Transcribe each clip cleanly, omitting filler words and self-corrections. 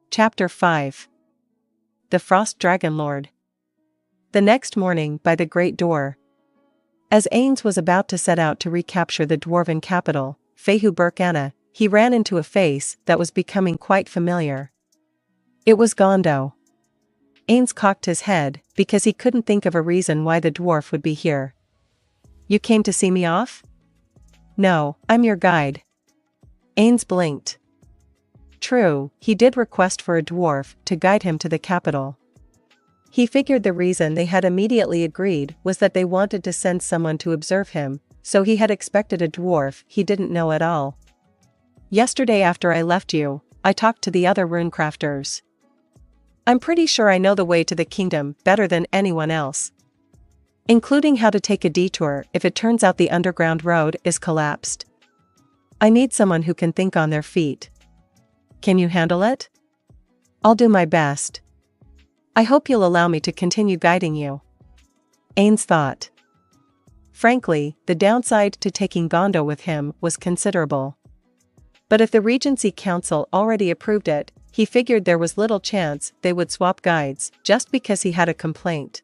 Chapter 5. The Frost Dragon Lord. The next morning, by the great door. As Ainz was about to set out to recapture the dwarven capital, Fehu-Burkana, he ran into a face that was becoming quite familiar. It was Gondo. Ainz cocked his head, because he couldn't think of a reason why the dwarf would be here. "You came to see me off?" "No, I'm your guide." Ainz blinked. True, he did request for a dwarf to guide him to the capital. He figured the reason they had immediately agreed was that they wanted to send someone to observe him, so he had expected a dwarf he didn't know at all. "Yesterday after I left you, I talked to the other runecrafters. I'm pretty sure I know the way to the kingdom better than anyone else. Including how to take a detour if it turns out the underground road is collapsed. I need someone who can think on their feet. Can you handle it?" "I'll do my best. I hope you'll allow me to continue guiding you," Ainz thought. Frankly, the downside to taking Gondo with him was considerable. But if the Regency Council already approved it, he figured there was little chance they would swap guides just because he had a complaint.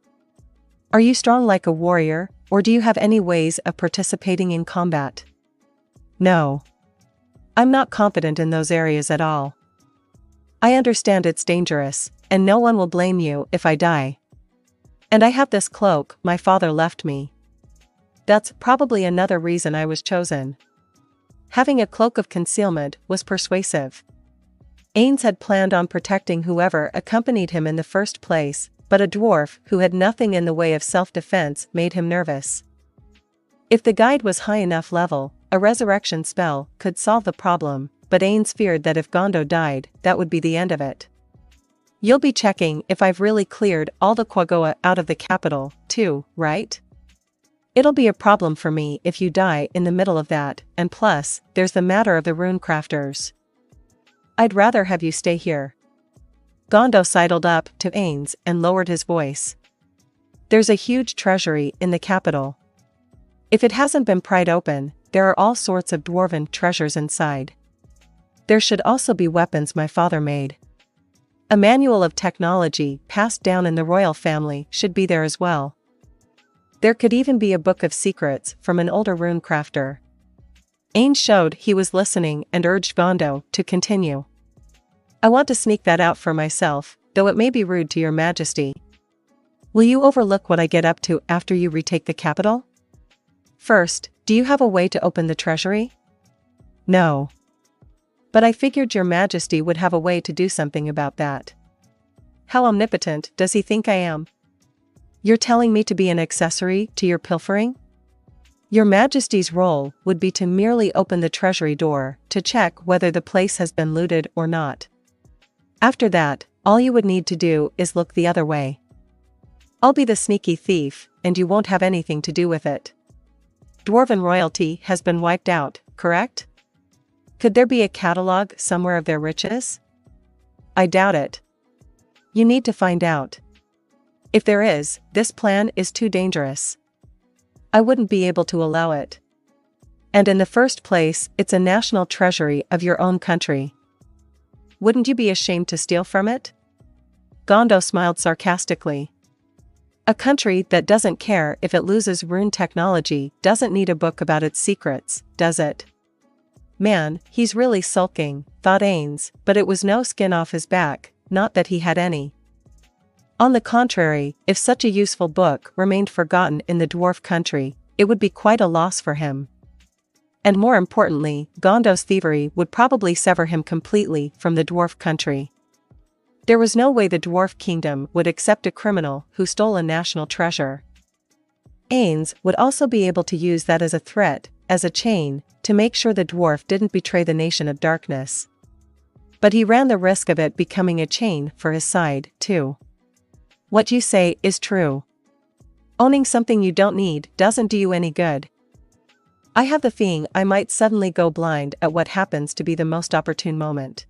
"Are you strong like a warrior, or do you have any ways of participating in combat?" "No. I'm not confident in those areas at all. I understand it's dangerous, and no one will blame you if I die. And I have this cloak my father left me. That's probably another reason I was chosen." Having a cloak of concealment was persuasive. Ainz had planned on protecting whoever accompanied him in the first place, but a dwarf who had nothing in the way of self-defense made him nervous. If the guide was high enough level, a resurrection spell could solve the problem, but Ainz feared that if Gondo died, that would be the end of it. "You'll be checking if I've really cleared all the Quaggoa out of the capital, too, right? It'll be a problem for me if you die in the middle of that, and plus, there's the matter of the runecrafters. I'd rather have you stay here." Gondo sidled up to Ainz and lowered his voice. "There's a huge treasury in the capital. If it hasn't been pried open, there are all sorts of dwarven treasures inside. There should also be weapons my father made. A manual of technology passed down in the royal family should be there as well. There could even be a book of secrets from an older runecrafter." Ainz showed he was listening and urged Gondo to continue. "I want to sneak that out for myself, though it may be rude to your majesty. Will you overlook what I get up to after you retake the capital? First, do you have a way to open the treasury?" "No. But I figured your majesty would have a way to do something about that." "How omnipotent does he think I am? You're telling me to be an accessory to your pilfering? Your majesty's role would be to merely open the treasury door to check whether the place has been looted or not. After that, all you would need to do is look the other way. I'll be the sneaky thief, and you won't have anything to do with it. Dwarven royalty has been wiped out, correct? Could there be a catalog somewhere of their riches? I doubt it. You need to find out. If there is, this plan is too dangerous. I wouldn't be able to allow it. And in the first place, it's a national treasury of your own country. Wouldn't you be ashamed to steal from it?" Gondo smiled sarcastically. "A country that doesn't care if it loses rune technology doesn't need a book about its secrets, does it?" Man, he's really sulking, thought Ainz, but it was no skin off his back, not that he had any. On the contrary, if such a useful book remained forgotten in the dwarf country, it would be quite a loss for him. And more importantly, Gondo's thievery would probably sever him completely from the dwarf country. There was no way the dwarf kingdom would accept a criminal who stole a national treasure. Ainz would also be able to use that as a threat, as a chain, to make sure the dwarf didn't betray the nation of darkness. But he ran the risk of it becoming a chain for his side, too. What you say is true. Owning something you don't need doesn't do you any good. I have the feeling I might suddenly go blind at what happens to be the most opportune moment.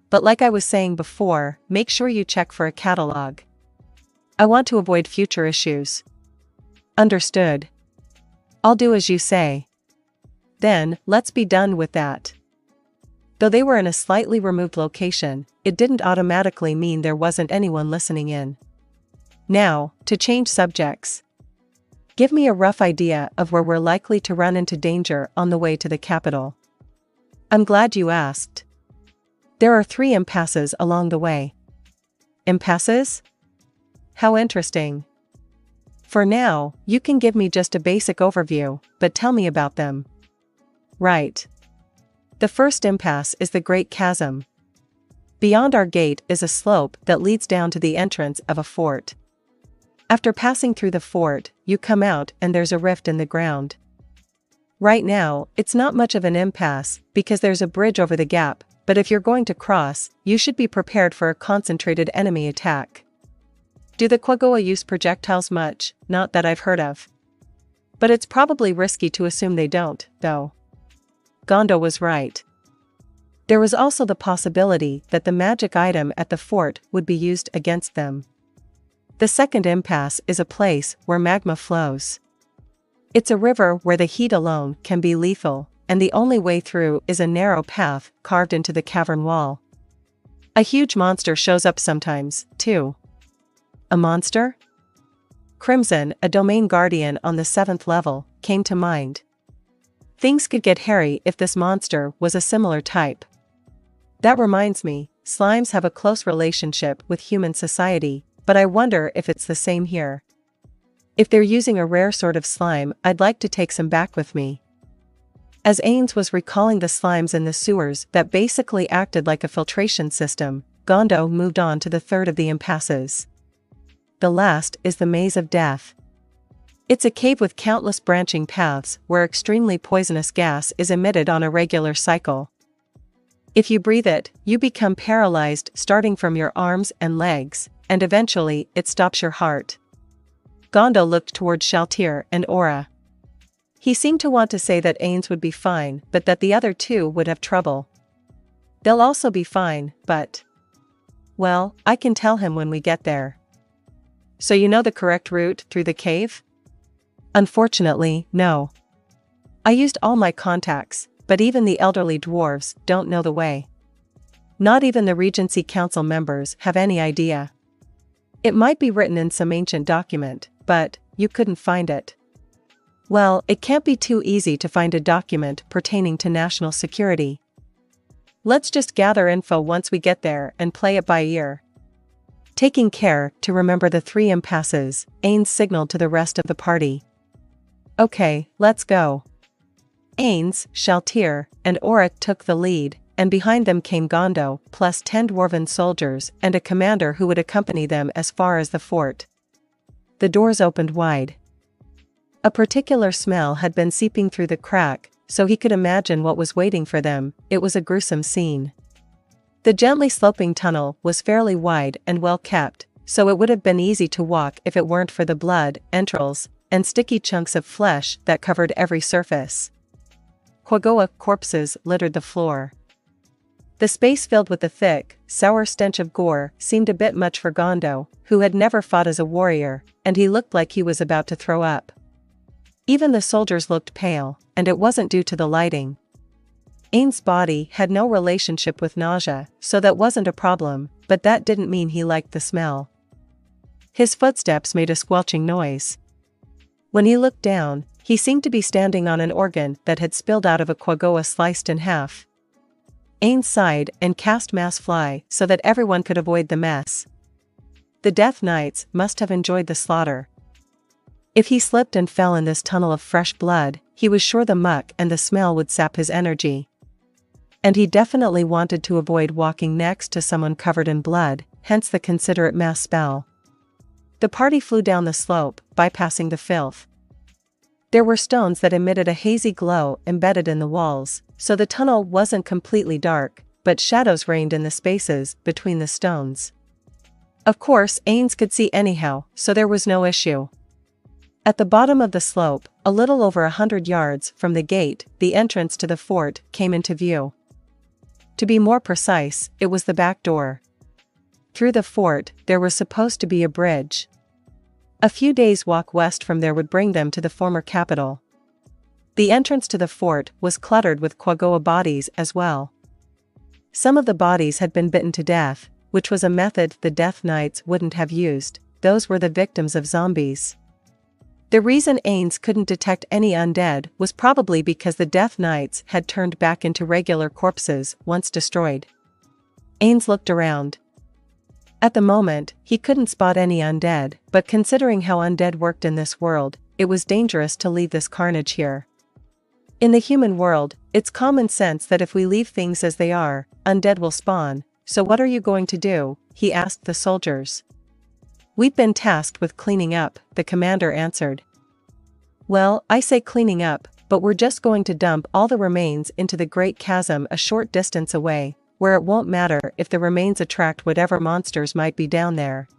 But like I was saying before, make sure you check for a catalog. I want to avoid future issues." "Understood. I'll do as you say. Then, let's be done with that." Though they were in a slightly removed location, it didn't automatically mean there wasn't anyone listening in. Now, to change subjects. Give me a rough idea of where we're likely to run into danger on the way to the capital. I'm glad you asked. There are 3 impasses along the way. Impasses? How interesting. For now, you can give me just a basic overview, but tell me about them. Right. The first impasse is the Great Chasm. Beyond our gate is a slope that leads down to the entrance of a fort. After passing through the fort, you come out and there's a rift in the ground. Right now, it's not much of an impasse because there's a bridge over the gap, but if you're going to cross, you should be prepared for a concentrated enemy attack. Do the Quaggoa use projectiles much? Not that I've heard of. But it's probably risky to assume they don't, though. Gondo was right. There was also the possibility that the magic item at the fort would be used against them. The second impasse is a place where magma flows. It's a river where the heat alone can be lethal, and the only way through is a narrow path carved into the cavern wall. A huge monster shows up sometimes, too. A monster? Crimson, a domain guardian on the 7th level, came to mind. Things could get hairy if this monster was a similar type. That reminds me, slimes have a close relationship with human society, but I wonder if it's the same here. If they're using a rare sort of slime, I'd like to take some back with me. As Ainz was recalling the slimes in the sewers that basically acted like a filtration system, Gondo moved on to the third of the impasses. The last is the Maze of Death. It's a cave with countless branching paths where extremely poisonous gas is emitted on a regular cycle. If you breathe it, you become paralyzed starting from your arms and legs, and eventually it stops your heart. Gondo looked toward Shaltir and Aura. He seemed to want to say that Ainz would be fine, but that the other 2 would have trouble. They'll also be fine, but... Well, I can tell him when we get there. So you know the correct route through the cave? Unfortunately, no. I used all my contacts, but even the elderly dwarves don't know the way. Not even the Regency Council members have any idea. It might be written in some ancient document, but you couldn't find it. Well, it can't be too easy to find a document pertaining to national security. Let's just gather info once we get there and play it by ear. Taking care to remember the 3 impasses, Ainz signaled to the rest of the party. Okay, let's go. Ainz, Shaltir, and Auric took the lead, and behind them came Gondo, plus 10 dwarven soldiers and a commander who would accompany them as far as the fort. The doors opened wide. A particular smell had been seeping through the crack, so he could imagine what was waiting for them. It was a gruesome scene. The gently sloping tunnel was fairly wide and well kept, so it would have been easy to walk if it weren't for the blood, entrails, and sticky chunks of flesh that covered every surface. Quaggoa corpses littered the floor. The space filled with the thick, sour stench of gore seemed a bit much for Gondo, who had never fought as a warrior, and he looked like he was about to throw up. Even the soldiers looked pale, and it wasn't due to the lighting. Ainz's body had no relationship with nausea, so that wasn't a problem, but that didn't mean he liked the smell. His footsteps made a squelching noise. When he looked down, he seemed to be standing on an organ that had spilled out of a Quaggoa sliced in half. Ainz sighed and cast mass fly so that everyone could avoid the mess. The Death Knights must have enjoyed the slaughter. If he slipped and fell in this tunnel of fresh blood, he was sure the muck and the smell would sap his energy. And he definitely wanted to avoid walking next to someone covered in blood, hence the considerate mass spell. The party flew down the slope, bypassing the filth. There were stones that emitted a hazy glow embedded in the walls, so the tunnel wasn't completely dark, but shadows reigned in the spaces between the stones. Of course, Ainz could see anyhow, so there was no issue. At the bottom of the slope, a little over 100 yards from the gate, the entrance to the fort came into view. To be more precise, it was the back door. Through the fort, there was supposed to be a bridge. A few days' walk west from there would bring them to the former capital. The entrance to the fort was cluttered with Quaggoa bodies as well. Some of the bodies had been bitten to death, which was a method the Death Knights wouldn't have used. Those were the victims of zombies. The reason Ainz couldn't detect any undead was probably because the Death Knights had turned back into regular corpses once destroyed. Ainz looked around. At the moment, he couldn't spot any undead, but considering how undead worked in this world, it was dangerous to leave this carnage here. In the human world, it's common sense that if we leave things as they are, undead will spawn. So what are you going to do? He asked the soldiers. We've been tasked with cleaning up, the commander answered. Well, I say cleaning up, but we're just going to dump all the remains into the great chasm a short distance away, where it won't matter if the remains attract whatever monsters might be down there.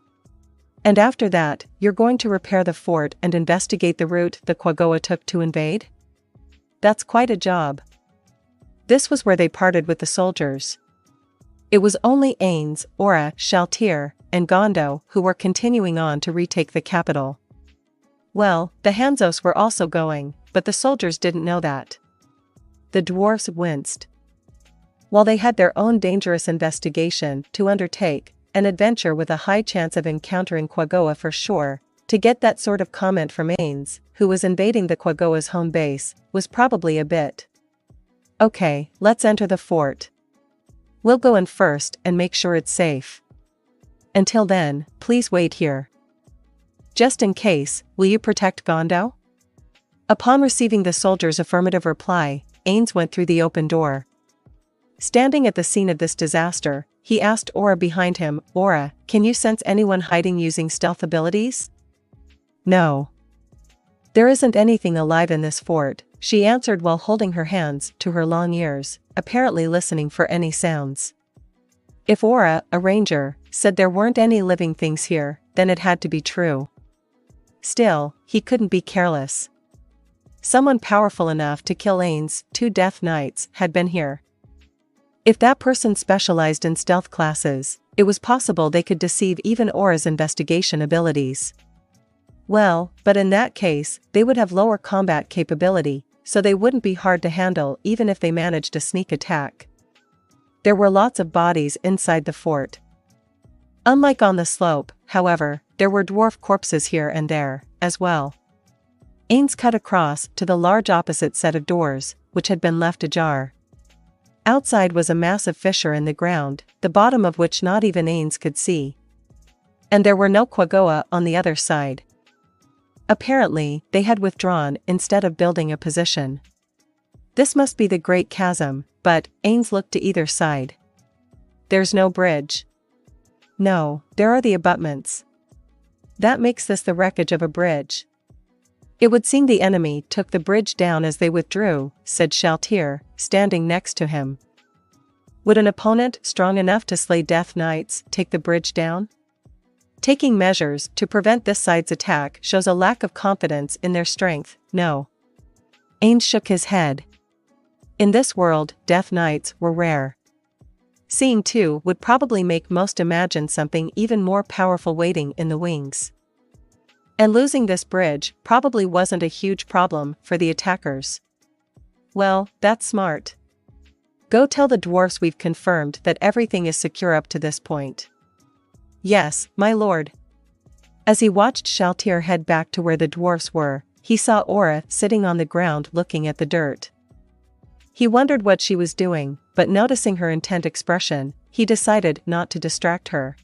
And after that, you're going to repair the fort and investigate the route the Quagoa took to invade? That's quite a job. This was where they parted with the soldiers. It was only Ainz, Ooal, Shaltir, and Gondo who were continuing on to retake the capital. Well, the Hanzos were also going, but the soldiers didn't know that. The dwarfs winced. While they had their own dangerous investigation to undertake, an adventure with a high chance of encountering Quagoa for sure, to get that sort of comment from Ainz, who was invading the Quagoa's home base, was probably a bit. Okay, let's enter the fort. We'll go in first and make sure it's safe. Until then, please wait here. Just in case, will you protect Gondo? Upon receiving the soldier's affirmative reply, Ainz went through the open door. Standing at the scene of this disaster, he asked Ooal behind him, Ooal, can you sense anyone hiding using stealth abilities? No. There isn't anything alive in this fort, she answered while holding her hands to her long ears, apparently listening for any sounds. If Ooal, a ranger, said there weren't any living things here, then it had to be true. Still, he couldn't be careless. Someone powerful enough to kill Ainz, 2 Death Knights, had been here. If that person specialized in stealth classes, it was possible they could deceive even Oor's investigation abilities. Well, but in that case, they would have lower combat capability, so they wouldn't be hard to handle even if they managed a sneak attack. There were lots of bodies inside the fort. Unlike on the slope, however, there were dwarf corpses here and there, as well. Ainz cut across to the large opposite set of doors, which had been left ajar. Outside was a massive fissure in the ground, the bottom of which not even Ainz could see. And there were no Quagoa on the other side. Apparently, they had withdrawn instead of building a position. This must be the Great Chasm, but Ainz looked to either side. There's no bridge. No, there are the abutments. That makes this the wreckage of a bridge. It would seem the enemy took the bridge down as they withdrew, said Shaltir, standing next to him. Would an opponent strong enough to slay Death Knights take the bridge down? Taking measures to prevent this side's attack shows a lack of confidence in their strength, no. Ainz shook his head. In this world, Death Knights were rare. Seeing 2 would probably make most imagine something even more powerful waiting in the wings. And losing this bridge probably wasn't a huge problem for the attackers. Well, that's smart. Go tell the dwarfs we've confirmed that everything is secure up to this point. Yes, my lord. As he watched Shaltir head back to where the dwarfs were, he saw Ooal sitting on the ground looking at the dirt. He wondered what she was doing, but noticing her intent expression, he decided not to distract her.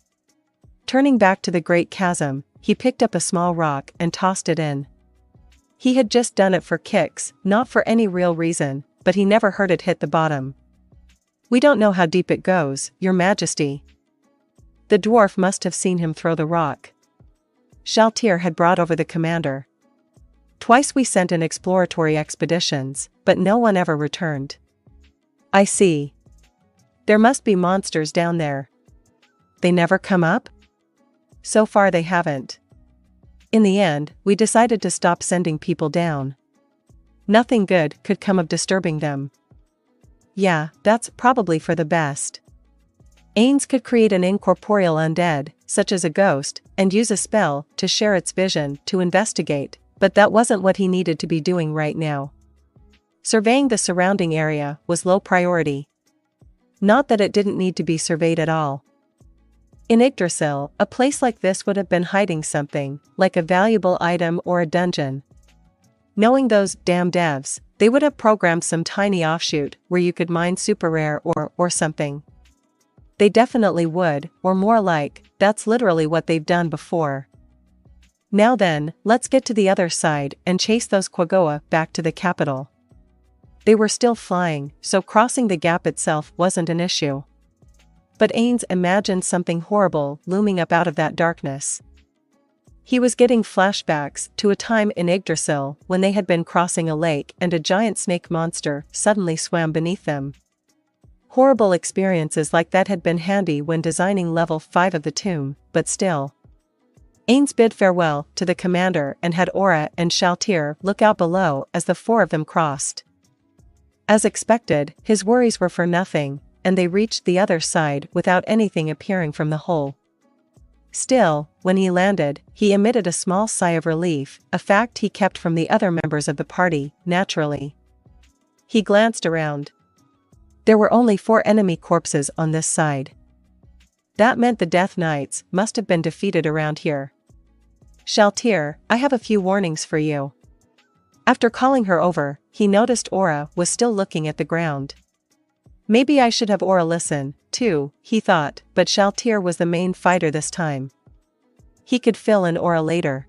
Turning back to the Great Chasm, he picked up a small rock and tossed it in. He had just done it for kicks, not for any real reason, but he never heard it hit the bottom. We don't know how deep it goes, Your Majesty. The dwarf must have seen him throw the rock. Shaltir had brought over the commander. Twice we sent in exploratory expeditions, but no one ever returned. I see. There must be monsters down there. They never come up? So far they haven't. In the end, we decided to stop sending people down. Nothing good could come of disturbing them. Yeah, that's probably for the best. Ainz could create an incorporeal undead, such as a ghost, and use a spell to share its vision to investigate, but that wasn't what he needed to be doing right now. Surveying the surrounding area was low priority. Not that it didn't need to be surveyed at all. In Yggdrasil, a place like this would have been hiding something, like a valuable item or a dungeon. Knowing those damn devs, they would have programmed some tiny offshoot where you could mine super rare or something. They definitely would, or more like, that's literally what they've done before. Now then, let's get to the other side and chase those Quaggoa back to the capital. They were still flying, so crossing the gap itself wasn't an issue. But Ainz imagined something horrible looming up out of that darkness. He was getting flashbacks to a time in Yggdrasil when they had been crossing a lake and a giant snake monster suddenly swam beneath them. Horrible experiences like that had been handy when designing level 5 of the tomb, but still. Ainz bid farewell to the commander and had Aura and Shaltir look out below as the four of them crossed. As expected, his worries were for nothing, and they reached the other side without anything appearing from the hole. Still, when he landed, he emitted a small sigh of relief, a fact he kept from the other members of the party, naturally. He glanced around. There were only 4 enemy corpses on this side. That meant the Death Knights must have been defeated around here. Shaltir, I have a few warnings for you. After calling her over, he noticed Aura was still looking at the ground. Maybe I should have Aura listen, too, he thought, but Shaltir was the main fighter this time. He could fill in Aura later.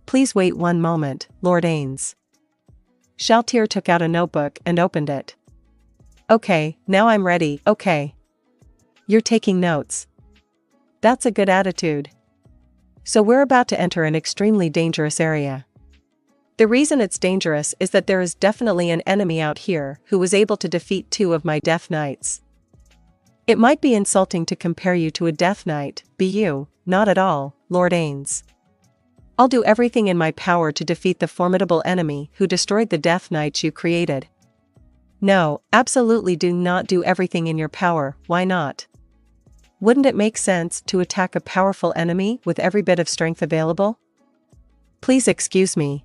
Please wait one moment, Lord Ainz. Shaltir took out a notebook and opened it. Okay, now I'm ready, okay. You're taking notes. That's a good attitude. So we're about to enter an extremely dangerous area. The reason it's dangerous is that there is definitely an enemy out here who was able to defeat 2 of my Death Knights. It might be insulting to compare you to a Death Knight, be you, not at all, Lord Ainz. I'll do everything in my power to defeat the formidable enemy who destroyed the Death Knights you created. No, absolutely do not do everything in your power, why not? Wouldn't it make sense to attack a powerful enemy with every bit of strength available? Please excuse me.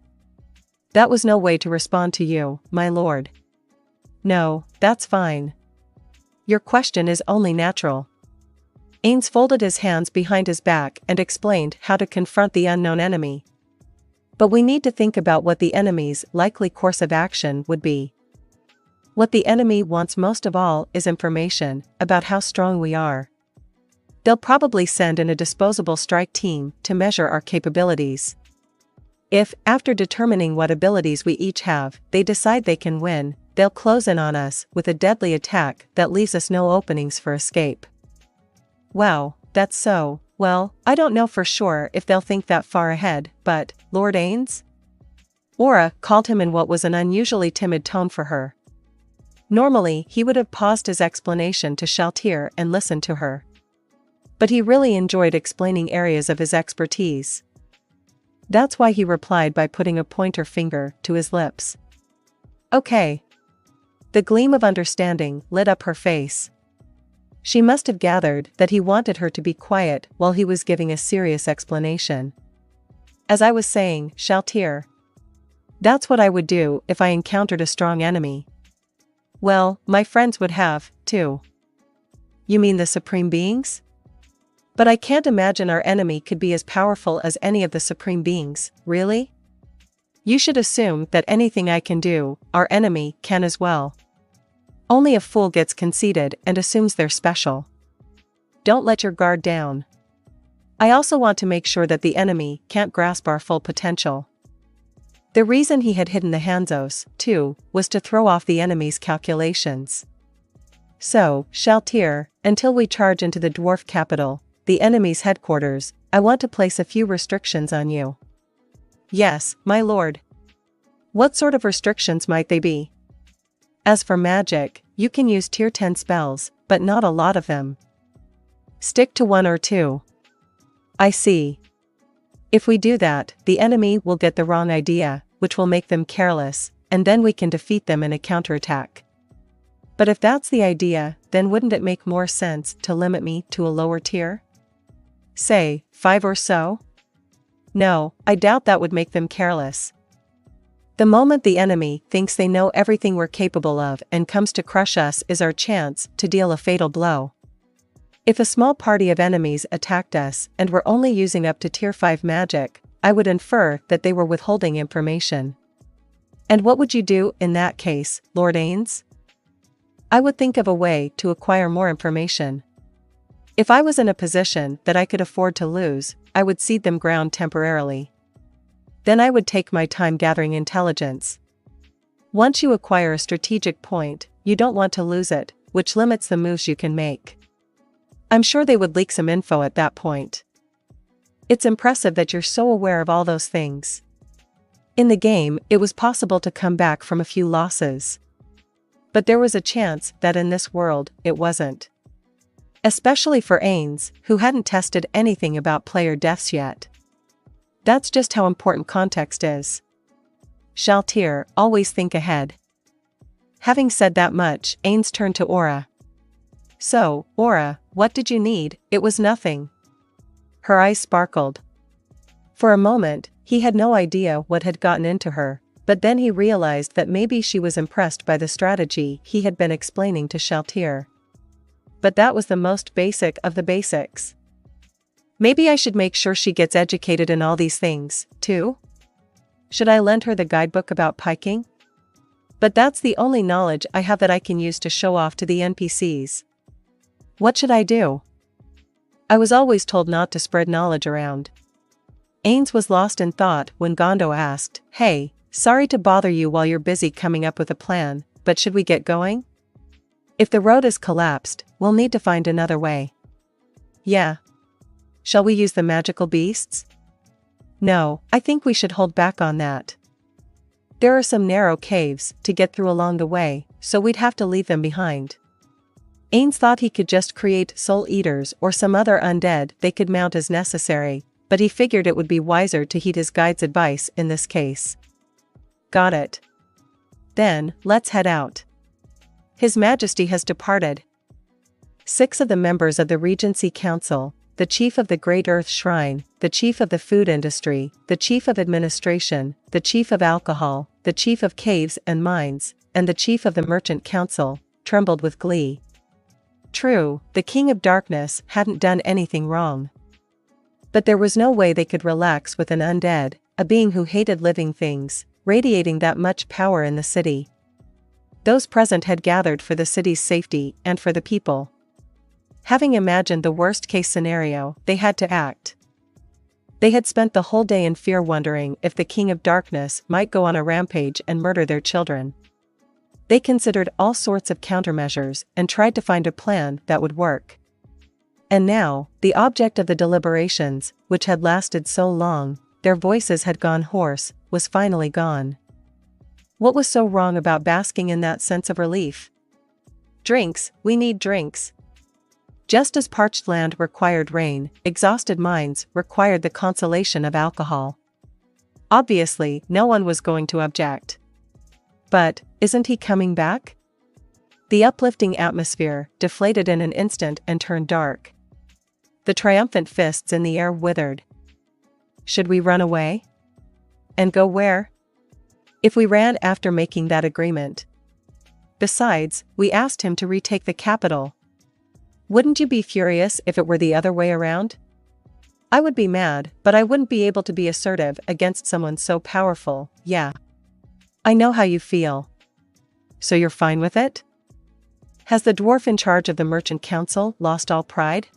That was no way to respond to you, my lord. No, that's fine. Your question is only natural. Ainz folded his hands behind his back and explained how to confront the unknown enemy. But we need to think about what the enemy's likely course of action would be. What the enemy wants most of all is information about how strong we are. They'll probably send in a disposable strike team to measure our capabilities. If, after determining what abilities we each have, they decide they can win, they'll close in on us with a deadly attack that leaves us no openings for escape. Wow, that's so, well, I don't know for sure if they'll think that far ahead, but, Lord Ainz? Aura called him in what was an unusually timid tone for her. Normally, he would have paused his explanation to Shaltir and listened to her. But he really enjoyed explaining areas of his expertise. That's why he replied by putting a pointer finger to his lips. Okay. The gleam of understanding lit up her face. She must have gathered that he wanted her to be quiet while he was giving a serious explanation. As I was saying, Shaltir. That's what I would do if I encountered a strong enemy. Well, my friends would have, too. You mean the Supreme Beings? But I can't imagine our enemy could be as powerful as any of the Supreme Beings, really? You should assume that anything I can do, our enemy can as well. Only a fool gets conceited and assumes they're special. Don't let your guard down. I also want to make sure that the enemy can't grasp our full potential. The reason he had hidden the Hanzos, too, was to throw off the enemy's calculations. So, Shaltir, until we charge into the dwarf capital, the enemy's headquarters, I want to place a few restrictions on you. Yes, my lord. What sort of restrictions might they be? As for magic, you can use tier 10 spells, but not a lot of them. Stick to 1 or 2. I see. If we do that, the enemy will get the wrong idea, which will make them careless, and then we can defeat them in a counterattack. But if that's the idea, then wouldn't it make more sense to limit me to a lower tier? Say, 5 or so? No, I doubt that would make them careless. The moment the enemy thinks they know everything we're capable of and comes to crush us is our chance to deal a fatal blow. If a small party of enemies attacked us and were only using up to tier 5 magic, I would infer that they were withholding information. And what would you do in that case, Lord Ainz? I would think of a way to acquire more information. If I was in a position that I could afford to lose, I would cede them ground temporarily. Then I would take my time gathering intelligence. Once you acquire a strategic point, you don't want to lose it, which limits the moves you can make. I'm sure they would leak some info at that point. It's impressive that you're so aware of all those things. In the game, it was possible to come back from a few losses. But there was a chance that in this world, it wasn't. Especially for Ainz, who hadn't tested anything about player deaths yet. That's just how important context is. Shaltir, always think ahead. Having said that much, Ainz turned to Aura. So, Aura, what did you need? It was nothing. Her eyes sparkled. For a moment, he had no idea what had gotten into her, but then he realized that maybe she was impressed by the strategy he had been explaining to Shaltir. But that was the most basic of the basics. Maybe I should make sure she gets educated in all these things, too? Should I lend her the guidebook about piking? But that's the only knowledge I have that I can use to show off to the NPCs. What should I do? I was always told not to spread knowledge around. Ainz was lost in thought when Gondo asked, "Hey, sorry to bother you while you're busy coming up with a plan, but should we get going? If the road is collapsed, we'll need to find another way." "Yeah. Shall we use the magical beasts?" "No, I think we should hold back on that. There are some narrow caves to get through along the way, so we'd have to leave them behind." Ainz thought he could just create soul eaters or some other undead they could mount as necessary, but he figured it would be wiser to heed his guide's advice in this case. "Got it. Then, let's head out. His Majesty has departed." 6 of the members of the Regency Council, the Chief of the Great Earth Shrine, the Chief of the Food Industry, the Chief of Administration, the Chief of Alcohol, the Chief of Caves and Mines, and the Chief of the Merchant Council, trembled with glee. True, the King of Darkness hadn't done anything wrong. But there was no way they could relax with an undead, a being who hated living things, radiating that much power in the city. Those present had gathered for the city's safety and for the people. Having imagined the worst-case scenario, they had to act. They had spent the whole day in fear wondering if the King of Darkness might go on a rampage and murder their children. They considered all sorts of countermeasures and tried to find a plan that would work. And now, the object of the deliberations, which had lasted so long, their voices had gone hoarse, was finally gone. What was so wrong about basking in that sense of relief? Drinks, we need drinks. Just as parched land required rain, exhausted minds required the consolation of alcohol. Obviously, no one was going to object. But, isn't he coming back? The uplifting atmosphere deflated in an instant and turned dark. The triumphant fists in the air withered. Should we run away? And go where? If we ran after making that agreement. Besides, we asked him to retake the capital. Wouldn't you be furious if it were the other way around? I would be mad, but I wouldn't be able to be assertive against someone so powerful. Yeah. I know how you feel. So you're fine with it? Has the dwarf in charge of the Merchant Council lost all pride?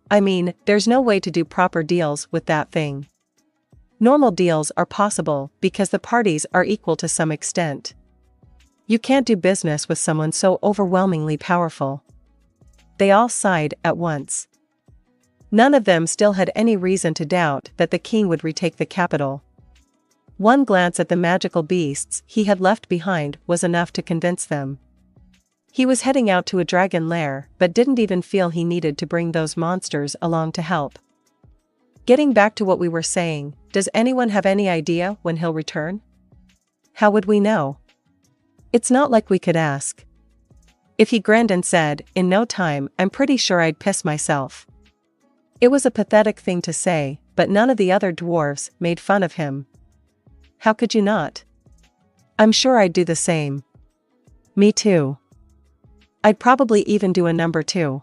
I mean, there's no way to do proper deals with that thing. Normal deals are possible because the parties are equal to some extent. You can't do business with someone so overwhelmingly powerful. They all sighed at once. None of them still had any reason to doubt that the king would retake the capital. One glance at the magical beasts he had left behind was enough to convince them. He was heading out to a dragon lair, but didn't even feel he needed to bring those monsters along to help. Getting back to what we were saying, does anyone have any idea when he'll return? How would we know? It's not like we could ask. If he grinned and said, "In no time, I'm pretty sure I'd piss myself." It was a pathetic thing to say, but none of the other dwarves made fun of him. How could you not? I'm sure I'd do the same. Me too. I'd probably even do a number 2.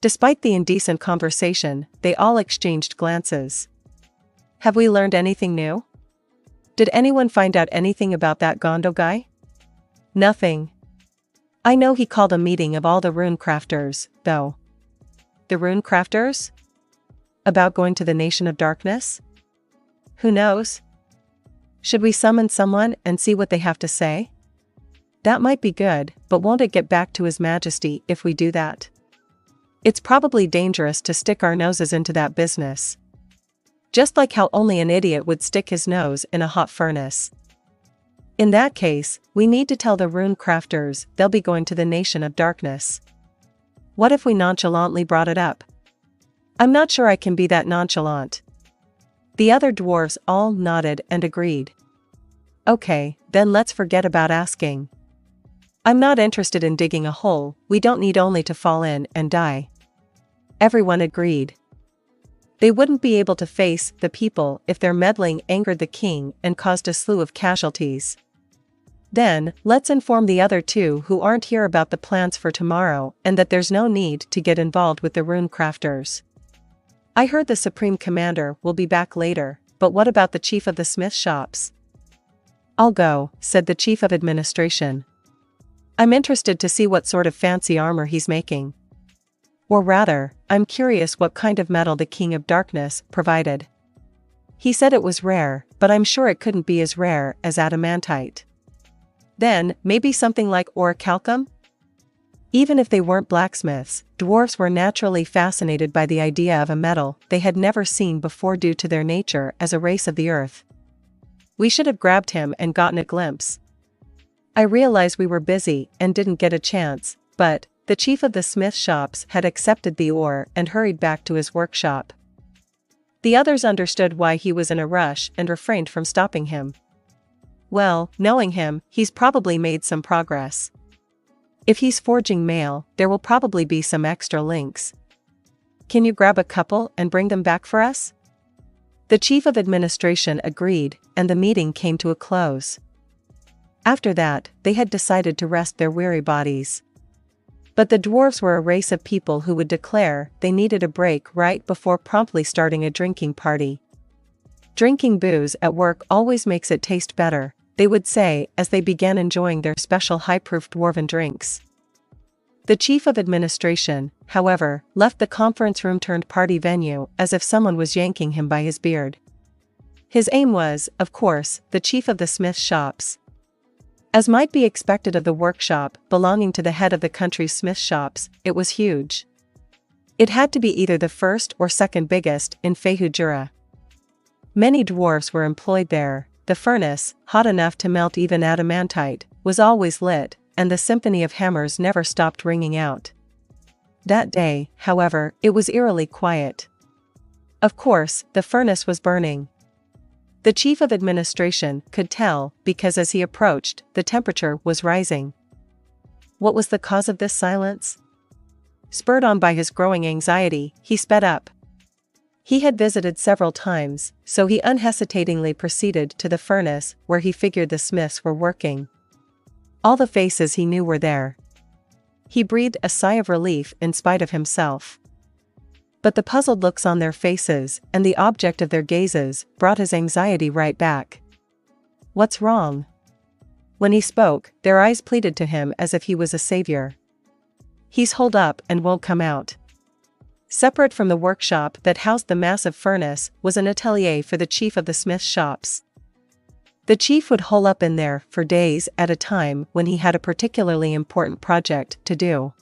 Despite the indecent conversation, they all exchanged glances. Have we learned anything new? Did anyone find out anything about that Gondo guy? Nothing. I know he called a meeting of all the rune crafters, though. The rune crafters? About going to the Nation of Darkness? Who knows? Should we summon someone and see what they have to say? That might be good, but won't it get back to His Majesty if we do that? It's probably dangerous to stick our noses into that business. Just like how only an idiot would stick his nose in a hot furnace. In that case, we need to tell the rune crafters they'll be going to the Nation of Darkness. What if we nonchalantly brought it up? I'm not sure I can be that nonchalant. The other dwarves all nodded and agreed. Okay, then let's forget about asking. I'm not interested in digging a hole, we don't need only to fall in and die. Everyone agreed. They wouldn't be able to face the people if their meddling angered the king and caused a slew of casualties. Then, let's inform the other 2 who aren't here about the plans for tomorrow and that there's no need to get involved with the rune crafters. I heard the Supreme Commander will be back later, but what about the Chief of the Smith Shops? I'll go, said the Chief of Administration. I'm interested to see what sort of fancy armor he's making. Or rather, I'm curious what kind of metal the King of Darkness provided. He said it was rare, but I'm sure it couldn't be as rare as adamantite. Then, maybe something like orichalcum? Even if they weren't blacksmiths, dwarves were naturally fascinated by the idea of a metal they had never seen before due to their nature as a race of the earth. We should have grabbed him and gotten a glimpse. I realized we were busy and didn't get a chance, but the Chief of the Smith Shops had accepted the ore and hurried back to his workshop. The others understood why he was in a rush and refrained from stopping him. Well, knowing him, he's probably made some progress. If he's forging mail, there will probably be some extra links. Can you grab a couple and bring them back for us? The Chief of Administration agreed, and the meeting came to a close. After that, they had decided to rest their weary bodies. But the dwarves were a race of people who would declare they needed a break right before promptly starting a drinking party. Drinking booze at work always makes it taste better, they would say as they began enjoying their special high-proof dwarven drinks. The Chief of Administration, however, left the conference room turned party venue as if someone was yanking him by his beard. His aim was, of course, the Chief of the Smith Shops. As might be expected of the workshop belonging to the head of the country's smith shops, it was huge. It had to be either the first or second biggest in Fehujura. Many dwarves were employed there, the furnace, hot enough to melt even adamantite, was always lit, and the symphony of hammers never stopped ringing out. That day, however, it was eerily quiet. Of course, the furnace was burning. The Chief of Administration could tell because as he approached, the temperature was rising. What was the cause of this silence? Spurred on by his growing anxiety, he sped up. He had visited several times, so he unhesitatingly proceeded to the furnace where he figured the smiths were working. All the faces he knew were there. He breathed a sigh of relief in spite of himself. But the puzzled looks on their faces and the object of their gazes brought his anxiety right back. What's wrong? When he spoke, their eyes pleaded to him as if he was a savior. He's holed up and won't come out. Separate from the workshop that housed the massive furnace was an atelier for the Chief of the Smith Shops. The chief would hole up in there for days at a time when he had a particularly important project to do.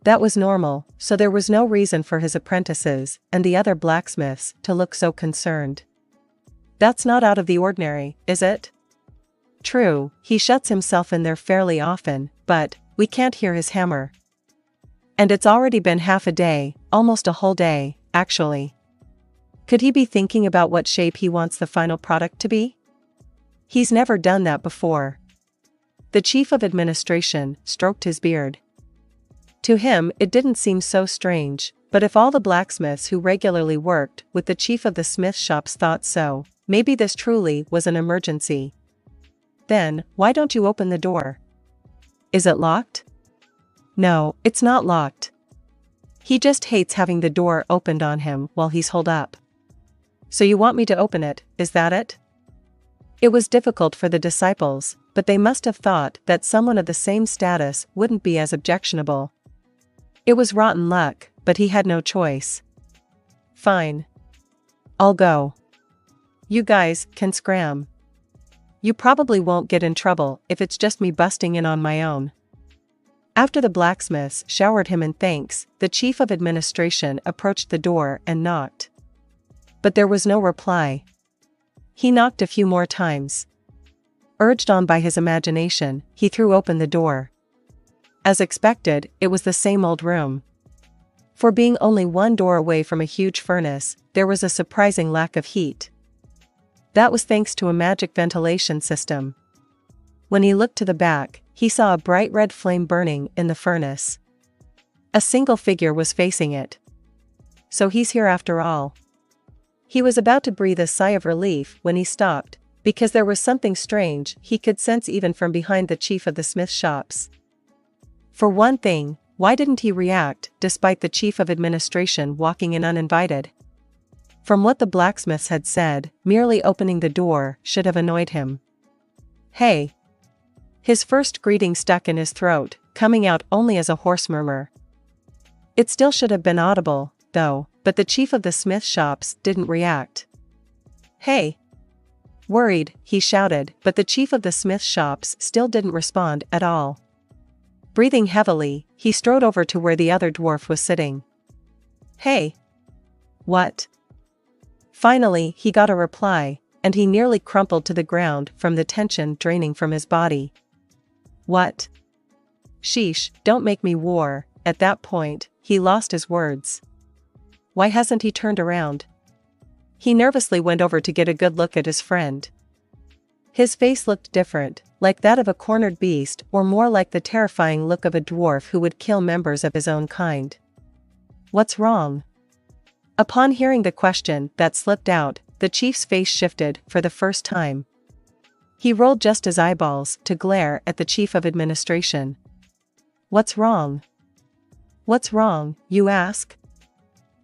That was normal, so there was no reason for his apprentices and the other blacksmiths to look so concerned. That's not out of the ordinary, is it? True, he shuts himself in there fairly often, but we can't hear his hammer. And it's already been half a day, almost a whole day, actually. Could he be thinking about what shape he wants the final product to be? He's never done that before. The Chief of Administration stroked his beard. To him, it didn't seem so strange, but if all the blacksmiths who regularly worked with the Chief of the Smith Shops thought so, maybe this truly was an emergency. Then, why don't you open the door? Is it locked? No, it's not locked. He just hates having the door opened on him while he's holed up. So you want me to open it, is that it? It was difficult for the disciples, but they must have thought that someone of the same status wouldn't be as objectionable. It was rotten luck, but he had no choice. Fine. I'll go. You guys can scram. You probably won't get in trouble if it's just me busting in on my own. After the blacksmiths showered him in thanks, the chief of administration approached the door and knocked. But there was no reply. He knocked a few more times. Urged on by his imagination, he threw open the door. As expected, it was the same old room. For being only one door away from a huge furnace, there was a surprising lack of heat. That was thanks to a magic ventilation system. When he looked to the back, he saw a bright red flame burning in the furnace. A single figure was facing it. So he's here after all. He was about to breathe a sigh of relief when he stopped, because there was something strange he could sense even from behind the chief of the smith shops. For one thing, why didn't he react despite the chief of administration walking in uninvited? From what the blacksmiths had said, merely opening the door should have annoyed him. Hey! His first greeting stuck in his throat, coming out only as a hoarse murmur. It still should have been audible, though, but the chief of the smith shops didn't react. Hey! Worried, he shouted, but the chief of the smith shops still didn't respond at all. Breathing heavily, he strode over to where the other dwarf was sitting. Hey! What? Finally, he got a reply, and he nearly crumpled to the ground from the tension draining from his body. What? Sheesh, don't make me war. At that point, he lost his words. Why hasn't he turned around? He nervously went over to get a good look at his friend. His face looked different, like that of a cornered beast or more like the terrifying look of a dwarf who would kill members of his own kind. What's wrong? Upon hearing the question that slipped out, the chief's face shifted for the first time. He rolled just his eyeballs to glare at the chief of administration. What's wrong? What's wrong, you ask?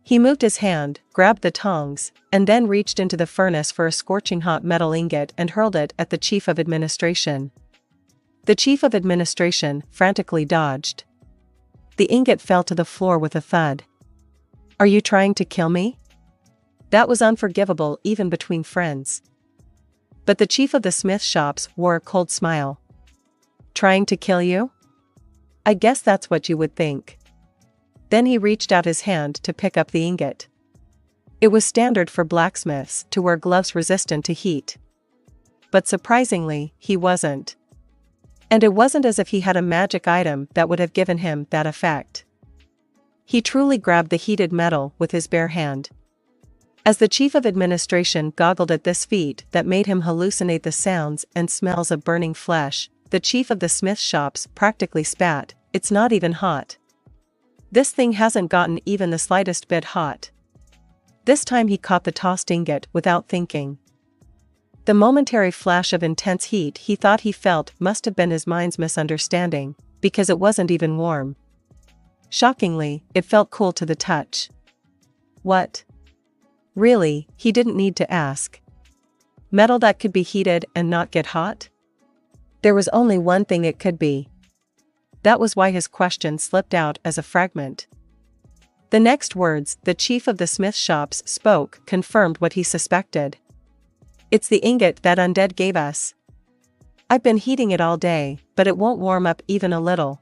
He moved his hand, grabbed the tongs, and then reached into the furnace for a scorching hot metal ingot and hurled it at the chief of administration. The chief of administration frantically dodged. The ingot fell to the floor with a thud. Are you trying to kill me? That was unforgivable even between friends. But the chief of the smith shops wore a cold smile. Trying to kill you? I guess that's what you would think. Then he reached out his hand to pick up the ingot. It was standard for blacksmiths to wear gloves resistant to heat. But surprisingly, he wasn't. And it wasn't as if he had a magic item that would have given him that effect. He truly grabbed the heated metal with his bare hand. As the chief of administration goggled at this feat that made him hallucinate the sounds and smells of burning flesh, the chief of the smith shops practically spat. It's not even hot. This thing hasn't gotten even the slightest bit hot. This time he caught the tossed ingot without thinking. The momentary flash of intense heat he thought he felt must have been his mind's misunderstanding, because it wasn't even warm. Shockingly, it felt cool to the touch. What? Really, he didn't need to ask. Metal that could be heated and not get hot? There was only one thing it could be. That was why his question slipped out as a fragment. The next words the chief of the smith shops spoke confirmed what he suspected. It's the ingot that undead gave us. I've been heating it all day, but it won't warm up even a little.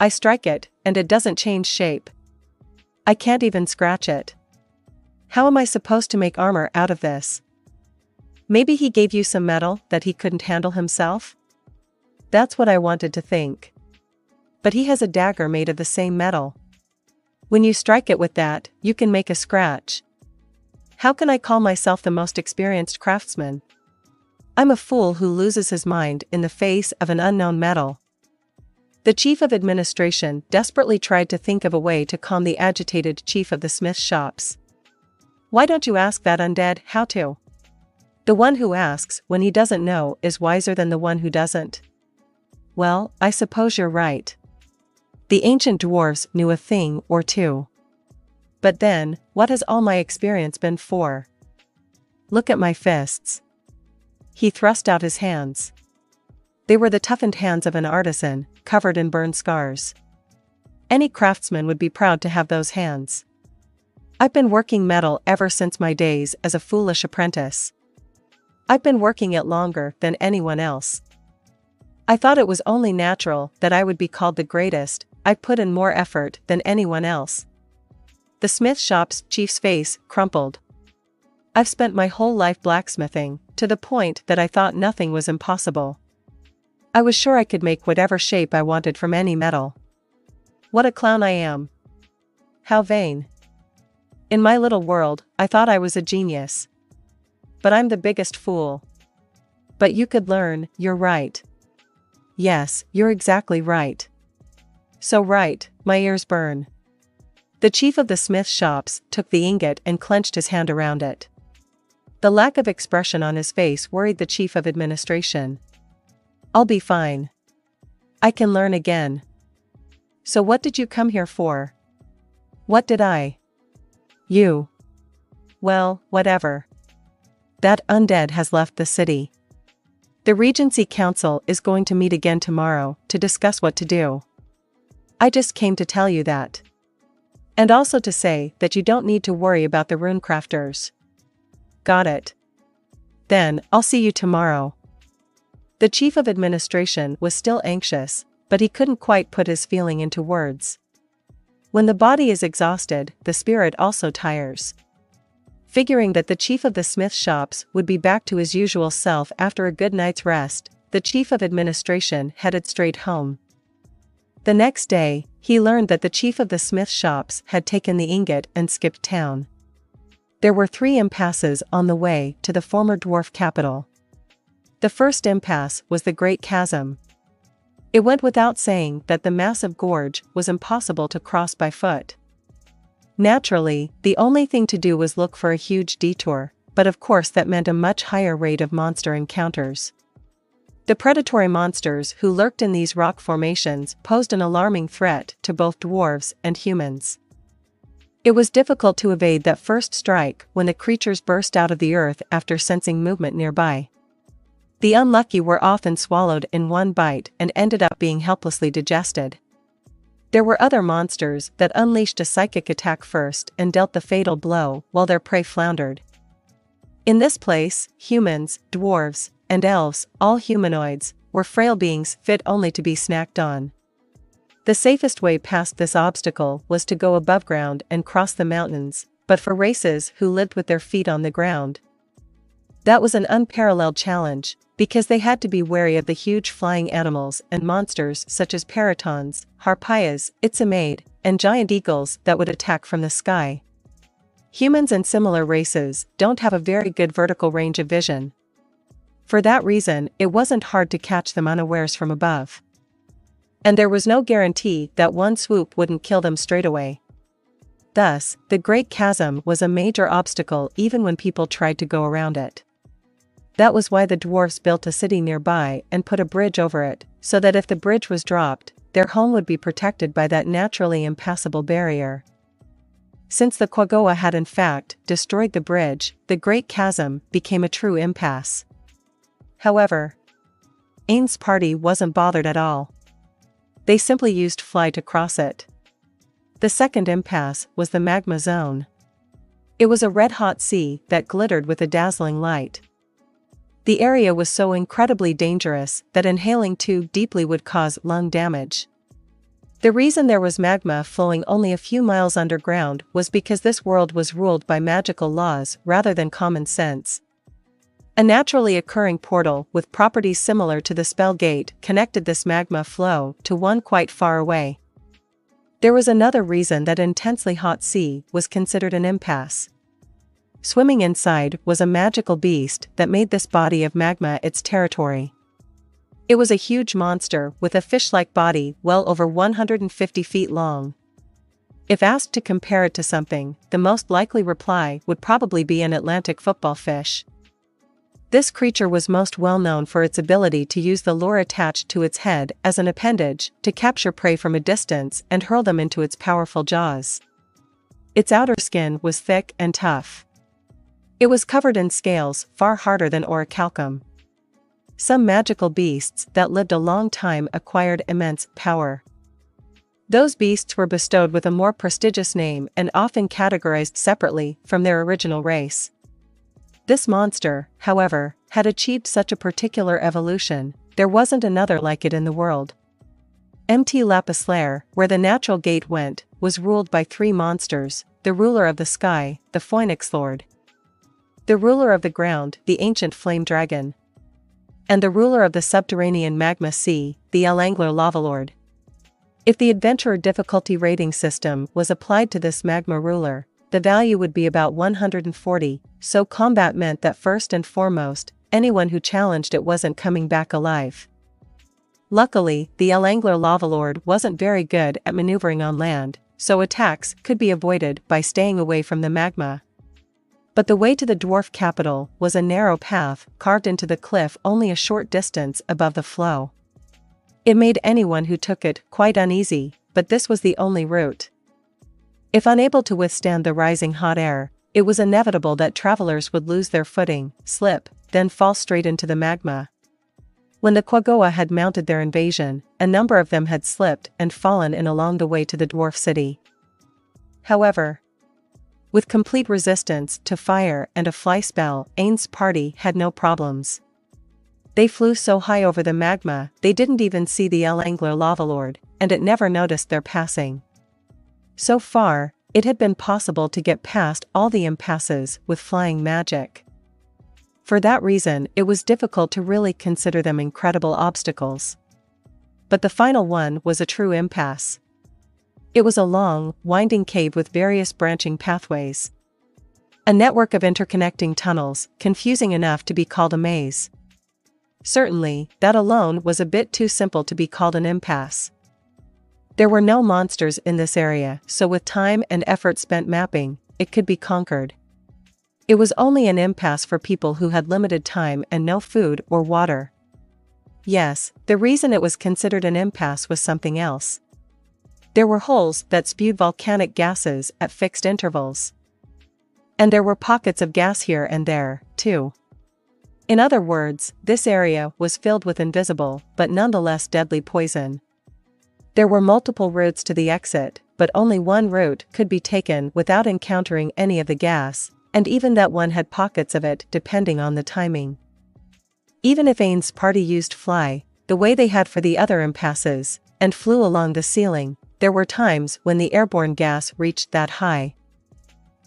I strike it, and it doesn't change shape. I can't even scratch it. How am I supposed to make armor out of this? Maybe he gave you some metal that he couldn't handle himself? That's what I wanted to think. But he has a dagger made of the same metal. When you strike it with that, you can make a scratch. How can I call myself the most experienced craftsman? I'm a fool who loses his mind in the face of an unknown metal. The chief of administration desperately tried to think of a way to calm the agitated chief of the smith shops. Why don't you ask that undead how to? The one who asks when he doesn't know is wiser than the one who doesn't. Well, I suppose you're right. The ancient dwarves knew a thing or two. But then, what has all my experience been for? Look at my fists. He thrust out his hands. They were the toughened hands of an artisan, covered in burn scars. Any craftsman would be proud to have those hands. I've been working metal ever since my days as a foolish apprentice. I've been working it longer than anyone else. I thought it was only natural that I would be called the greatest. I'd put in more effort than anyone else. The smith shop's chief's face crumpled. I've spent my whole life blacksmithing, to the point that I thought nothing was impossible. I was sure I could make whatever shape I wanted from any metal. What a clown I am. How vain. In my little world, I thought I was a genius. But I'm the biggest fool. But you could learn, you're right. Yes, you're exactly right. So right, my ears burn. The chief of the smith shops took the ingot and clenched his hand around it. The lack of expression on his face worried the chief of administration. I'll be fine. I can learn again. So what did you come here for? What did I? You. Well, whatever. That undead has left the city. The Regency Council is going to meet again tomorrow to discuss what to do. I just came to tell you that. And also to say that you don't need to worry about the rune crafters. Got it. Then, I'll see you tomorrow. The chief of administration was still anxious, but he couldn't quite put his feeling into words. When the body is exhausted, the spirit also tires. Figuring that the chief of the smith shops would be back to his usual self after a good night's rest, the chief of administration headed straight home. The next day, he learned that the chief of the smith shops had taken the ingot and skipped town. There were 3 impasses on the way to the former dwarf capital. The first impasse was the Great Chasm. It went without saying that the massive gorge was impossible to cross by foot. Naturally, the only thing to do was look for a huge detour, but of course that meant a much higher rate of monster encounters. The predatory monsters who lurked in these rock formations posed an alarming threat to both dwarves and humans. It was difficult to evade that first strike when the creatures burst out of the earth after sensing movement nearby. The unlucky were often swallowed in one bite and ended up being helplessly digested. There were other monsters that unleashed a psychic attack first and dealt the fatal blow while their prey floundered. In this place, humans, dwarves, and elves, all humanoids, were frail beings fit only to be snacked on. The safest way past this obstacle was to go above ground and cross the mountains, but for races who lived with their feet on the ground, that was an unparalleled challenge, because they had to be wary of the huge flying animals and monsters such as paratons, harpias, itsamaid, and giant eagles that would attack from the sky. Humans and similar races don't have a very good vertical range of vision. For that reason, it wasn't hard to catch them unawares from above. And there was no guarantee that one swoop wouldn't kill them straight away. Thus, the Great Chasm was a major obstacle even when people tried to go around it. That was why the dwarfs built a city nearby and put a bridge over it, so that if the bridge was dropped, their home would be protected by that naturally impassable barrier. Since the Quaggoa had in fact destroyed the bridge, the Great Chasm became a true impasse. However, Ainz's party wasn't bothered at all. They simply used fly to cross it. The second impasse was the magma zone. It was a red-hot sea that glittered with a dazzling light. The area was so incredibly dangerous that inhaling too deeply would cause lung damage. The reason there was magma flowing only a few miles underground was because this world was ruled by magical laws rather than common sense. A naturally occurring portal with properties similar to the spell gate connected this magma flow to one quite far away. There was another reason that intensely hot sea was considered an impasse. Swimming inside was a magical beast that made this body of magma its territory. It was a huge monster with a fish-like body well over 150 feet long. If asked to compare it to something, the most likely reply would probably be an Atlantic football fish. This creature was most well known for its ability to use the lure attached to its head as an appendage to capture prey from a distance and hurl them into its powerful jaws. Its outer skin was thick and tough. It was covered in scales far harder than orichalcum. Some magical beasts that lived a long time acquired immense power. Those beasts were bestowed with a more prestigious name and often categorized separately from their original race. This monster, however, had achieved such a particular evolution, there wasn't another like it in the world. Mt. Lapis Lair, where the natural gate went, was ruled by 3 monsters, the ruler of the sky, the Phoenix Lord, the ruler of the ground, the ancient flame dragon, and the ruler of the subterranean magma sea, the Elangler Lava Lord. If the adventurer difficulty rating system was applied to this magma ruler, the value would be about 140, so combat meant that first and foremost, anyone who challenged it wasn't coming back alive. Luckily, the Elangler Lava Lord wasn't very good at maneuvering on land, so attacks could be avoided by staying away from the magma. But the way to the dwarf capital was a narrow path carved into the cliff only a short distance above the flow. It made anyone who took it quite uneasy, but this was the only route. If unable to withstand the rising hot air, it was inevitable that travelers would lose their footing, slip, then fall straight into the magma. When the Quaggoa had mounted their invasion, a number of them had slipped and fallen in along the way to the dwarf city. However, with complete resistance to fire and a fly spell, Ainz's party had no problems. They flew so high over the magma, they didn't even see the Elangler Lava Lord, and it never noticed their passing. So far, it had been possible to get past all the impasses with flying magic. For that reason, it was difficult to really consider them incredible obstacles. But the final one was a true impasse. It was a long, winding cave with various branching pathways. A network of interconnecting tunnels, confusing enough to be called a maze. Certainly, that alone was a bit too simple to be called an impasse. There were no monsters in this area, so with time and effort spent mapping, it could be conquered. It was only an impasse for people who had limited time and no food or water. Yes, the reason it was considered an impasse was something else. There were holes that spewed volcanic gases at fixed intervals. And there were pockets of gas here and there, too. In other words, this area was filled with invisible, but nonetheless deadly poison. There were multiple routes to the exit, but only one route could be taken without encountering any of the gas, and even that one had pockets of it depending on the timing. Even if Ainz's party used fly, the way they had for the other impasses, and flew along the ceiling, there were times when the airborne gas reached that high.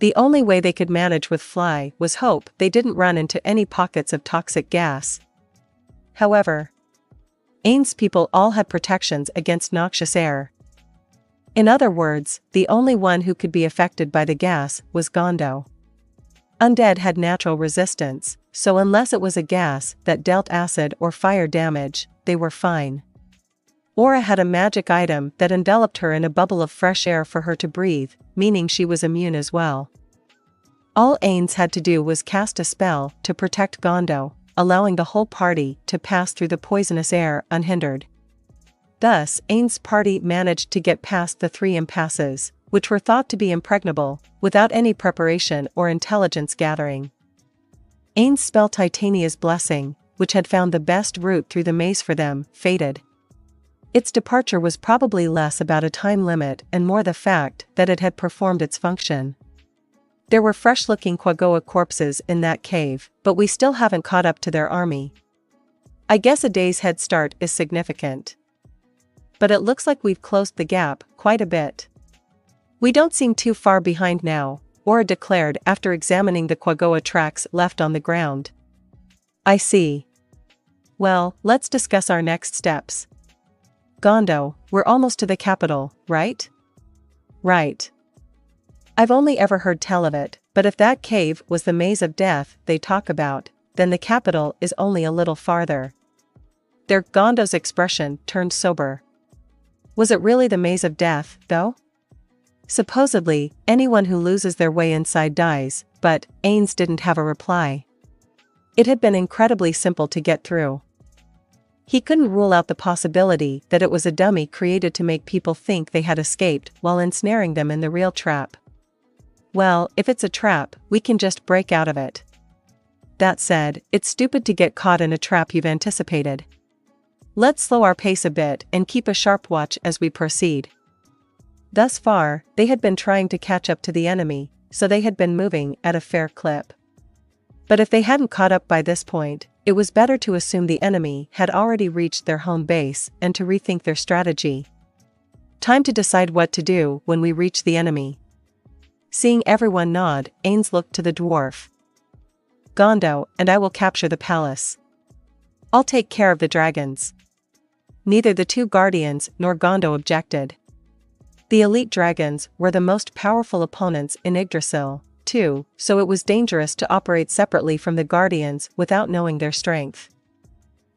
The only way they could manage with fly was hope they didn't run into any pockets of toxic gas. However, Ainz's people all had protections against noxious air. In other words, the only one who could be affected by the gas was Gondo. Undead had natural resistance, so unless it was a gas that dealt acid or fire damage, they were fine. Aura had a magic item that enveloped her in a bubble of fresh air for her to breathe, meaning she was immune as well. All Ainz had to do was cast a spell to protect Gondo, allowing the whole party to pass through the poisonous air unhindered. Thus, Ainz's party managed to get past the 3 impasses, which were thought to be impregnable, without any preparation or intelligence gathering. Ainz spell Titania's Blessing, which had found the best route through the maze for them, faded. Its departure was probably less about a time limit and more the fact that it had performed its function. There were fresh-looking Quaggoa corpses in that cave, but we still haven't caught up to their army. I guess a day's head start is significant. But it looks like we've closed the gap quite a bit. We don't seem too far behind now, Aura declared after examining the Quaggoa tracks left on the ground. I see. Well, let's discuss our next steps. Gondo, we're almost to the capital, right? Right. I've only ever heard tell of it, but if that cave was the maze of death they talk about, then the capital is only a little farther. Gondo's expression turned sober. Was it really the maze of death, though? Supposedly, anyone who loses their way inside dies, but Ainz didn't have a reply. It had been incredibly simple to get through. He couldn't rule out the possibility that it was a dummy created to make people think they had escaped while ensnaring them in the real trap. Well, if it's a trap, we can just break out of it. That said, it's stupid to get caught in a trap you've anticipated. Let's slow our pace a bit and keep a sharp watch as we proceed. Thus far, they had been trying to catch up to the enemy, so they had been moving at a fair clip. But if they hadn't caught up by this point, it was better to assume the enemy had already reached their home base and to rethink their strategy. Time to decide what to do when we reach the enemy. Seeing everyone nod, Ainz looked to the dwarf. Gondo and I will capture the palace. I'll take care of the dragons. Neither the two guardians nor Gondo objected. The elite dragons were the most powerful opponents in Yggdrasil, too, so it was dangerous to operate separately from the guardians without knowing their strength.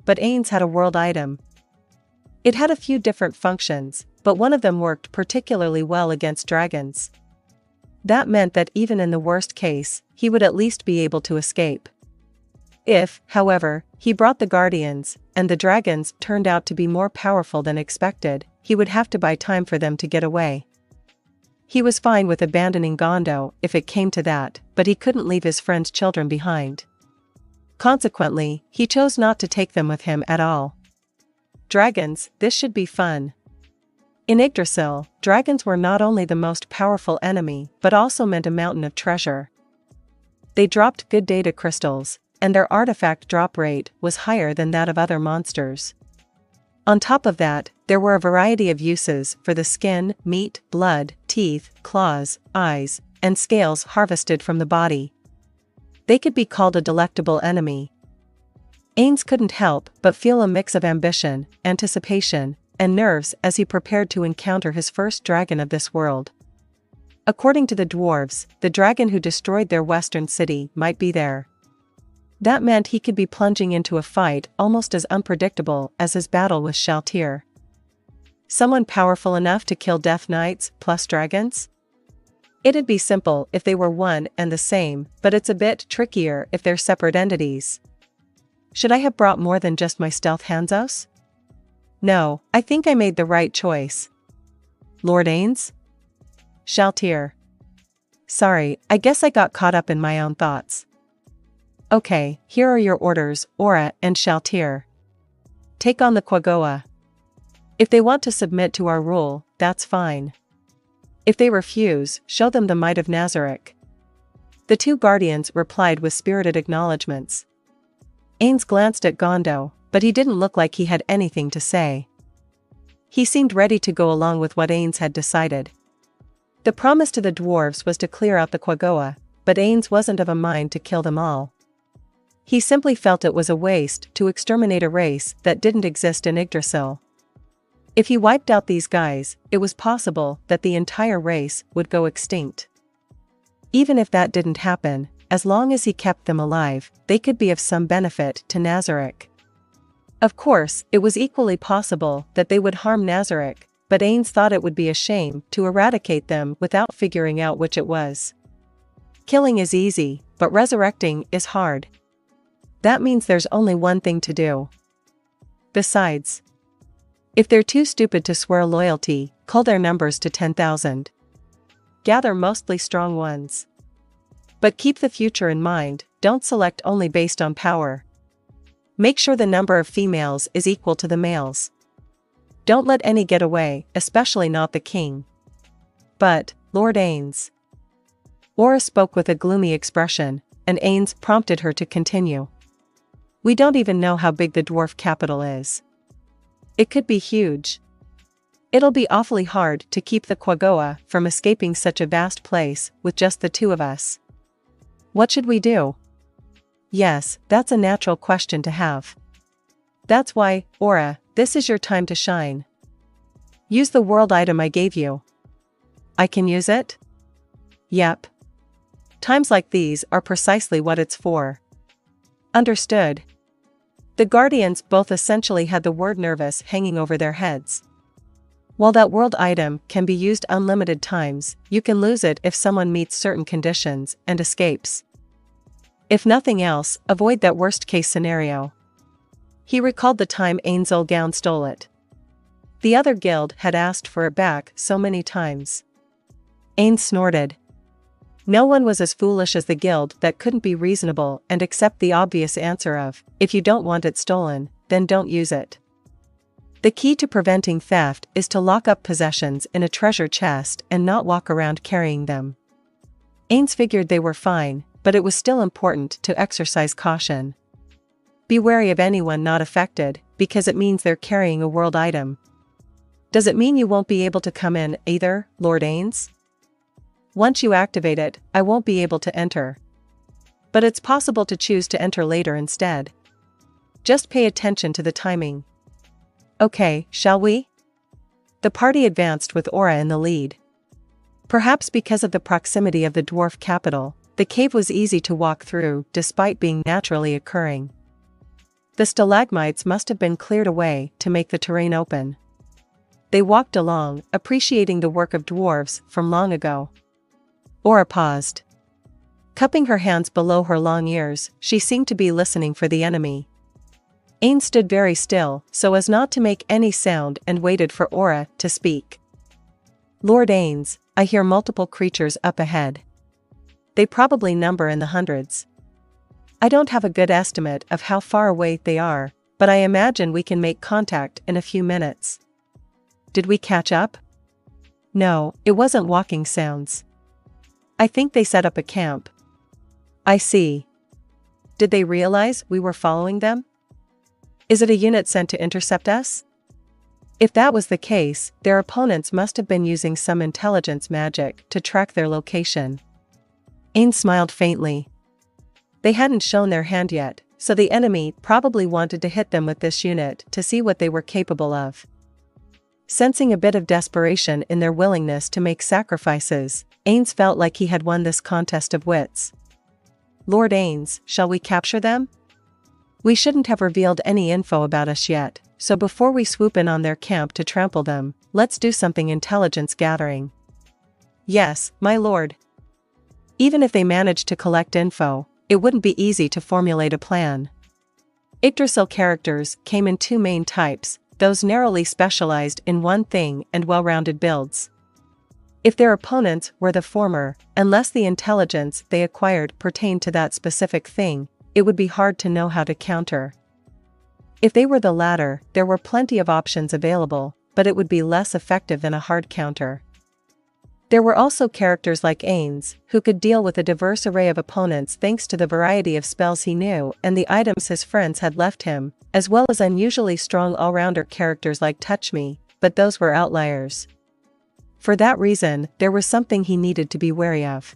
But Ainz had a world item. It had a few different functions, but one of them worked particularly well against dragons. That meant that even in the worst case, he would at least be able to escape. If, however, he brought the guardians, and the dragons turned out to be more powerful than expected, he would have to buy time for them to get away. He was fine with abandoning Gondo if it came to that, but he couldn't leave his friend's children behind. Consequently, he chose not to take them with him at all. Dragons, this should be fun. In Yggdrasil, dragons were not only the most powerful enemy but also meant a mountain of treasure. They dropped good data crystals, and their artifact drop rate was higher than that of other monsters. On top of that, there were a variety of uses for the skin, meat, blood, teeth, claws, eyes, and scales harvested from the body. They could be called a delectable enemy. Ainz couldn't help but feel a mix of ambition, anticipation, and nerves as he prepared to encounter his first dragon of this world. According to the dwarves, the dragon who destroyed their western city might be there. That meant he could be plunging into a fight almost as unpredictable as his battle with Shaltir. Someone powerful enough to kill Death Knights plus dragons? It'd be simple if they were one and the same, but it's a bit trickier if they're separate entities. Should I have brought more than just my stealth Hanzos? No, I think I made the right choice. Lord Ainz? Shaltir. Sorry, I guess I got caught up in my own thoughts. Okay, here are your orders, Aura and Shaltir. Take on the Quaggoa. If they want to submit to our rule, that's fine. If they refuse, show them the might of Nazarick. The two guardians replied with spirited acknowledgements. Ainz glanced at Gondo, but he didn't look like he had anything to say. He seemed ready to go along with what Ainz had decided. The promise to the dwarves was to clear out the Quaggoa, but Ainz wasn't of a mind to kill them all. He simply felt it was a waste to exterminate a race that didn't exist in Yggdrasil. If he wiped out these guys, it was possible that the entire race would go extinct. Even if that didn't happen, as long as he kept them alive, they could be of some benefit to Nazarick. Of course, it was equally possible that they would harm Nazarick, but Ainz thought it would be a shame to eradicate them without figuring out which it was. Killing is easy, but resurrecting is hard. That means there's only one thing to do. Besides, if they're too stupid to swear loyalty, cull their numbers to 10,000. Gather mostly strong ones. But keep the future in mind, don't select only based on power. Make sure the number of females is equal to the males. Don't let any get away, especially not the king. But, Lord Ainz. Aura spoke with a gloomy expression, and Ainz prompted her to continue. We don't even know how big the dwarf capital is. It could be huge. It'll be awfully hard to keep the Quaggoa from escaping such a vast place with just the two of us. What should we do? Yes, that's a natural question to have. That's why, Aura, this is your time to shine. Use the world item I gave you. I can use it? Yep. Times like these are precisely what it's for. Understood. The Guardians both essentially had the word nervous hanging over their heads. While that world item can be used unlimited times, you can lose it if someone meets certain conditions and escapes. If nothing else, avoid that worst-case scenario. He recalled the time Ainz Ooal Gown stole it. The other guild had asked for it back so many times. Ainz snorted. No one was as foolish as the guild that couldn't be reasonable and accept the obvious answer of, if you don't want it stolen, then don't use it. The key to preventing theft is to lock up possessions in a treasure chest and not walk around carrying them. Ainz figured they were fine, but it was still important to exercise caution. Be wary of anyone not affected, because it means they're carrying a world item. Does it mean you won't be able to come in either, Lord Ainz? Once you activate it, I won't be able to enter. But it's possible to choose to enter later instead. Just pay attention to the timing. Okay, shall we? The party advanced with Aura in the lead. Perhaps because of the proximity of the dwarf capital, the cave was easy to walk through despite being naturally occurring. The stalagmites must have been cleared away to make the terrain open. They walked along, appreciating the work of dwarves from long ago. Aura paused. Cupping her hands below her long ears, she seemed to be listening for the enemy. Ainz stood very still, so as not to make any sound, and waited for Aura to speak. Lord Ainz, I hear multiple creatures up ahead. They probably number in the hundreds. I don't have a good estimate of how far away they are, but I imagine we can make contact in a few minutes. Did we catch up? No, it wasn't walking sounds. I think they set up a camp. I see. Did they realize we were following them? Is it a unit sent to intercept us? If that was the case, their opponents must have been using some intelligence magic to track their location. Ainz smiled faintly. They hadn't shown their hand yet, so the enemy probably wanted to hit them with this unit to see what they were capable of. Sensing a bit of desperation in their willingness to make sacrifices, Ainz felt like he had won this contest of wits. Lord Ainz, shall we capture them? We shouldn't have revealed any info about us yet, so before we swoop in on their camp to trample them, let's do something intelligence gathering. Yes, my lord. Even if they managed to collect info, it wouldn't be easy to formulate a plan. Yggdrasil characters came in two main types, those narrowly specialized in one thing and well-rounded builds. If their opponents were the former, unless the intelligence they acquired pertained to that specific thing, it would be hard to know how to counter. If they were the latter, there were plenty of options available, but it would be less effective than a hard counter. There were also characters like Ainz, who could deal with a diverse array of opponents thanks to the variety of spells he knew and the items his friends had left him, as well as unusually strong all-rounder characters like Touch Me, but those were outliers. For that reason, there was something he needed to be wary of.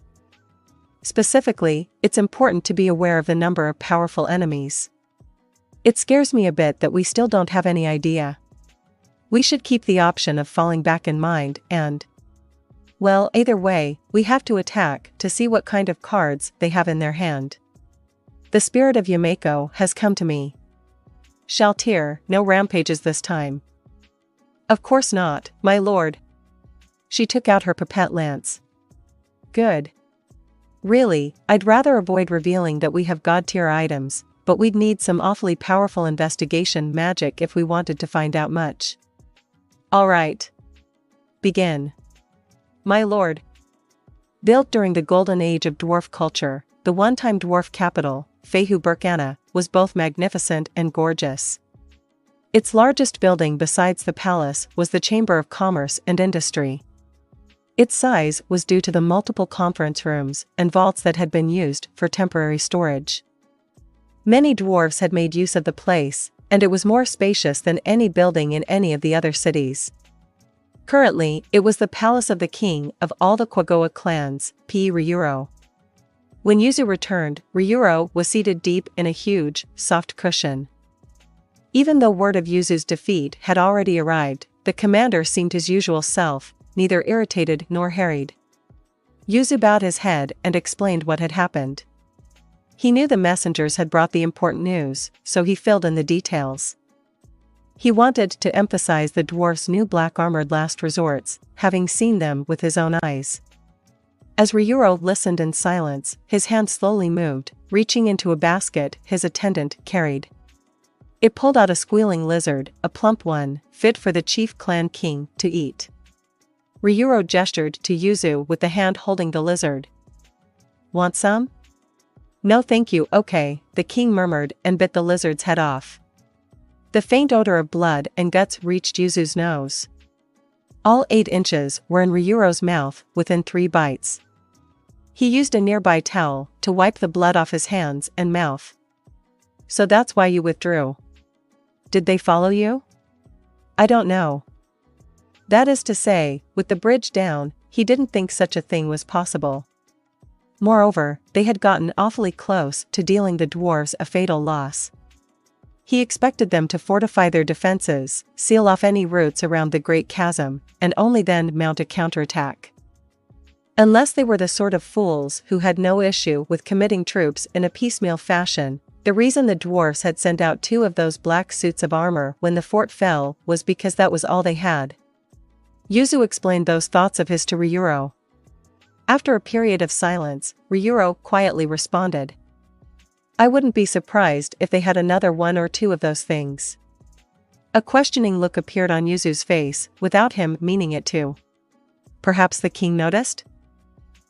Specifically, it's important to be aware of the number of powerful enemies. It scares me a bit that we still don't have any idea. We should keep the option of falling back in mind and, well, either way, we have to attack to see what kind of cards they have in their hand. The spirit of Yameko has come to me. Shaltir, no rampages this time. Of course not, my lord. She took out her pipette lance. Good. Really, I'd rather avoid revealing that we have god-tier items, but we'd need some awfully powerful investigation magic if we wanted to find out much. All right. Begin. My lord. Built during the golden age of dwarf culture, the one-time dwarf capital, Fayhu-Burkana, was both magnificent and gorgeous. Its largest building besides the palace was the Chamber of Commerce and Industry. Its size was due to the multiple conference rooms and vaults that had been used for temporary storage. Many dwarves had made use of the place, and it was more spacious than any building in any of the other cities. Currently, it was the palace of the king of all the Quagoa clans, P. Ryuro. When Yuzu returned, Ryuro was seated deep in a huge, soft cushion. Even though word of Yuzu's defeat had already arrived, the commander seemed his usual self, neither irritated nor harried. Yuzu bowed his head and explained what had happened. He knew the messengers had brought the important news, so he filled in the details. He wanted to emphasize the dwarf's new black-armored last resorts, having seen them with his own eyes. As Ryuro listened in silence, his hand slowly moved, reaching into a basket his attendant carried. It pulled out a squealing lizard, a plump one, fit for the chief clan king to eat. Ryuro gestured to Yuzu with the hand holding the lizard. "Want some?" "No thank you." "Okay," the king murmured and bit the lizard's head off. The faint odor of blood and guts reached Yuzu's nose. All 8 inches were in Ryuro's mouth within 3 bites. He used a nearby towel to wipe the blood off his hands and mouth. "So that's why you withdrew. Did they follow you?" "I don't know. That is to say, with the bridge down, he didn't think such a thing was possible. Moreover, they had gotten awfully close to dealing the dwarves a fatal loss. He expected them to fortify their defenses, seal off any routes around the Great Chasm, and only then mount a counterattack. Unless they were the sort of fools who had no issue with committing troops in a piecemeal fashion, the reason the dwarves had sent out 2 of those black suits of armor when the fort fell was because that was all they had. Yuzu explained those thoughts of his to Ryuro. After a period of silence, Ryuro quietly responded. "I wouldn't be surprised if they had another 1 or 2 of those things." A questioning look appeared on Yuzu's face, without him meaning it to. "Perhaps the king noticed?"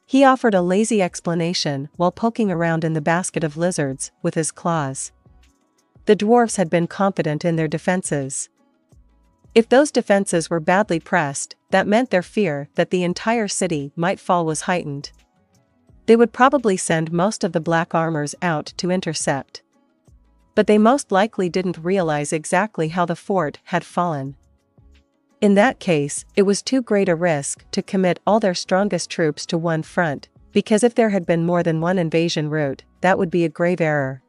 He offered a lazy explanation while poking around in the basket of lizards with his claws. The dwarves had been confident in their defenses. If those defenses were badly pressed, that meant their fear that the entire city might fall was heightened. They would probably send most of the black armors out to intercept. But they most likely didn't realize exactly how the fort had fallen. In that case, it was too great a risk to commit all their strongest troops to one front, because if there had been more than one invasion route, that would be a grave error.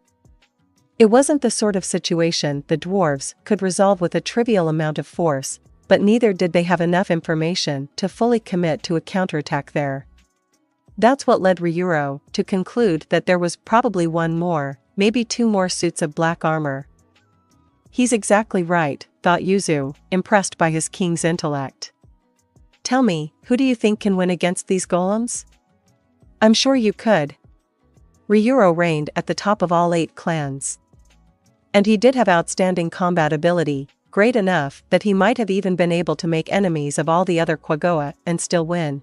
It wasn't the sort of situation the dwarves could resolve with a trivial amount of force, but neither did they have enough information to fully commit to a counterattack there. That's what led Ryuro to conclude that there was probably 1 more, maybe 2 more suits of black armor. He's exactly right, thought Yuzu, impressed by his king's intellect. "Tell me, who do you think can win against these golems?" "I'm sure you could." Ryuro reigned at the top of all 8 clans. And he did have outstanding combat ability, great enough that he might have even been able to make enemies of all the other Quagoa and still win.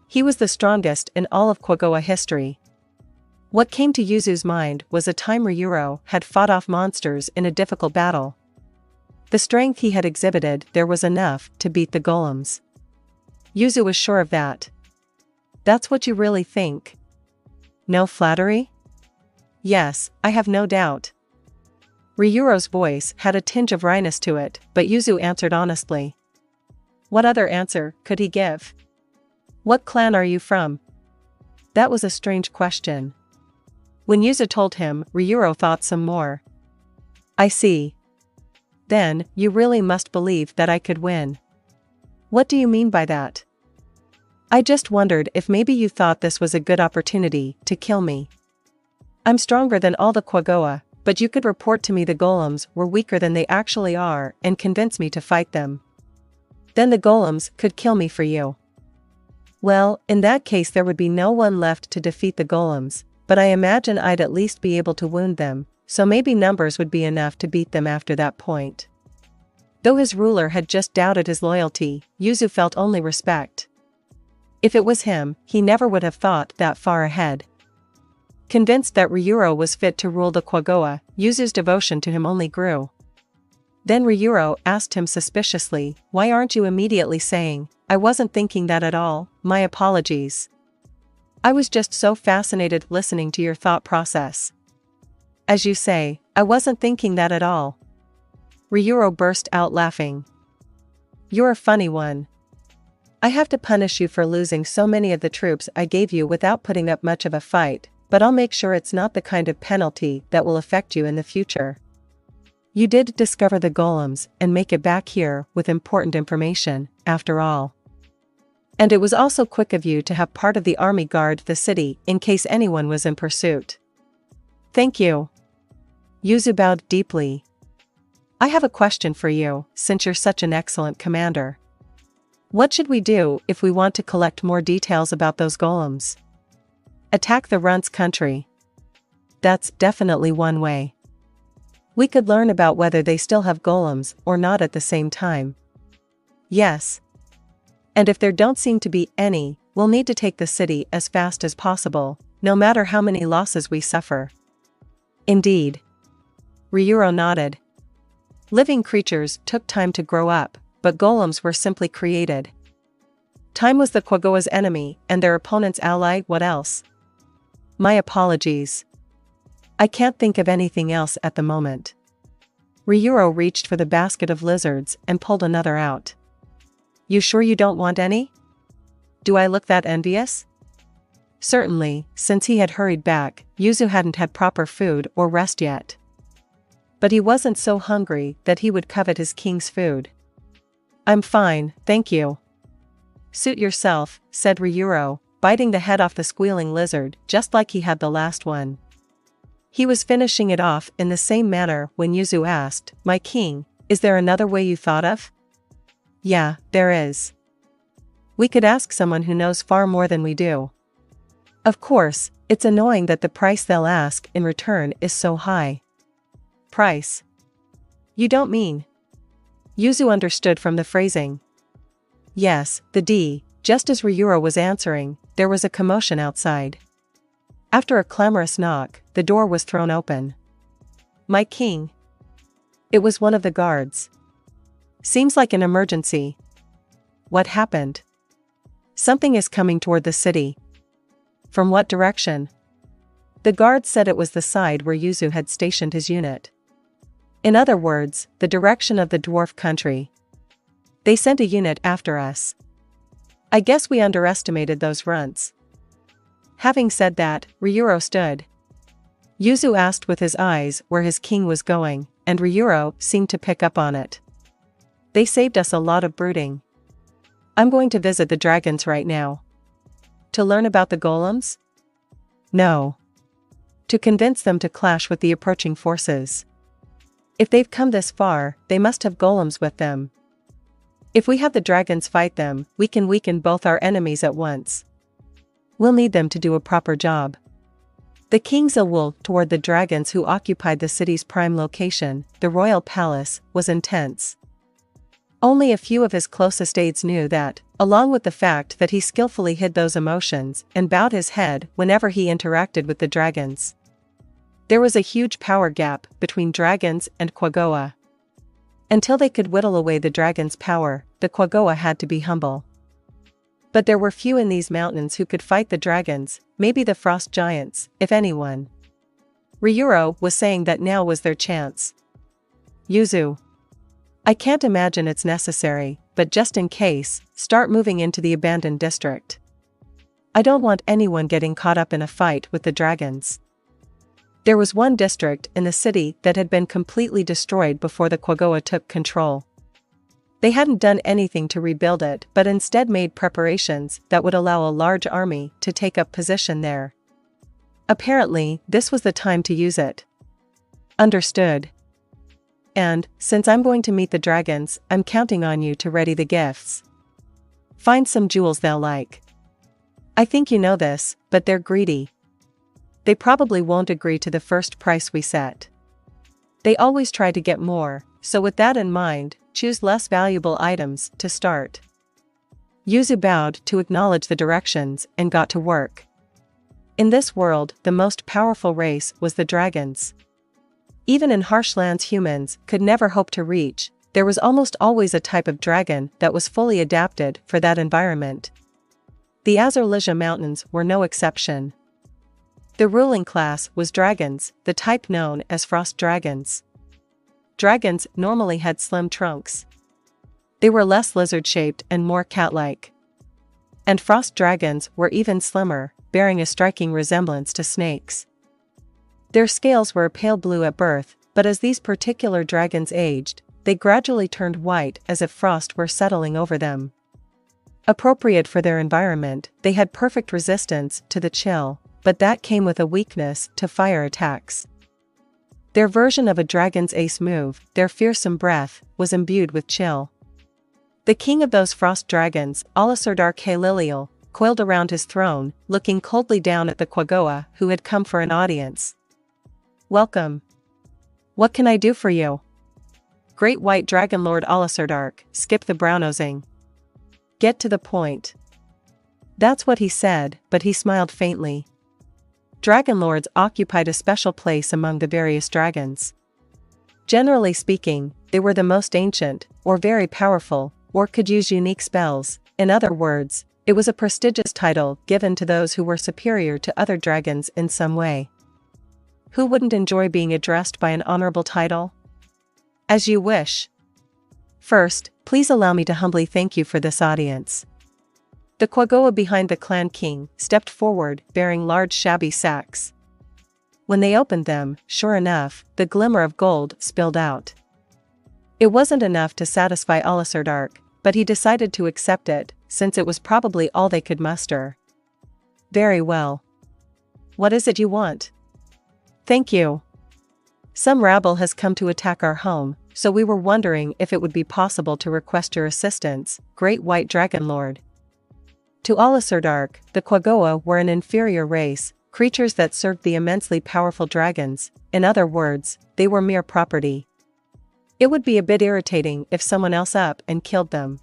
He was the strongest in all of Quagoa history. What came to Yuzu's mind was a time Ryuro had fought off monsters in a difficult battle. The strength he had exhibited there was enough to beat the golems. Yuzu was sure of that. "That's what you really think? No flattery?" "Yes, I have no doubt." Ryuro's voice had a tinge of wryness to it, but Yuzu answered honestly. What other answer could he give? "What clan are you from?" That was a strange question. When Yuzu told him, Ryuro thought some more. "I see. Then, you really must believe that I could win." "What do you mean by that?" "I just wondered if maybe you thought this was a good opportunity to kill me. I'm stronger than all the Quagoa, but you could report to me the golems were weaker than they actually are and convince me to fight them. Then the golems could kill me for you." "Well, in that case there would be no one left to defeat the golems, but I imagine I'd at least be able to wound them, so maybe numbers would be enough to beat them after that point." Though his ruler had just doubted his loyalty, Yuzu felt only respect. If it was him, he never would have thought that far ahead. Convinced that Ryuro was fit to rule the Quagoa, Yuzu's devotion to him only grew. Then Ryuro asked him suspiciously, "Why aren't you immediately saying, 'I wasn't thinking that at all, my apologies'? I was just so fascinated listening to your thought process." "As you say, I wasn't thinking that at all." Ryuro burst out laughing. "You're a funny one. I have to punish you for losing so many of the troops I gave you without putting up much of a fight, but I'll make sure it's not the kind of penalty that will affect you in the future. You did discover the golems and make it back here with important information, after all. And it was also quick of you to have part of the army guard the city in case anyone was in pursuit." "Thank you." Yuzu bowed deeply. "I have a question for you, since you're such an excellent commander. What should we do if we want to collect more details about those golems? Attack the runt's country. That's definitely one way. We could learn about whether they still have golems or not at the same time. Yes. And if there don't seem to be any, we'll need to take the city as fast as possible, no matter how many losses we suffer. Indeed. Ryuro nodded. Living creatures took time to grow up, but golems were simply created. Time was the Quagoa's enemy and their opponent's ally. What else? My apologies. I can't think of anything else at the moment. Ryuro reached for the basket of lizards and pulled another out. You sure you don't want any? Do I look that envious? Certainly, since he had hurried back, Yuzu hadn't had proper food or rest yet. But he wasn't so hungry that he would covet his king's food. I'm fine, thank you. Suit yourself, said Ryuro, biting the head off the squealing lizard just like he had the last one. He was finishing it off in the same manner when Yuzu asked, My king, is there another way you thought of? Yeah, there is. We could ask someone who knows far more than we do. Of course, it's annoying that the price they'll ask in return is so high. Price? You don't mean? Yuzu understood from the phrasing. Yes, the D. Just as Ryuro was answering, there was a commotion outside. After a clamorous knock, the door was thrown open. My king. It was one of the guards. Seems like an emergency. What happened? Something is coming toward the city. From what direction? The guard said it was the side where Yuzu had stationed his unit. In other words, the direction of the dwarf country. They sent a unit after us. I guess we underestimated those runts. Having said that, Ryuro stood. Yuzu asked with his eyes where his king was going, and Ryuro seemed to pick up on it. They saved us a lot of brooding. I'm going to visit the dragons right now. To learn about the golems? No. To convince them to clash with the approaching forces. If they've come this far, they must have golems with them. If we have the dragons fight them, we can weaken both our enemies at once. We'll need them to do a proper job. The king's will toward the dragons who occupied the city's prime location, the royal palace, was intense. Only a few of his closest aides knew that, along with the fact that he skillfully hid those emotions and bowed his head whenever he interacted with the dragons. There was a huge power gap between dragons and Quagoa. Until they could whittle away the dragon's power, the Quagoa had to be humble. But there were few in these mountains who could fight the dragons, maybe the frost giants, if anyone. Ryuro was saying that now was their chance. Yuzu. I can't imagine it's necessary, but just in case, start moving into the abandoned district. I don't want anyone getting caught up in a fight with the dragons. There was one district in the city that had been completely destroyed before the Quagoa took control. They hadn't done anything to rebuild it but instead made preparations that would allow a large army to take up position there. Apparently, this was the time to use it. Understood. And, since I'm going to meet the dragons, I'm counting on you to ready the gifts. Find some jewels they'll like. I think you know this, but they're greedy. They probably won't agree to the first price we set. They always try to get more, so with that in mind, choose less valuable items to start. Yuzu bowed to acknowledge the directions and got to work. In this world, the most powerful race was the dragons. Even in harsh lands humans could never hope to reach, there was almost always a type of dragon that was fully adapted for that environment. The Azurlija Mountains were no exception. The ruling class was dragons, the type known as frost dragons. Dragons normally had slim trunks. They were less lizard-shaped and more cat-like. And frost dragons were even slimmer, bearing a striking resemblance to snakes. Their scales were pale blue at birth, but as these particular dragons aged, they gradually turned white as if frost were settling over them. Appropriate for their environment, they had perfect resistance to the chill, but that came with a weakness to fire attacks. Their version of a dragon's ace move, their fearsome breath, was imbued with chill. The king of those frost dragons, Alasur coiled around his throne, looking coldly down at the Quaggoa who had come for an audience. "Welcome. What can I do for you?" "Great White Dragon Lord Alasur, skip the brown-nosing. Get to the point." That's what he said, but he smiled faintly. Dragon Lords occupied a special place among the various dragons. Generally speaking, they were the most ancient, or very powerful, or could use unique spells. In other words, it was a prestigious title given to those who were superior to other dragons in some way. Who wouldn't enjoy being addressed by an honorable title? As you wish. First, please allow me to humbly thank you for this audience. The Quaggoa behind the clan king stepped forward, bearing large shabby sacks. When they opened them, sure enough, the glimmer of gold spilled out. It wasn't enough to satisfy Alasur, but he decided to accept it, since it was probably all they could muster. "Very well. What is it you want?" "Thank you. Some rabble has come to attack our home, so we were wondering if it would be possible to request your assistance, Great White Dragon Lord." To Alasur, the Quaggoa were an inferior race, creatures that served the immensely powerful dragons. In other words, they were mere property. It would be a bit irritating if someone else up and killed them.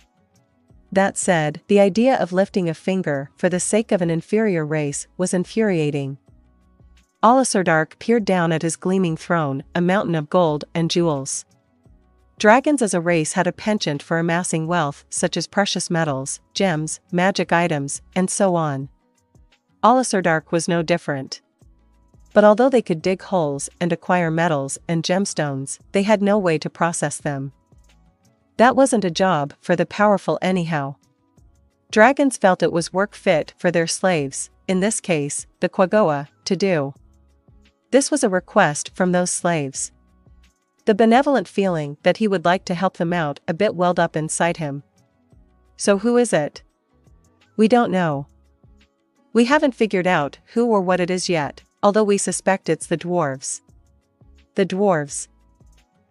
That said, the idea of lifting a finger for the sake of an inferior race was infuriating. Alasur peered down at his gleaming throne, a mountain of gold and jewels. Dragons as a race had a penchant for amassing wealth such as precious metals, gems, magic items, and so on. Alasur was no different. But although they could dig holes and acquire metals and gemstones, they had no way to process them. That wasn't a job for the powerful anyhow. Dragons felt it was work fit for their slaves, in this case, the Quaggoa, to do. This was a request from those slaves. The benevolent feeling that he would like to help them out a bit welled up inside him. "So who is it?" "We don't know. We haven't figured out who or what it is yet, although we suspect it's the dwarves." "The dwarves?"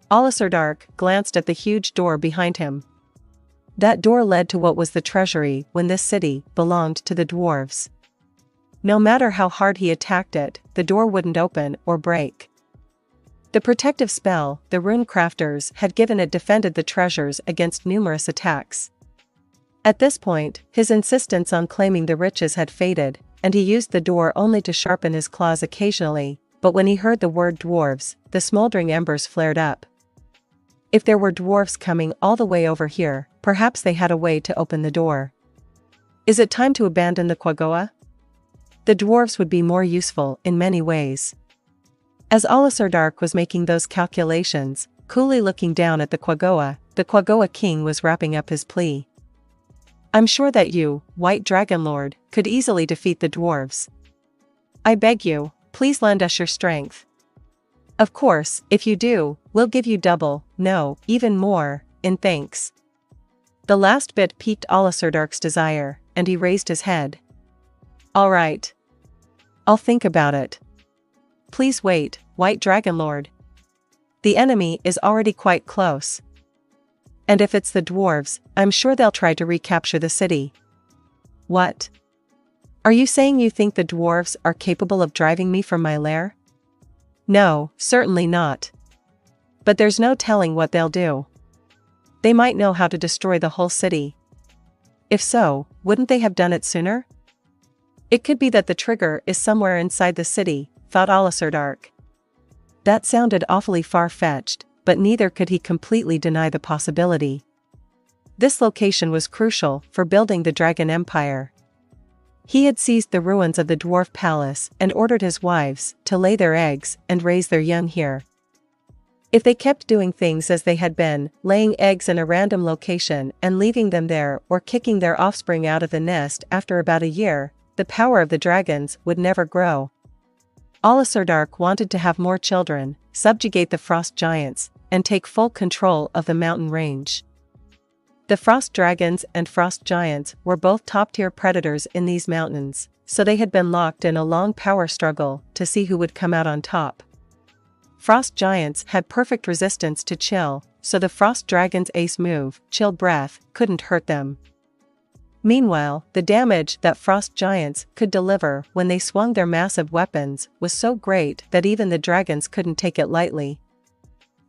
Alasur glanced at the huge door behind him. That door led to what was the treasury when this city belonged to the dwarves. No matter how hard he attacked it, the door wouldn't open or break. The protective spell the rune crafters had given it defended the treasures against numerous attacks. At this point, his insistence on claiming the riches had faded, and he used the door only to sharpen his claws occasionally, but when he heard the word dwarves, the smoldering embers flared up. If there were dwarves coming all the way over here, perhaps they had a way to open the door. Is it time to abandon the Quaggoa? The dwarves would be more useful in many ways. As Alasur was making those calculations, coolly looking down at the Quaggoa king was wrapping up his plea. "I'm sure that you, White Dragon Lord, could easily defeat the dwarves. I beg you, please lend us your strength. Of course, if you do, we'll give you double, no, even more, in thanks." The last bit piqued Alasur desire, and he raised his head. "All right. I'll think about it. Please wait, White Dragon Lord. The enemy is already quite close. And if it's the dwarves, I'm sure they'll try to recapture the city." "What? Are you saying you think the dwarves are capable of driving me from my lair?" "No, certainly not. But there's no telling what they'll do. They might know how to destroy the whole city. If so, wouldn't they have done it sooner?" "It could be that the trigger is somewhere inside the city," thought Alasur. That sounded awfully far-fetched, but neither could he completely deny the possibility. This location was crucial for building the Dragon Empire. He had seized the ruins of the Dwarf Palace and ordered his wives to lay their eggs and raise their young here. If they kept doing things as they had been, laying eggs in a random location and leaving them there or kicking their offspring out of the nest after about a year, the power of the dragons would never grow. Alasur wanted to have more children, subjugate the frost giants, and take full control of the mountain range. The frost dragons and frost giants were both top-tier predators in these mountains, so they had been locked in a long power struggle to see who would come out on top. Frost giants had perfect resistance to chill, so the frost dragon's ace move, Chill Breath, couldn't hurt them. Meanwhile, the damage that frost giants could deliver when they swung their massive weapons was so great that even the dragons couldn't take it lightly.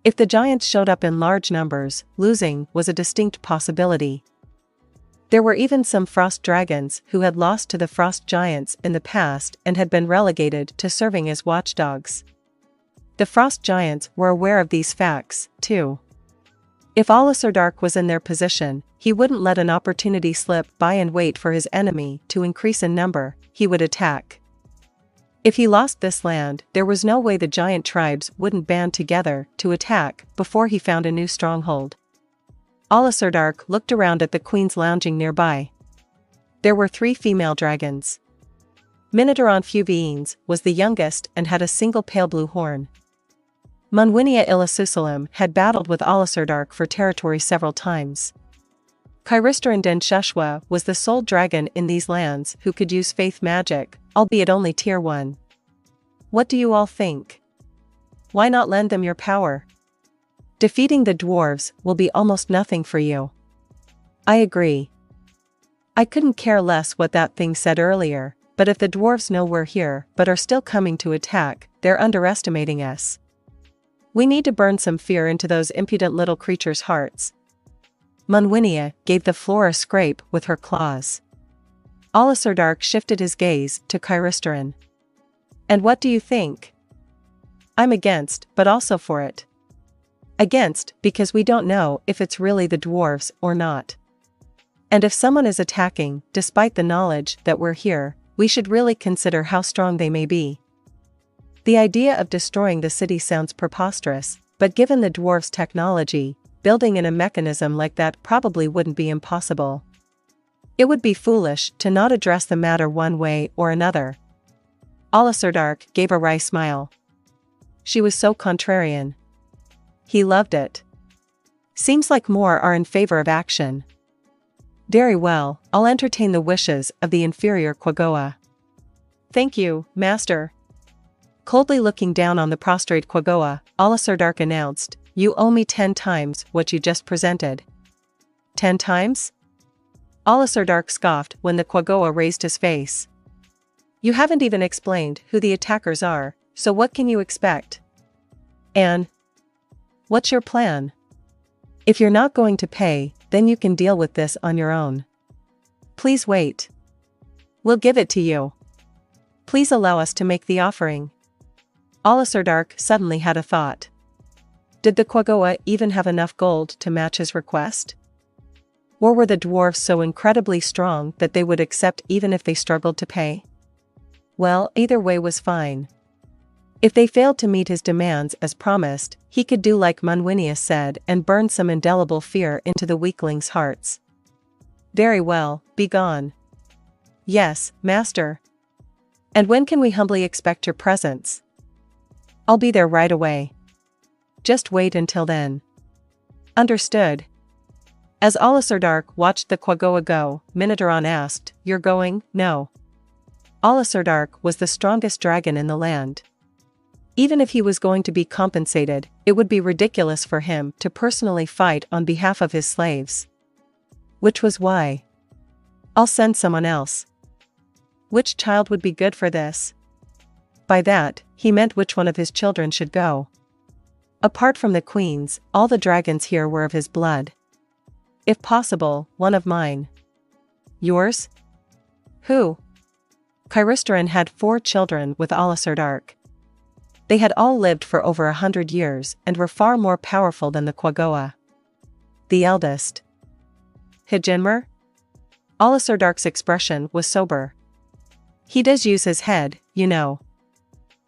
If the giants showed up in large numbers, losing was a distinct possibility. There were even some frost dragons who had lost to the frost giants in the past and had been relegated to serving as watchdogs. The frost giants were aware of these facts, too. If Alasur was in their position, he wouldn't let an opportunity slip by and wait for his enemy to increase in number, he would attack. If he lost this land, there was no way the giant tribes wouldn't band together to attack before he found a new stronghold. Alasur looked around at the queens lounging nearby. There were 3 female dragons. Minotaur Ainz was the youngest and had a single pale blue horn. Munwinia Ilasusalam had battled with Alasur for territory several times. Kyristerin Den Shushwa was the sole dragon in these lands who could use faith magic, albeit only tier 1. What do you all think? Why not lend them your power? Defeating the dwarves will be almost nothing for you. I agree. I couldn't care less what that thing said earlier, but if the dwarves know we're here but are still coming to attack, they're underestimating us. We need to burn some fear into those impudent little creatures' hearts. Munwinia gave the floor a scrape with her claws. Alasur shifted his gaze to Kyristerin. And what do you think? I'm against, but also for it. Against, because we don't know if it's really the dwarves or not. And if someone is attacking, despite the knowledge that we're here, we should really consider how strong they may be. The idea of destroying the city sounds preposterous, but given the dwarves' technology, building in a mechanism like that probably wouldn't be impossible. It would be foolish to not address the matter one way or another. Alasur gave a wry smile. She was so contrarian. He loved it. Seems like more are in favor of action. Very well, I'll entertain the wishes of the inferior Quagoa. Thank you, Master. Coldly looking down on the prostrate Quagoa, Alasur announced, You owe me 10 times what you just presented. 10 times? Alasur scoffed when the Quagoa raised his face. You haven't even explained who the attackers are, so what can you expect? And what's your plan? If you're not going to pay, then you can deal with this on your own. Please wait. We'll give it to you. Please allow us to make the offering. Alasur suddenly had a thought. Did the Quagoa even have enough gold to match his request? Or were the dwarves so incredibly strong that they would accept even if they struggled to pay? Well, either way was fine. If they failed to meet his demands as promised, he could do like Munwinia said and burn some indelible fear into the weaklings' hearts. Very well, be gone. Yes, Master. And when can we humbly expect your presence? I'll be there right away. Just wait until then. Understood. As Alasur watched the Quagoa go, Minotaur asked, You're going? No. Alasur was the strongest dragon in the land. Even if he was going to be compensated, it would be ridiculous for him to personally fight on behalf of his slaves. Which was why. I'll send someone else. Which child would be good for this? By that, he meant which one of his children should go. Apart from the queens, all the dragons here were of his blood. If possible, one of mine. Yours? Who? Kyristerin had 4 children with Alasur. They had all lived for over 100 years and were far more powerful than the Quagoa. The eldest. Hijinmer? Alasur expression was sober. He does use his head, you know.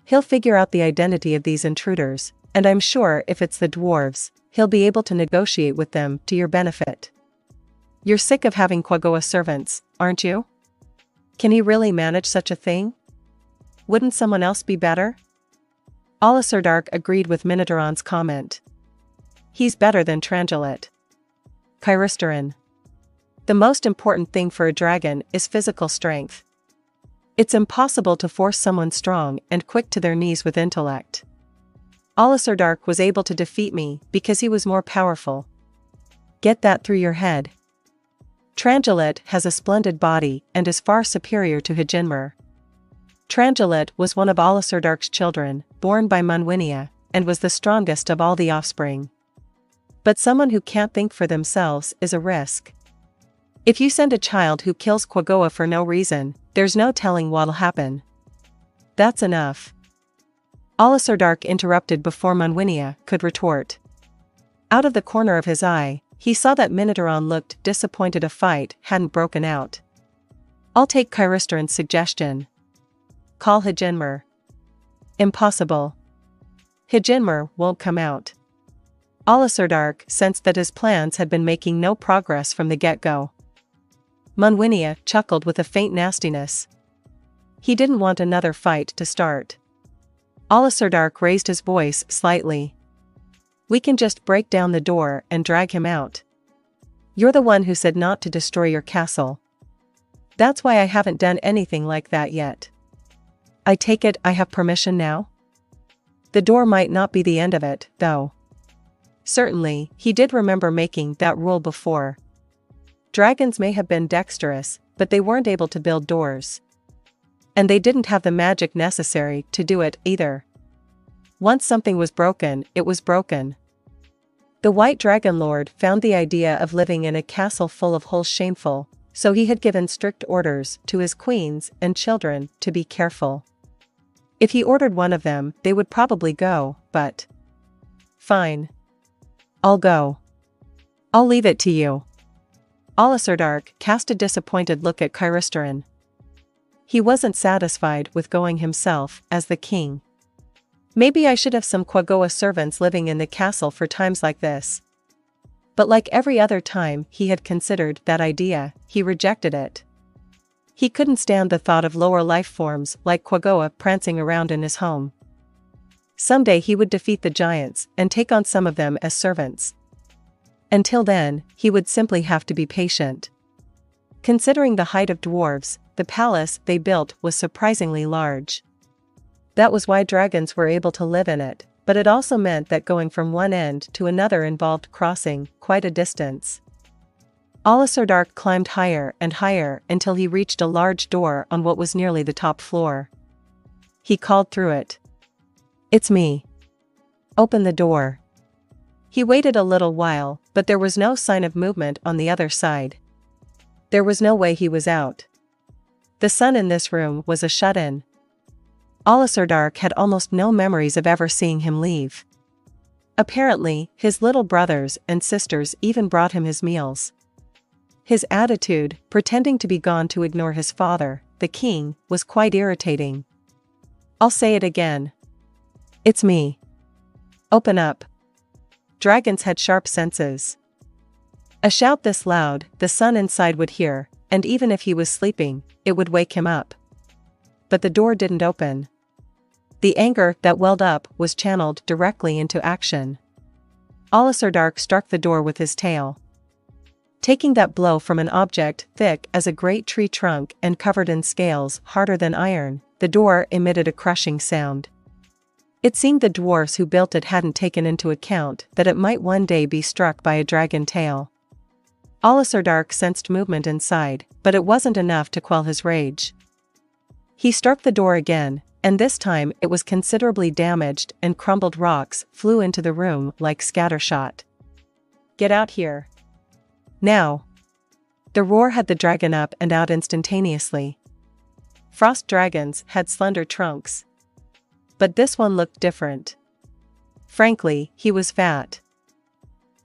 He'll figure out the identity of these intruders, and I'm sure if it's the dwarves, he'll be able to negotiate with them to your benefit. You're sick of having Quagoa servants, aren't you? Can he really manage such a thing? Wouldn't someone else be better? Alasur agreed with Minotaur's comment. He's better than Trangilet. Kyristerin. The most important thing for a dragon is physical strength. It's impossible to force someone strong and quick to their knees with intellect. Dark was able to defeat me because he was more powerful. Get that through your head. Trangilet has a splendid body and is far superior to Hijinmer. Trangilet was one of Dark's children, born by Munwinia, and was the strongest of all the offspring. But someone who can't think for themselves is a risk. If you send a child who kills Quagoa for no reason, there's no telling what'll happen. That's enough. Dark interrupted before Munwinia could retort. Out of the corner of his eye, he saw that Minotauron looked disappointed a fight hadn't broken out. I'll take Kyristeran's suggestion. Call Hijinmer. Impossible. Hijinmer won't come out. Dark sensed that his plans had been making no progress from the get-go. Munwinia chuckled with a faint nastiness. He didn't want another fight to start. Dark raised his voice slightly. We can just break down the door and drag him out. You're the one who said not to destroy your castle. That's why I haven't done anything like that yet. I take it I have permission now? The door might not be the end of it, though. Certainly, he did remember making that rule before. Dragons may have been dexterous, but they weren't able to build doors. And they didn't have the magic necessary to do it either. Once something was broken, it was broken. The White Dragon Lord found the idea of living in a castle full of holes shameful, so he had given strict orders to his queens and children to be careful. If he ordered one of them, they would probably go, but... Fine. I'll go. I'll leave it to you. Dark cast a disappointed look at Kyristeran. He wasn't satisfied with going himself as the king. Maybe I should have some Quagoa servants living in the castle for times like this. But like every other time he had considered that idea, he rejected it. He couldn't stand the thought of lower life forms like Quagoa prancing around in his home. Someday he would defeat the giants and take on some of them as servants. Until then, he would simply have to be patient. Considering the height of dwarves, the palace they built was surprisingly large. That was why dragons were able to live in it, but it also meant that going from one end to another involved crossing quite a distance. Dark climbed higher and higher until he reached a large door on what was nearly the top floor. He called through it. It's me. Open the door. He waited a little while, but there was no sign of movement on the other side. There was no way he was out. The sun in this room was a shut-in. Dark had almost no memories of ever seeing him leave. Apparently, his little brothers and sisters even brought him his meals. His attitude, pretending to be gone to ignore his father, the king, was quite irritating. I'll say it again. It's me. Open up. Dragons had sharp senses. A shout this loud, the son inside would hear, and even if he was sleeping, it would wake him up. But the door didn't open. The anger that welled up was channeled directly into action. Dark struck the door with his tail. Taking that blow from an object thick as a great tree trunk and covered in scales harder than iron, the door emitted a crushing sound. It seemed the dwarfs who built it hadn't taken into account that it might one day be struck by a dragon tail. Dark sensed movement inside, but it wasn't enough to quell his rage. He struck the door again, and this time it was considerably damaged and crumbled rocks flew into the room like scattershot. Get out here. Now. The roar had the dragon up and out instantaneously. Frost dragons had slender trunks. But this one looked different. Frankly, he was fat.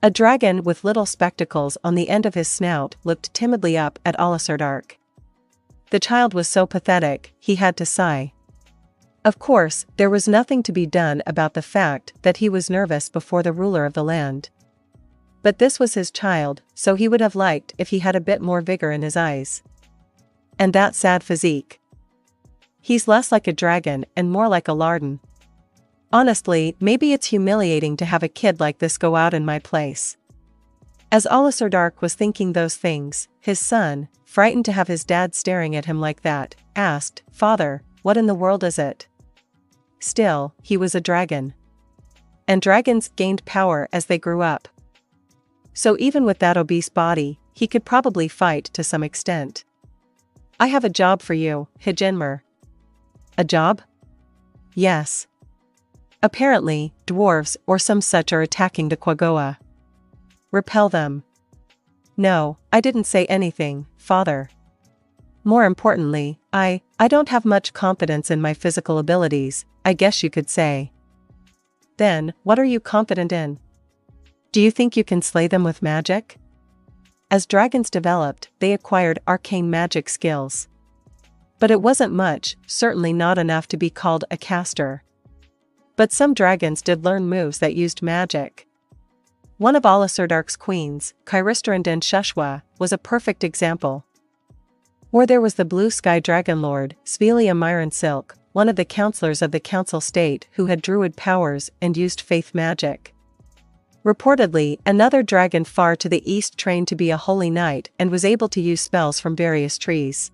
A dragon with little spectacles on the end of his snout looked timidly up at Dark. The child was so pathetic, he had to sigh. Of course, there was nothing to be done about the fact that he was nervous before the ruler of the land. But this was his child, so he would have liked if he had a bit more vigor in his eyes. And that sad physique. He's less like a dragon and more like a Larden. Honestly, maybe it's humiliating to have a kid like this go out in my place. As Dark was thinking those things, his son, frightened to have his dad staring at him like that, asked, "Father, what in the world is it?" Still, he was a dragon. and dragons gained power as they grew up. So even with that obese body, he could probably fight to some extent. I have a job for you, Hijinmer. A job? Yes. Apparently, dwarves or some such are attacking the Quaggoa. Repel them. No, I didn't say anything, father. More importantly, I don't have much confidence in my physical abilities, I guess you could say. Then, what are you confident in? Do you think you can slay them with magic? As dragons developed, they acquired arcane magic skills. But it wasn't much, certainly not enough to be called a caster. But some dragons did learn moves that used magic. One of Alasardark's queens, Kyristranden Shushwa, was a perfect example. Or there was the blue sky dragon lord, Svelia Myron Silk, one of the counselors of the council state who had druid powers and used faith magic. Reportedly, another dragon far to the east trained to be a holy knight and was able to use spells from various trees.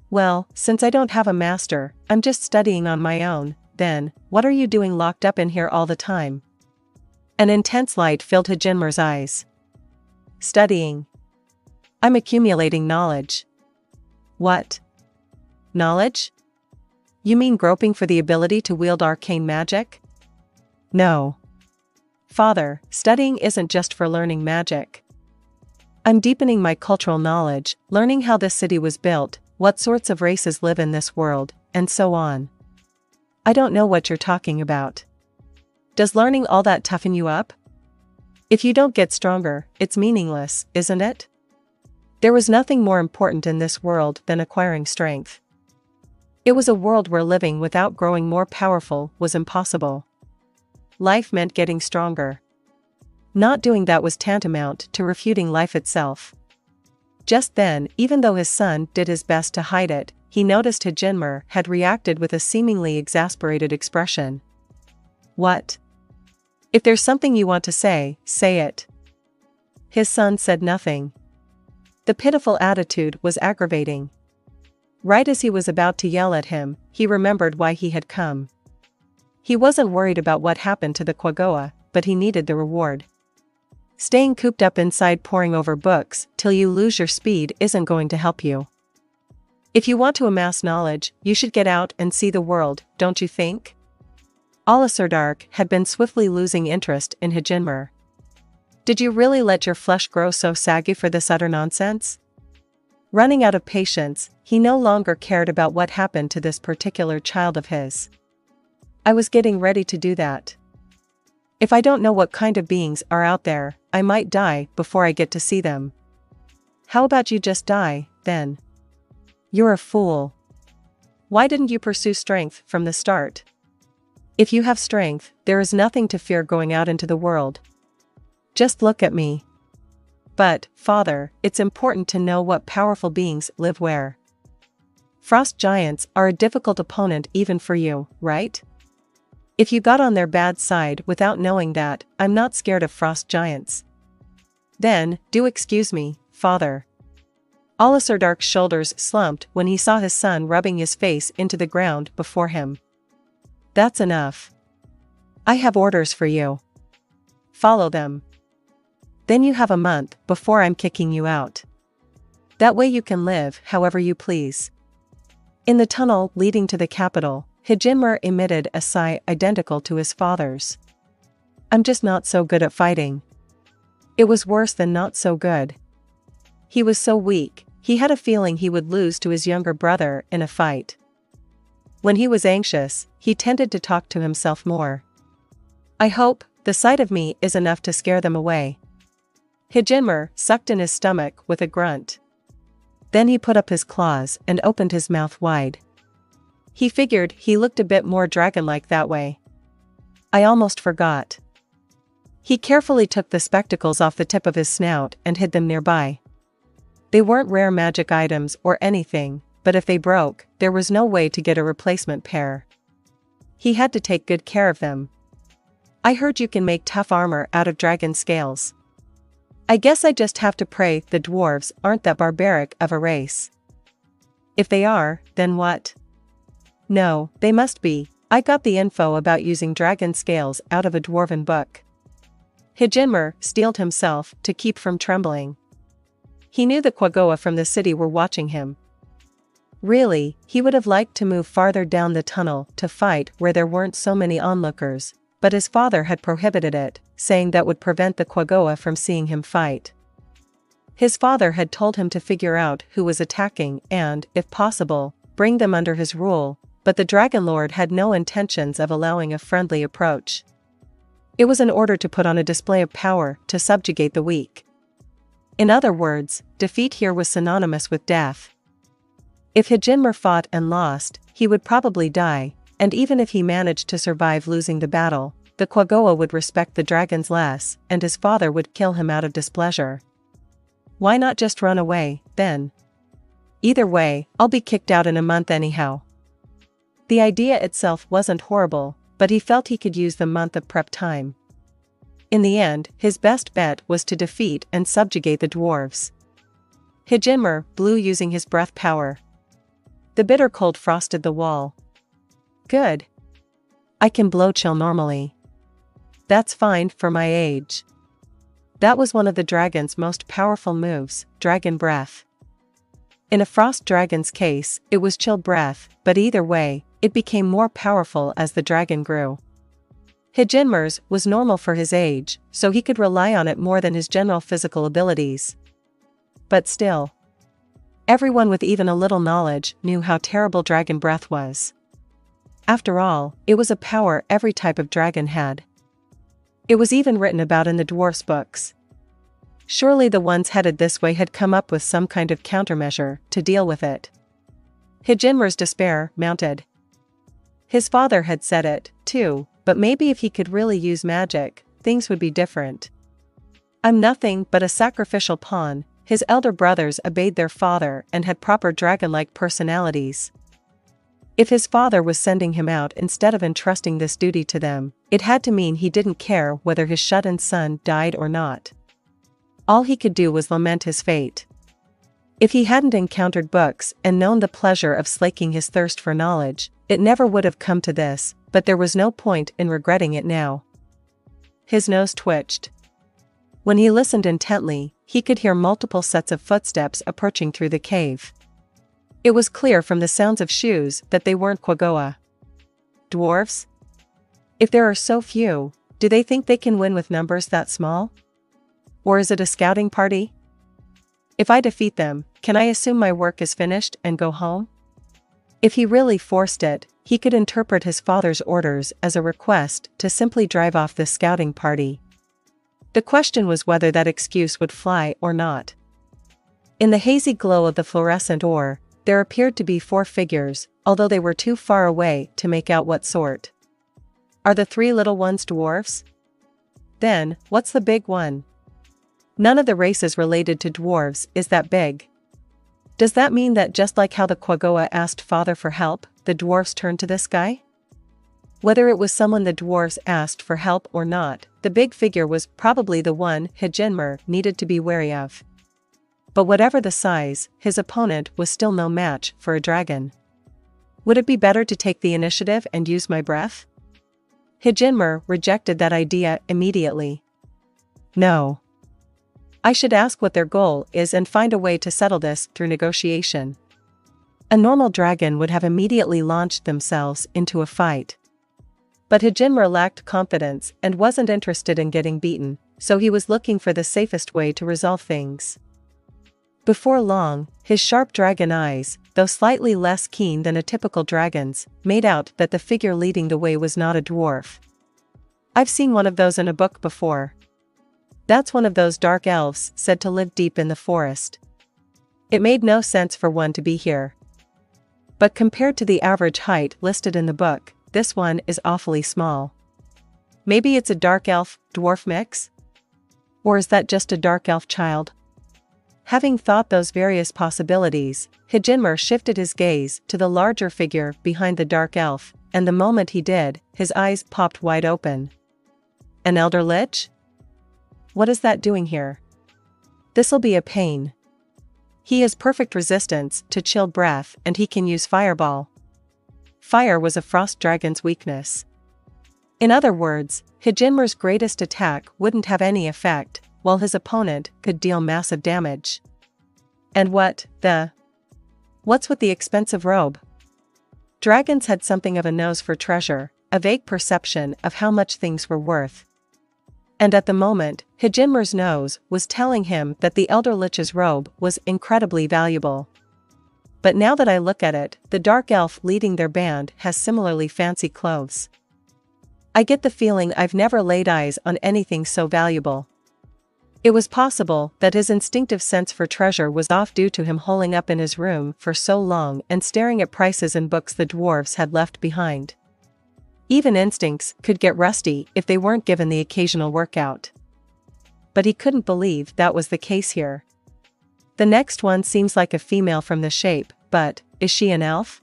Well, since I don't have a master, I'm just studying on my own. Then, what are you doing locked up in here all the time? An intense light filled Hijinmer's eyes. Studying. I'm accumulating knowledge. What? Knowledge? You mean groping for the ability to wield arcane magic? No. Father, studying isn't just for learning magic. I'm deepening my cultural knowledge, learning how this city was built, what sorts of races live in this world, and so on. I don't know what you're talking about. Does learning all that toughen you up? If you don't get stronger, it's meaningless, isn't it? There was nothing more important in this world than acquiring strength. It was a world where living without growing more powerful was impossible. Life meant getting stronger. Not doing that was tantamount to refuting life itself. Just then, even though his son did his best to hide it, he noticed Hijinmer had reacted with a seemingly exasperated expression. What? If there's something you want to say it. His son said nothing. The pitiful attitude was aggravating. Right as he was about to yell at him, he remembered why he had come. He wasn't worried about what happened to the Quaggoa, but he needed the reward. Staying cooped up inside poring over books till you lose your speed isn't going to help you. If you want to amass knowledge, you should get out and see the world, don't you think? Alasardark had been swiftly losing interest in Hijinmer. Did you really let your flesh grow so saggy for this utter nonsense? Running out of patience, he no longer cared about what happened to this particular child of his. I was getting ready to do that. If I don't know what kind of beings are out there, I might die before I get to see them. How about you just die, then? You're a fool. Why didn't you pursue strength from the start? If you have strength, there is nothing to fear going out into the world. Just look at me. But, Father, it's important to know what powerful beings live where. Frost giants are a difficult opponent even for you, right? If you got on their bad side without knowing that, I'm not scared of frost giants. Then, do excuse me, Father. Alasardark's shoulders slumped when he saw his son rubbing his face into the ground before him. That's enough. I have orders for you. Follow them. Then you have a month before I'm kicking you out. That way you can live however you please. In the tunnel leading to the capital, Hijinmer emitted a sigh identical to his father's. I'm just not so good at fighting. It was worse than not so good. He was so weak, he had a feeling he would lose to his younger brother in a fight. When he was anxious, he tended to talk to himself more. I hope the sight of me is enough to scare them away. Hijinmer sucked in his stomach with a grunt. Then he put up his claws and opened his mouth wide. He figured he looked a bit more dragon-like that way. I almost forgot. He carefully took the spectacles off the tip of his snout and hid them nearby. They weren't rare magic items or anything, but if they broke, there was no way to get a replacement pair. He had to take good care of them. I heard you can make tough armor out of dragon scales. I guess I just have to pray the dwarves aren't that barbaric of a race. If they are, then what? No, they must be. I got the info about using dragon scales out of a dwarven book. Hijinmer steeled himself to keep from trembling. He knew the Quaggoa from the city were watching him. Really, he would have liked to move farther down the tunnel to fight where there weren't so many onlookers, but his father had prohibited it, saying that would prevent the Quaggoa from seeing him fight. His father had told him to figure out who was attacking and, if possible, bring them under his rule, but the Dragon Lord had no intentions of allowing a friendly approach. It was an order to put on a display of power to subjugate the weak. In other words, defeat here was synonymous with death. If Hijinmer fought and lost, he would probably die, and even if he managed to survive losing the battle, the Quaggoa would respect the dragons less, and his father would kill him out of displeasure. Why not just run away, then? Either way, I'll be kicked out in a month anyhow. The idea itself wasn't horrible, but he felt he could use the month of prep time. In the end, his best bet was to defeat and subjugate the dwarves. Hijinmer blew using his breath power. The bitter cold frosted the wall. Good. I can blow chill normally. That's fine for my age. That was one of the dragon's most powerful moves, Dragon Breath. In a frost dragon's case, it was chill breath, but either way, it became more powerful as the dragon grew. Hijinmer's was normal for his age, so he could rely on it more than his general physical abilities. But still, everyone with even a little knowledge knew how terrible Dragon Breath was. After all, it was a power every type of dragon had. It was even written about in the dwarf's books. Surely the ones headed this way had come up with some kind of countermeasure to deal with it. Hijinmer's despair mounted. His father had said it, too, but maybe if he could really use magic, things would be different. I'm nothing but a sacrificial pawn. His elder brothers obeyed their father and had proper dragon-like personalities. If his father was sending him out instead of entrusting this duty to them, it had to mean he didn't care whether his shut-in son died or not. All he could do was lament his fate. If he hadn't encountered books and known the pleasure of slaking his thirst for knowledge, it never would have come to this, but there was no point in regretting it now. His nose twitched. When he listened intently, he could hear multiple sets of footsteps approaching through the cave. It was clear from the sounds of shoes that they weren't Quaggoa. Dwarves? If there are so few, do they think they can win with numbers that small? Or is it a scouting party? If I defeat them, can I assume my work is finished and go home? If he really forced it, he could interpret his father's orders as a request to simply drive off the scouting party. The question was whether that excuse would fly or not. In the hazy glow of the fluorescent ore, there appeared to be 4 figures, although they were too far away to make out what sort. Are the 3 little ones dwarves? Then, what's the big one? None of the races related to dwarves is that big. Does that mean that just like how the Quaggoa asked father for help, the dwarves turned to this guy? Whether it was someone the dwarves asked for help or not, the big figure was probably the one Hijinmer needed to be wary of. But whatever the size, his opponent was still no match for a dragon. Would it be better to take the initiative and use my breath? Hijinmer rejected that idea immediately. No. I should ask what their goal is and find a way to settle this through negotiation. A normal dragon would have immediately launched themselves into a fight. But Hijinmer lacked confidence and wasn't interested in getting beaten, so he was looking for the safest way to resolve things. Before long, his sharp dragon eyes, though slightly less keen than a typical dragon's, made out that the figure leading the way was not a dwarf. I've seen one of those in a book before. That's one of those dark elves said to live deep in the forest. It made no sense for one to be here. But compared to the average height listed in the book, this one is awfully small. Maybe it's a dark elf-dwarf mix? Or is that just a dark elf child? Having thought those various possibilities, Hijinmer shifted his gaze to the larger figure behind the dark elf, and the moment he did, his eyes popped wide open. An elder lich? What is that doing here? This'll be a pain. He has perfect resistance to chill breath and he can use fireball. fire was a frost dragon's weakness. In other words, Hijinmer's greatest attack wouldn't have any effect, while his opponent could deal massive damage. And what's with the expensive robe? Dragons had something of a nose for treasure, a vague perception of how much things were worth. And at the moment, Hijinmer's nose was telling him that the Elder Lich's robe was incredibly valuable. But now that I look at it, the dark elf leading their band has similarly fancy clothes. I get the feeling I've never laid eyes on anything so valuable. It was possible that his instinctive sense for treasure was off due to him holing up in his room for so long and staring at prices and books the dwarves had left behind. Even instincts could get rusty if they weren't given the occasional workout. But he couldn't believe that was the case here. The next one seems like a female from the shape, but is she an elf?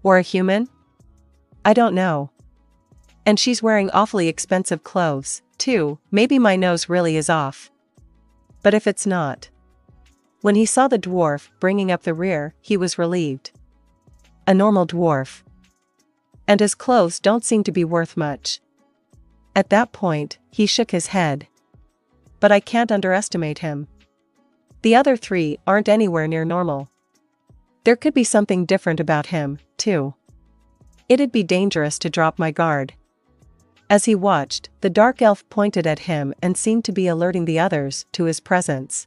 Or a human? I don't know. And she's wearing awfully expensive clothes, too. Maybe my nose really is off. But if it's not. When he saw the dwarf bringing up the rear, he was relieved. A normal dwarf. And his clothes don't seem to be worth much. At that point, he shook his head. But I can't underestimate him. The other three aren't anywhere near normal. There could be something different about him, too. It'd be dangerous to drop my guard. As he watched, the dark elf pointed at him and seemed to be alerting the others to his presence.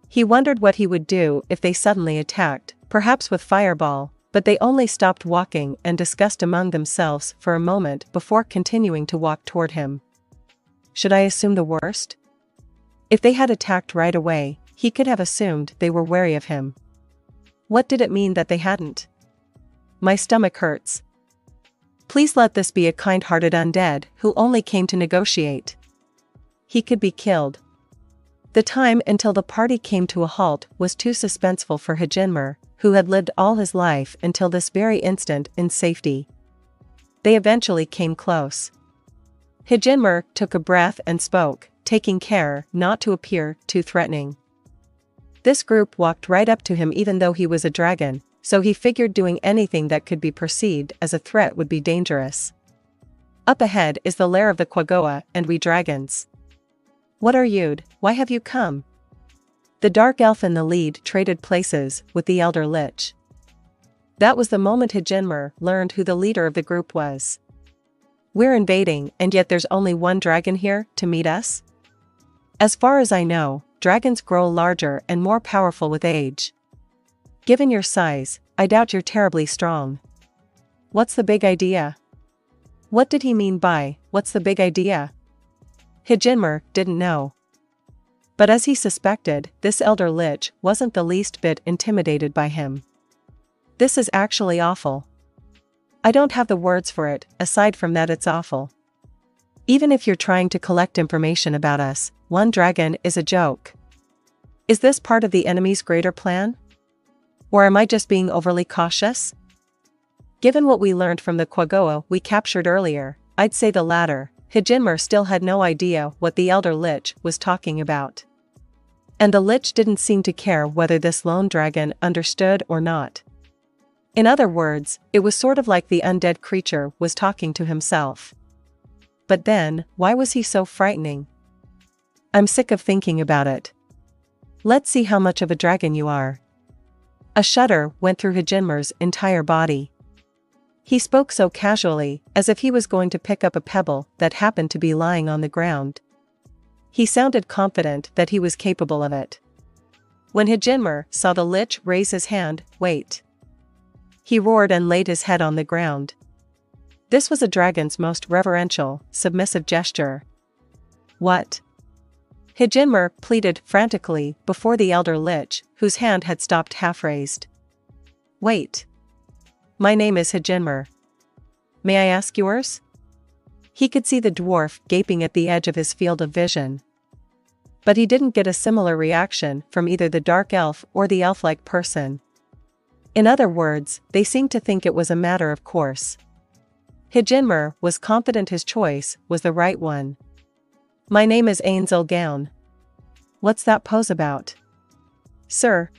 He wondered what he would do if they suddenly attacked, perhaps with fireball, but they only stopped walking and discussed among themselves for a moment before continuing to walk toward him. Should I assume the worst? If they had attacked right away, he could have assumed they were wary of him. What did it mean that they hadn't? My stomach hurts. Please let this be a kind-hearted undead who only came to negotiate. He could be killed. The time until the party came to a halt was too suspenseful for Hijinmer, who had lived all his life until this very instant in safety. They eventually came close. Hijinmer took a breath and spoke, taking care not to appear too threatening. This group walked right up to him even though he was a dragon, so he figured doing anything that could be perceived as a threat would be dangerous. Up ahead is the lair of the Quaggoa and we dragons. What are you'd? Why have you come? The dark elf in the lead traded places with the Elder Lich. That was the moment Hijinmer learned who the leader of the group was. We're invading, and yet there's only one dragon here to meet us? As far as I know, dragons grow larger and more powerful with age. Given your size, I doubt you're terribly strong. What's the big idea? What did he mean by, what's the big idea? Hijinmer didn't know. But as he suspected, this Elder Lich wasn't the least bit intimidated by him. This is actually awful. I don't have the words for it, aside from that it's awful. Even if you're trying to collect information about us, one dragon is a joke. Is this part of the enemy's greater plan? Or am I just being overly cautious? Given what we learned from the Quaggoa we captured earlier, I'd say the latter. Hijinmer still had no idea what the Elder Lich was talking about. And the Lich didn't seem to care whether this lone dragon understood or not. In other words, it was sort of like the undead creature was talking to himself. But then, why was he so frightening? I'm sick of thinking about it. Let's see how much of a dragon you are. A shudder went through Hijinmer's entire body. He spoke so casually, as if he was going to pick up a pebble that happened to be lying on the ground. He sounded confident that he was capable of it. When Hijinmer saw the Lich raise his hand, wait. He roared and laid his head on the ground. This was a dragon's most reverential, submissive gesture. What? Hijinmer pleaded frantically before the Elder Lich, whose hand had stopped half-raised. Wait. My name is Hijinmer. May I ask yours? He could see the dwarf gaping at the edge of his field of vision. But he didn't get a similar reaction from either the dark elf or the elf-like person. In other words, they seemed to think it was a matter of course. Hijinmer was confident his choice was the right one. My name is Ainz Ooal Gown. What's that pose about? Sir.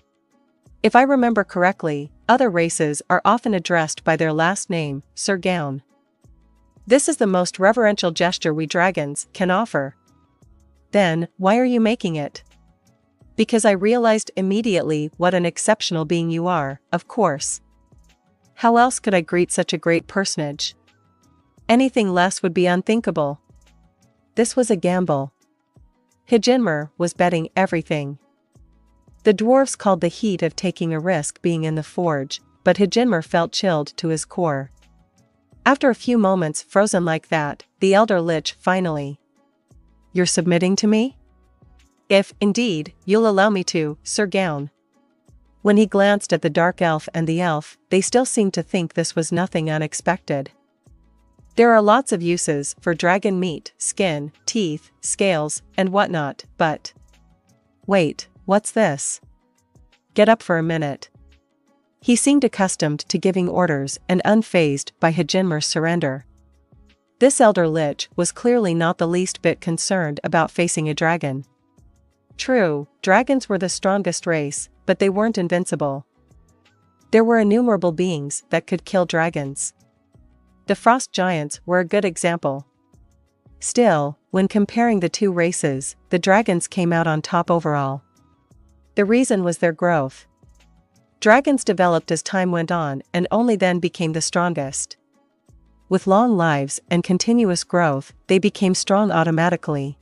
If I remember correctly, other races are often addressed by their last name, Sir Gown. This is the most reverential gesture we dragons can offer. Then, why are you making it? Because I realized immediately what an exceptional being you are, of course. How else could I greet such a great personage? Anything less would be unthinkable. This was a gamble. Hijinmer was betting everything. The dwarves called the heat of taking a risk being in the forge, but Hijinmer felt chilled to his core. After a few moments frozen like that, the elder lich finally. You're submitting to me? If, indeed, you'll allow me to, Sir Gown. When he glanced at the dark elf and the elf, they still seemed to think this was nothing unexpected. There are lots of uses for dragon meat, skin, teeth, scales, and whatnot, but… Wait, what's this? Get up for a minute. He seemed accustomed to giving orders and unfazed by Hijinmer's surrender. This elder lich was clearly not the least bit concerned about facing a dragon. True, dragons were the strongest race, but they weren't invincible. There were innumerable beings that could kill dragons. The frost giants were a good example. Still, when comparing the two races, the dragons came out on top overall. The reason was their growth. Dragons developed as time went on and only then became the strongest. With long lives and continuous growth, they became strong automatically.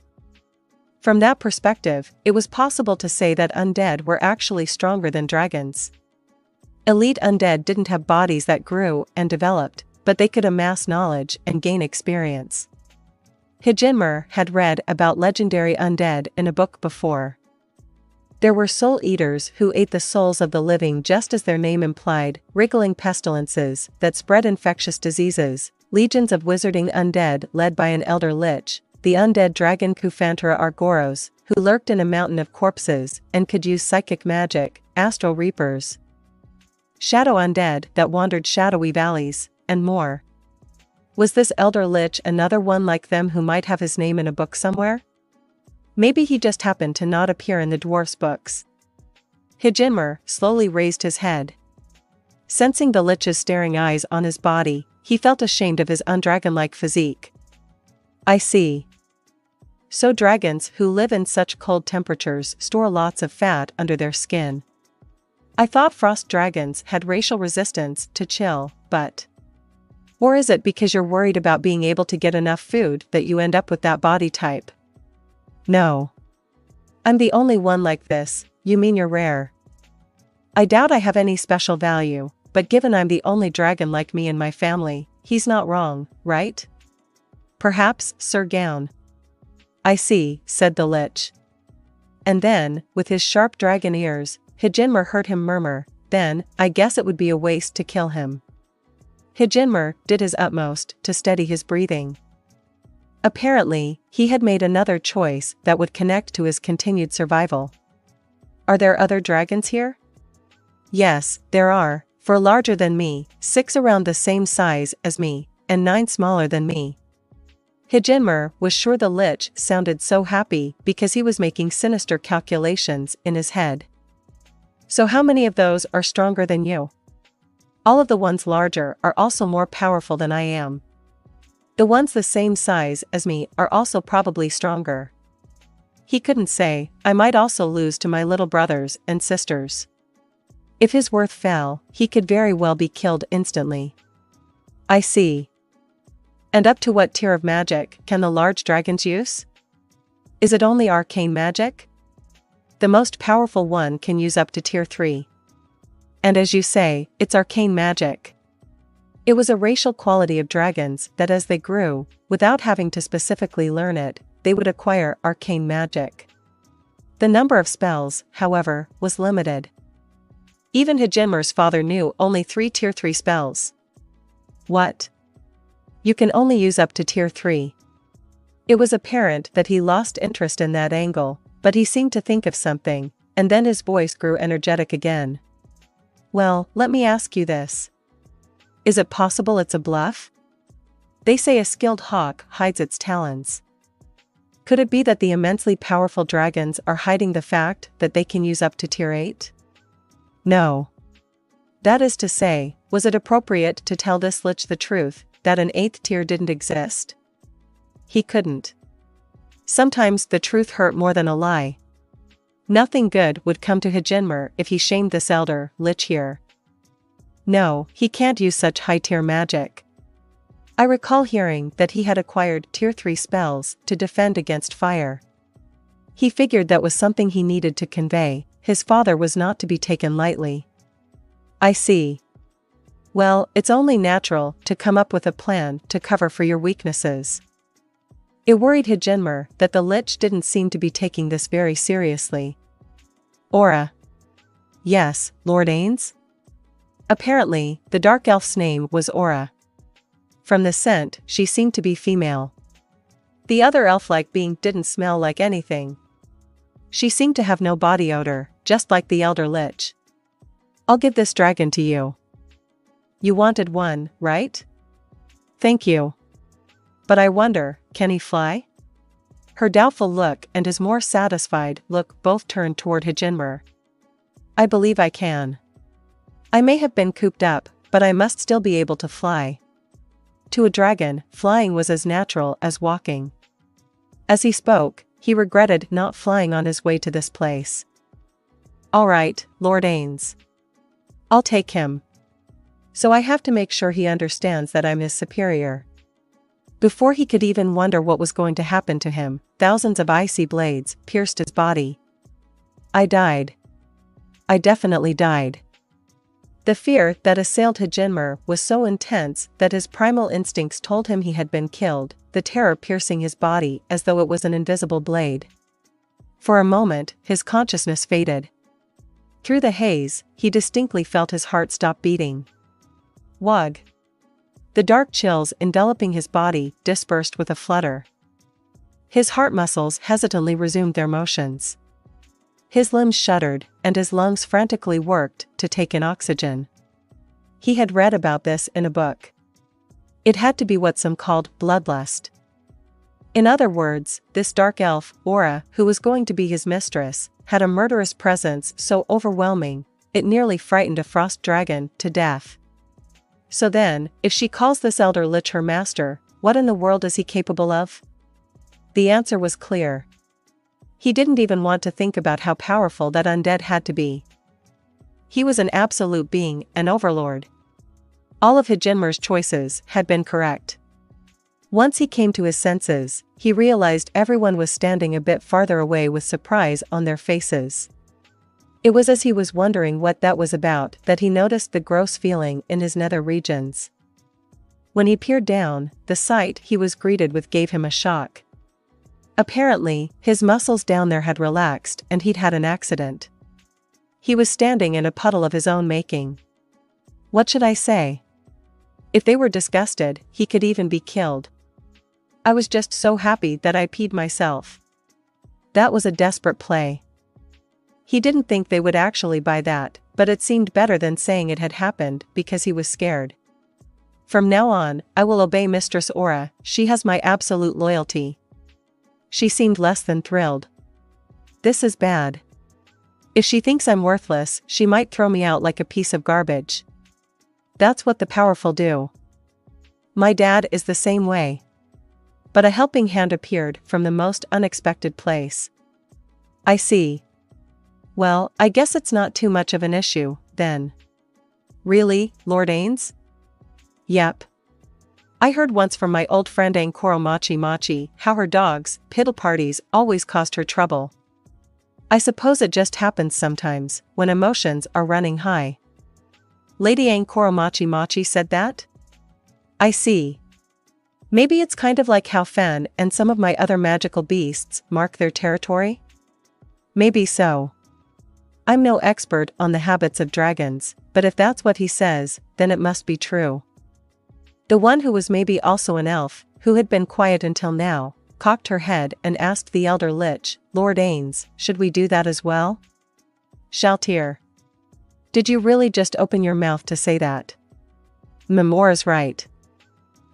From that perspective, it was possible to say that undead were actually stronger than dragons. Elite undead didn't have bodies that grew and developed, but they could amass knowledge and gain experience. Hijinmer had read about legendary undead in a book before. There were soul eaters who ate the souls of the living just as their name implied, wriggling pestilences that spread infectious diseases, legions of wizarding undead led by an elder lich, the undead dragon Kufantra Argoros, who lurked in a mountain of corpses and could use psychic magic, astral reapers, shadow undead that wandered shadowy valleys, and more. Was this elder lich another one like them who might have his name in a book somewhere? Maybe he just happened to not appear in the dwarf's books. Hijinmer slowly raised his head. Sensing the lich's staring eyes on his body, he felt ashamed of his undragon-like physique. I see. So dragons who live in such cold temperatures store lots of fat under their skin. I thought frost dragons had racial resistance to chill, but… Or is it because you're worried about being able to get enough food that you end up with that body type? No. I'm the only one like this, you mean you're rare. I doubt I have any special value, but given I'm the only dragon like me in my family, he's not wrong, right? Perhaps, Sir Gown. I see, said the lich. And then, with his sharp dragon ears, Hijinmer heard him murmur, then, I guess it would be a waste to kill him. Hijinmer did his utmost to steady his breathing. Apparently, he had made another choice that would connect to his continued survival. Are there other dragons here? Yes, there are, 4 larger than me, 6 around the same size as me, and 9 smaller than me. Hijinmer was sure the lich sounded so happy because he was making sinister calculations in his head. So how many of those are stronger than you? All of the ones larger are also more powerful than I am. The ones the same size as me are also probably stronger. He couldn't say, I might also lose to my little brothers and sisters. If his worth fell, he could very well be killed instantly. I see. And up to what tier of magic can the large dragons use? Is it only arcane magic? The most powerful one can use up to tier 3. And as you say, it's arcane magic. It was a racial quality of dragons that as they grew, without having to specifically learn it, they would acquire arcane magic. The number of spells, however, was limited. Even Hijinmer's father knew only 3 tier 3 spells. What? You can only use up to tier 3. It was apparent that he lost interest in that angle, but he seemed to think of something, and then his voice grew energetic again. Well, let me ask you this. Is it possible it's a bluff? They say a skilled hawk hides its talons. Could it be that the immensely powerful dragons are hiding the fact that they can use up to tier 8? No. That is to say, was it appropriate to tell this lich the truth, that an 8th tier didn't exist? He couldn't. Sometimes the truth hurt more than a lie. Nothing good would come to Hijinmer if he shamed this elder lich here. No, he can't use such high-tier magic. I recall hearing that he had acquired tier 3 spells to defend against fire. He figured that was something he needed to convey. His father was not to be taken lightly. I see. Well, it's only natural to come up with a plan to cover for your weaknesses. It worried Hijinmer that the lich didn't seem to be taking this very seriously. Aura. Yes, Lord Ainz? Apparently, the dark elf's name was Aura. From the scent, she seemed to be female. The other elf-like being didn't smell like anything. She seemed to have no body odor, just like the elder lich. I'll give this dragon to you. You wanted one, right? Thank you. But I wonder, can he fly? Her doubtful look and his more satisfied look both turned toward Hijinmer. I believe I can. I may have been cooped up, but I must still be able to fly. To a dragon, flying was as natural as walking. As he spoke, he regretted not flying on his way to this place. All right, Lord Ainz. I'll take him. So I have to make sure he understands that I'm his superior. Before he could even wonder what was going to happen to him, thousands of icy blades pierced his body. I died. I definitely died. The fear that assailed Hijinmer was so intense that his primal instincts told him he had been killed, the terror piercing his body as though it was an invisible blade. For a moment, his consciousness faded. Through the haze, he distinctly felt his heart stop beating. Wug. The dark chills enveloping his body dispersed with a flutter. His heart muscles hesitantly resumed their motions. His limbs shuddered, and his lungs frantically worked to take in oxygen. He had read about this in a book. It had to be what some called bloodlust. In other words, this dark elf, Aura, who was going to be his mistress, had a murderous presence so overwhelming, it nearly frightened a frost dragon to death. So then, if she calls this elder lich her master, what in the world is he capable of? The answer was clear. He didn't even want to think about how powerful that undead had to be. He was an absolute being, an overlord. All of Hijinmer's choices had been correct. Once he came to his senses, he realized everyone was standing a bit farther away with surprise on their faces. It was as he was wondering what that was about that he noticed the gross feeling in his nether regions. When he peered down, the sight he was greeted with gave him a shock. Apparently, his muscles down there had relaxed and he'd had an accident. He was standing in a puddle of his own making. What should I say? If they were disgusted, he could even be killed. I was just so happy that I peed myself. That was a desperate play. He didn't think they would actually buy that, but it seemed better than saying it had happened because he was scared. From now on, I will obey Mistress Aura, she has my absolute loyalty. She seemed less than thrilled. This is bad. If she thinks I'm worthless, she might throw me out like a piece of garbage. That's what the powerful do. My dad is the same way. But a helping hand appeared from the most unexpected place. I see. Well, I guess it's not too much of an issue, then. Really, Lord Ainz? Yep. I heard once from my old friend Ainz Ooal Gown how her dogs, piddle parties, always caused her trouble. I suppose it just happens sometimes, when emotions are running high. Lady Ainz Ooal Gown said that? I see. Maybe it's kind of like how Fan and some of my other magical beasts mark their territory? Maybe so. I'm no expert on the habits of dragons, but if that's what he says, then it must be true. The one who was maybe also an elf, who had been quiet until now, cocked her head and asked the elder lich, Lord Ainz, should we do that as well? Shaltir. Did you really just open your mouth to say that? Memora's right.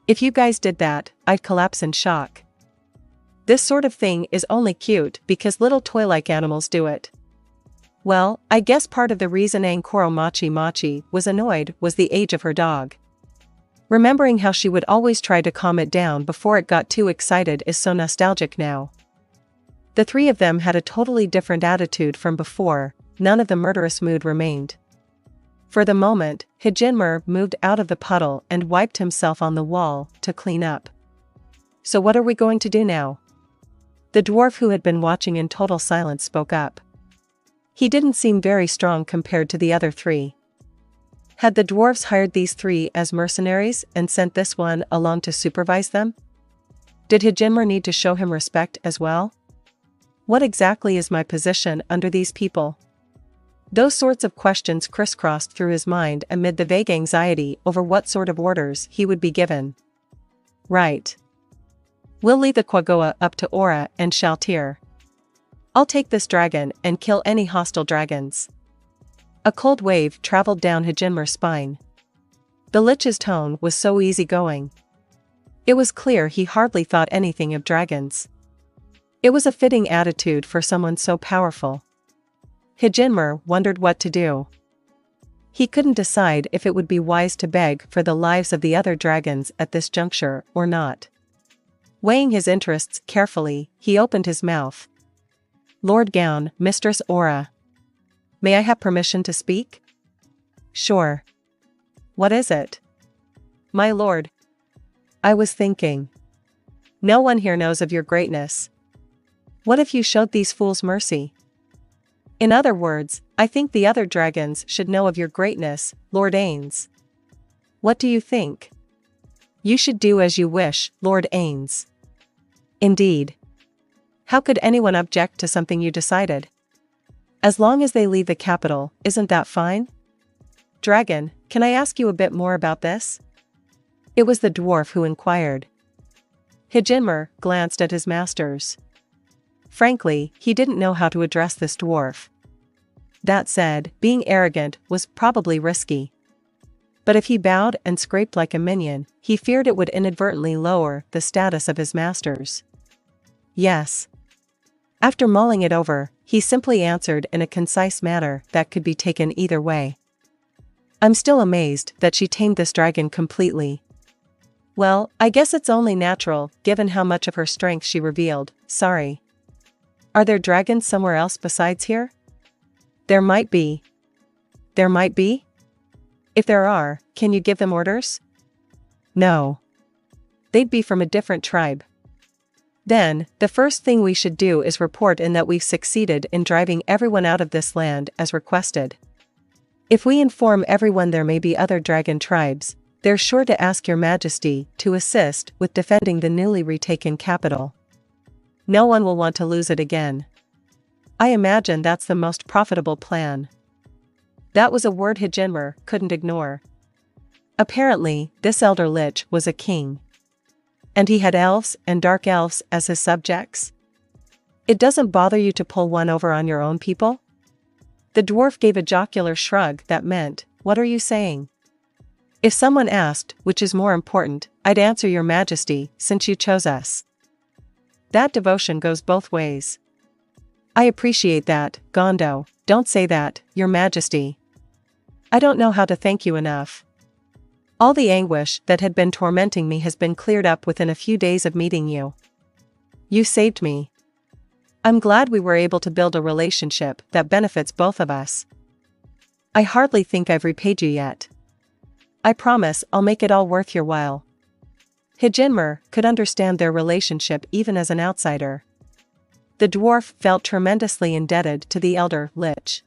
If you guys did that, I'd collapse in shock. This sort of thing is only cute because little toy-like animals do it. Well, I guess part of the reason Ankoro Machi was annoyed was the age of her dog. Remembering how she would always try to calm it down before it got too excited is so nostalgic now. The three of them had a totally different attitude from before, none of the murderous mood remained. For the moment, Hijinmer moved out of the puddle and wiped himself on the wall to clean up. So what are we going to do now? The dwarf who had been watching in total silence spoke up. He didn't seem very strong compared to the other three. Had the dwarves hired these three as mercenaries and sent this one along to supervise them? Did Hijinmer need to show him respect as well? What exactly is my position under these people? Those sorts of questions crisscrossed through his mind amid the vague anxiety over what sort of orders he would be given. Right. We'll leave the Quagoa up to Aura and Shaltir. I'll take this dragon and kill any hostile dragons. A cold wave traveled down Hijinmer's spine. The Lich's tone was so easygoing. It was clear he hardly thought anything of dragons. It was a fitting attitude for someone so powerful. Hijinmer wondered what to do. He couldn't decide if it would be wise to beg for the lives of the other dragons at this juncture or not. Weighing his interests carefully, he opened his mouth. Lord Gown, Mistress Aura. May I have permission to speak? Sure. What is it? My lord. I was thinking. No one here knows of your greatness. What if you showed these fools mercy? In other words, I think the other dragons should know of your greatness, Lord Ainz. What do you think? You should do as you wish, Lord Ainz. Indeed. How could anyone object to something you decided? As long as they leave the capital, isn't that fine? Dragon, can I ask you a bit more about this? It was the dwarf who inquired. Hijinmer glanced at his masters. Frankly, he didn't know how to address this dwarf. That said, being arrogant was probably risky. But if he bowed and scraped like a minion, he feared it would inadvertently lower the status of his masters. Yes. After mulling it over, he simply answered in a concise manner that could be taken either way. I'm still amazed that she tamed this dragon completely. Well, I guess it's only natural, given how much of her strength she revealed, sorry. Are there dragons somewhere else besides here? There might be. There might be? If there are, can you give them orders? No. They'd be from a different tribe. Then, the first thing we should do is report in that we've succeeded in driving everyone out of this land as requested. If we inform everyone there may be other dragon tribes, they're sure to ask your majesty to assist with defending the newly retaken capital. No one will want to lose it again. I imagine that's the most profitable plan. That was a word Hijinmer couldn't ignore. Apparently, this elder lich was a king. And he had elves and dark elves as his subjects. It doesn't bother you to pull one over on your own people? The dwarf gave a jocular shrug that meant, what are you saying? If someone asked, which is more important, I'd answer your majesty, since you chose us. That devotion goes both ways. I appreciate that, Gondo, don't say that, your majesty. I don't know how to thank you enough. All the anguish that had been tormenting me has been cleared up within a few days of meeting you. You saved me. I'm glad we were able to build a relationship that benefits both of us. I hardly think I've repaid you yet. I promise I'll make it all worth your while. Hijinmer could understand their relationship even as an outsider. The dwarf felt tremendously indebted to the elder lich.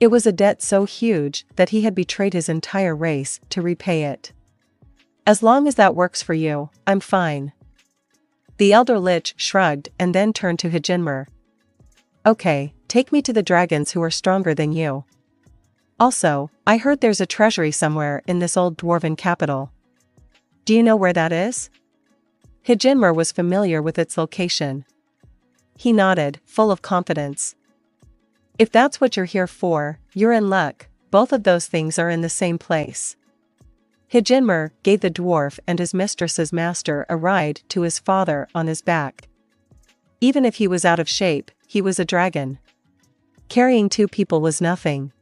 It was a debt so huge that he had betrayed his entire race to repay it. As long as that works for you, I'm fine. The elder lich shrugged and then turned to Hijinmer. Okay, take me to the dragons who are stronger than you. Also, I heard there's a treasury somewhere in this old dwarven capital. Do you know where that is? Hijinmer was familiar with its location. He nodded, full of confidence. If that's what you're here for, you're in luck, both of those things are in the same place. Hijinmer gave the dwarf and his mistress's master a ride to his father on his back. Even if he was out of shape, he was a dragon. Carrying 2 people was nothing.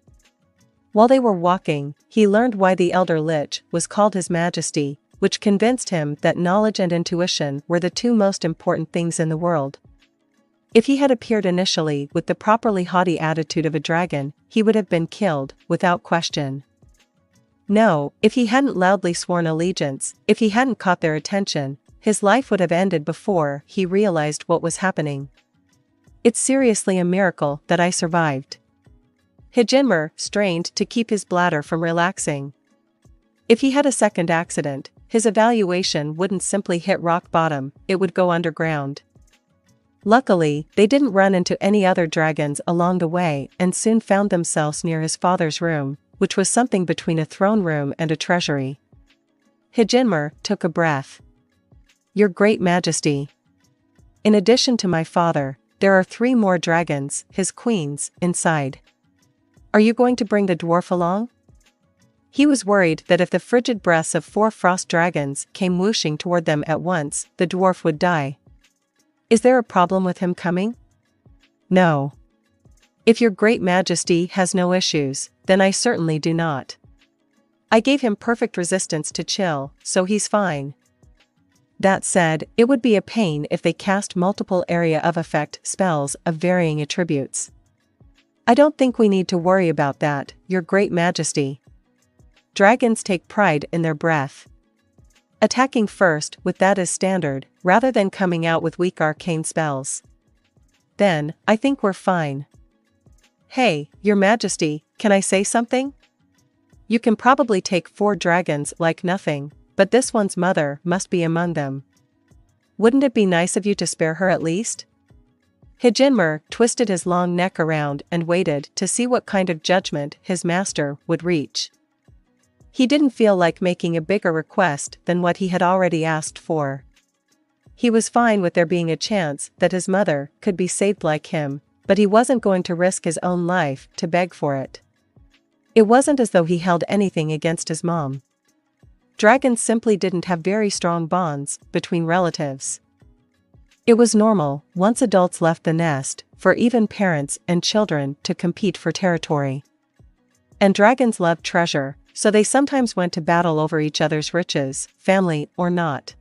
While they were walking, he learned why the Elder Lich was called His Majesty, which convinced him that knowledge and intuition were the 2 most important things in the world. If he had appeared initially with the properly haughty attitude of a dragon, he would have been killed, without question. No, if he hadn't loudly sworn allegiance, if he hadn't caught their attention, his life would have ended before he realized what was happening. It's seriously a miracle that I survived. Hijinmer strained to keep his bladder from relaxing. If he had a second accident, his evaluation wouldn't simply hit rock bottom, it would go underground. Luckily, they didn't run into any other dragons along the way and soon found themselves near his father's room, which was something between a throne room and a treasury. Hijinmer took a breath. Your Great Majesty. In addition to my father, there are 3 more dragons, his queens, inside. Are you going to bring the dwarf along? He was worried that if the frigid breaths of 4 frost dragons came whooshing toward them at once, the dwarf would die. Is there a problem with him coming? No. If your Great Majesty has no issues, then I certainly do not. I gave him perfect resistance to chill, so he's fine. That said, it would be a pain if they cast multiple area of effect spells of varying attributes. I don't think we need to worry about that, Your Great Majesty. Dragons take pride in their breath. Attacking first with that is standard, rather than coming out with weak arcane spells. Then, I think we're fine. Hey, Your Majesty, can I say something? You can probably take 4 dragons like nothing, but this one's mother must be among them. Wouldn't it be nice of you to spare her at least? Hijinmer twisted his long neck around and waited to see what kind of judgment his master would reach. He didn't feel like making a bigger request than what he had already asked for. He was fine with there being a chance that his mother could be saved like him, but he wasn't going to risk his own life to beg for it. It wasn't as though he held anything against his mom. Dragons simply didn't have very strong bonds between relatives. It was normal, once adults left the nest, for even parents and children to compete for territory. And dragons loved treasure, so they sometimes went to battle over each other's riches, family or not.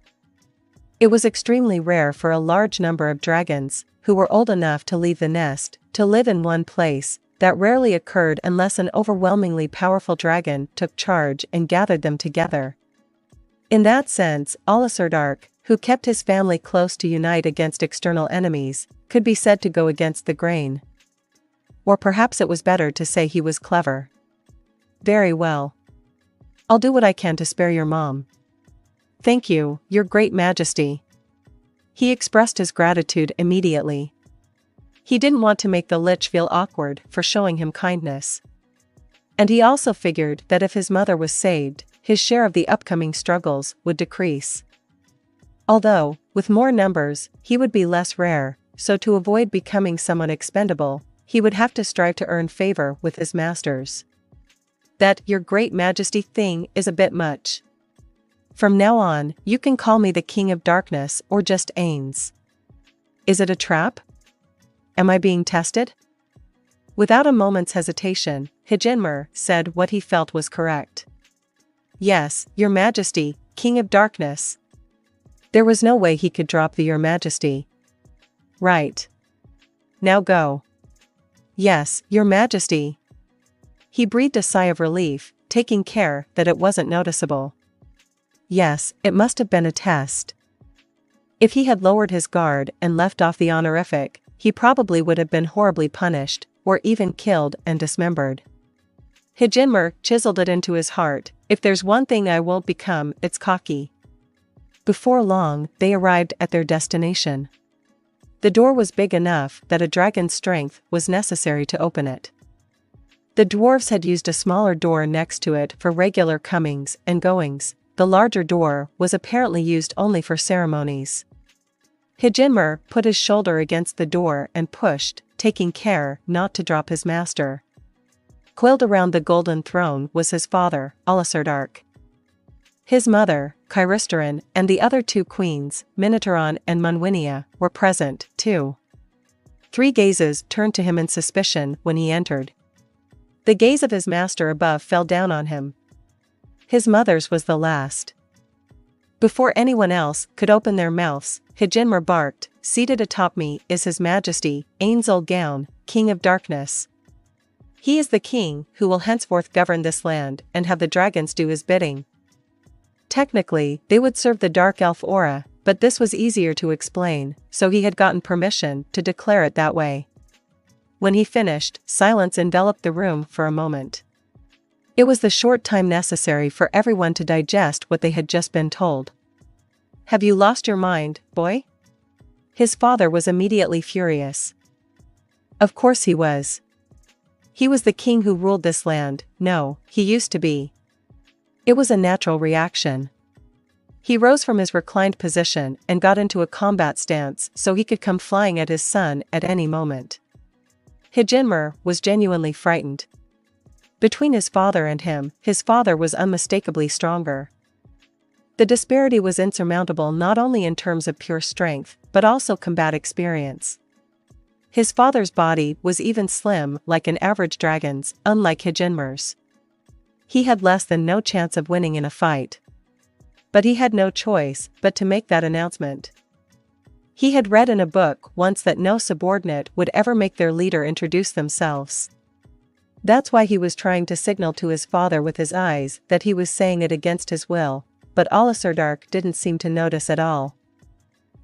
It was extremely rare for a large number of dragons, who were old enough to leave the nest, to live in one place. That rarely occurred unless an overwhelmingly powerful dragon took charge and gathered them together. In that sense, Ainz, who kept his family close to unite against external enemies, could be said to go against the grain. Or perhaps it was better to say he was clever. Very well. I'll do what I can to spare your mom. Thank you, Your Great Majesty. He expressed his gratitude immediately. He didn't want to make the Lich feel awkward for showing him kindness. And he also figured that if his mother was saved, his share of the upcoming struggles would decrease. Although, with more numbers, he would be less rare, so to avoid becoming someone expendable, he would have to strive to earn favor with his masters. That Your Great Majesty thing is a bit much. From now on, you can call me the King of Darkness or just Ainz. Is it a trap? Am I being tested? Without a moment's hesitation, Hijinmer said what he felt was correct. Yes, Your Majesty, King of Darkness. There was no way he could drop the Your Majesty. Right. Now go. Yes, Your Majesty. He breathed a sigh of relief, taking care that it wasn't noticeable. Yes, it must have been a test. If he had lowered his guard and left off the honorific, he probably would have been horribly punished, or even killed and dismembered. Hijinmer chiseled it into his heart, if there's one thing I won't become, it's cocky. Before long, they arrived at their destination. The door was big enough that a dragon's strength was necessary to open it. The dwarves had used a smaller door next to it for regular comings and goings. The larger door was apparently used only for ceremonies. Hijinmer put his shoulder against the door and pushed, taking care not to drop his master. Coiled around the golden throne was his father, Ainz. His mother, Kyristerin, and the other 2 queens, Minitaron and Munwinia, were present, too. 3 gazes turned to him in suspicion when he entered. The gaze of his master above fell down on him. His mother's was the last. Before anyone else could open their mouths, Hijinmer barked, "Seated atop me is His Majesty, Ainz Ooal Gown, King of Darkness. He is the king who will henceforth govern this land and have the dragons do his bidding." Technically, they would serve the dark elf aura, but this was easier to explain, so he had gotten permission to declare it that way. When he finished, silence enveloped the room for a moment. It was the short time necessary for everyone to digest what they had just been told. "Have you lost your mind, boy?" His father was immediately furious. Of course he was. He was the king who ruled this land. No, he used to be. It was a natural reaction. He rose from his reclined position and got into a combat stance so he could come flying at his son at any moment. Hijinmer was genuinely frightened. Between his father and him, his father was unmistakably stronger. The disparity was insurmountable not only in terms of pure strength, but also combat experience. His father's body was even slim like an average dragon's, unlike Hijinmer's. He had less than no chance of winning in a fight. But he had no choice but to make that announcement. He had read in a book once that no subordinate would ever make their leader introduce themselves. That's why he was trying to signal to his father with his eyes that he was saying it against his will, but Alasardark didn't seem to notice at all.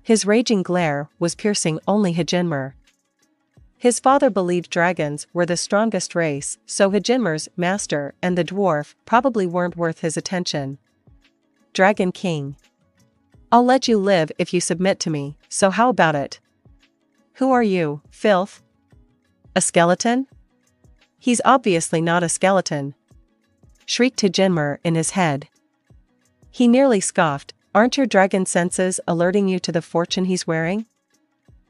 His raging glare was piercing only Hijinmer. His father believed dragons were the strongest race, so Hijinmer's master and the dwarf probably weren't worth his attention. "Dragon King. I'll let you live if you submit to me, so how about it?" "Who are you, filth? A skeleton?" "He's obviously not a skeleton," shrieked Hijinmer in his head. He nearly scoffed, "Aren't your dragon senses alerting you to the fortune he's wearing?"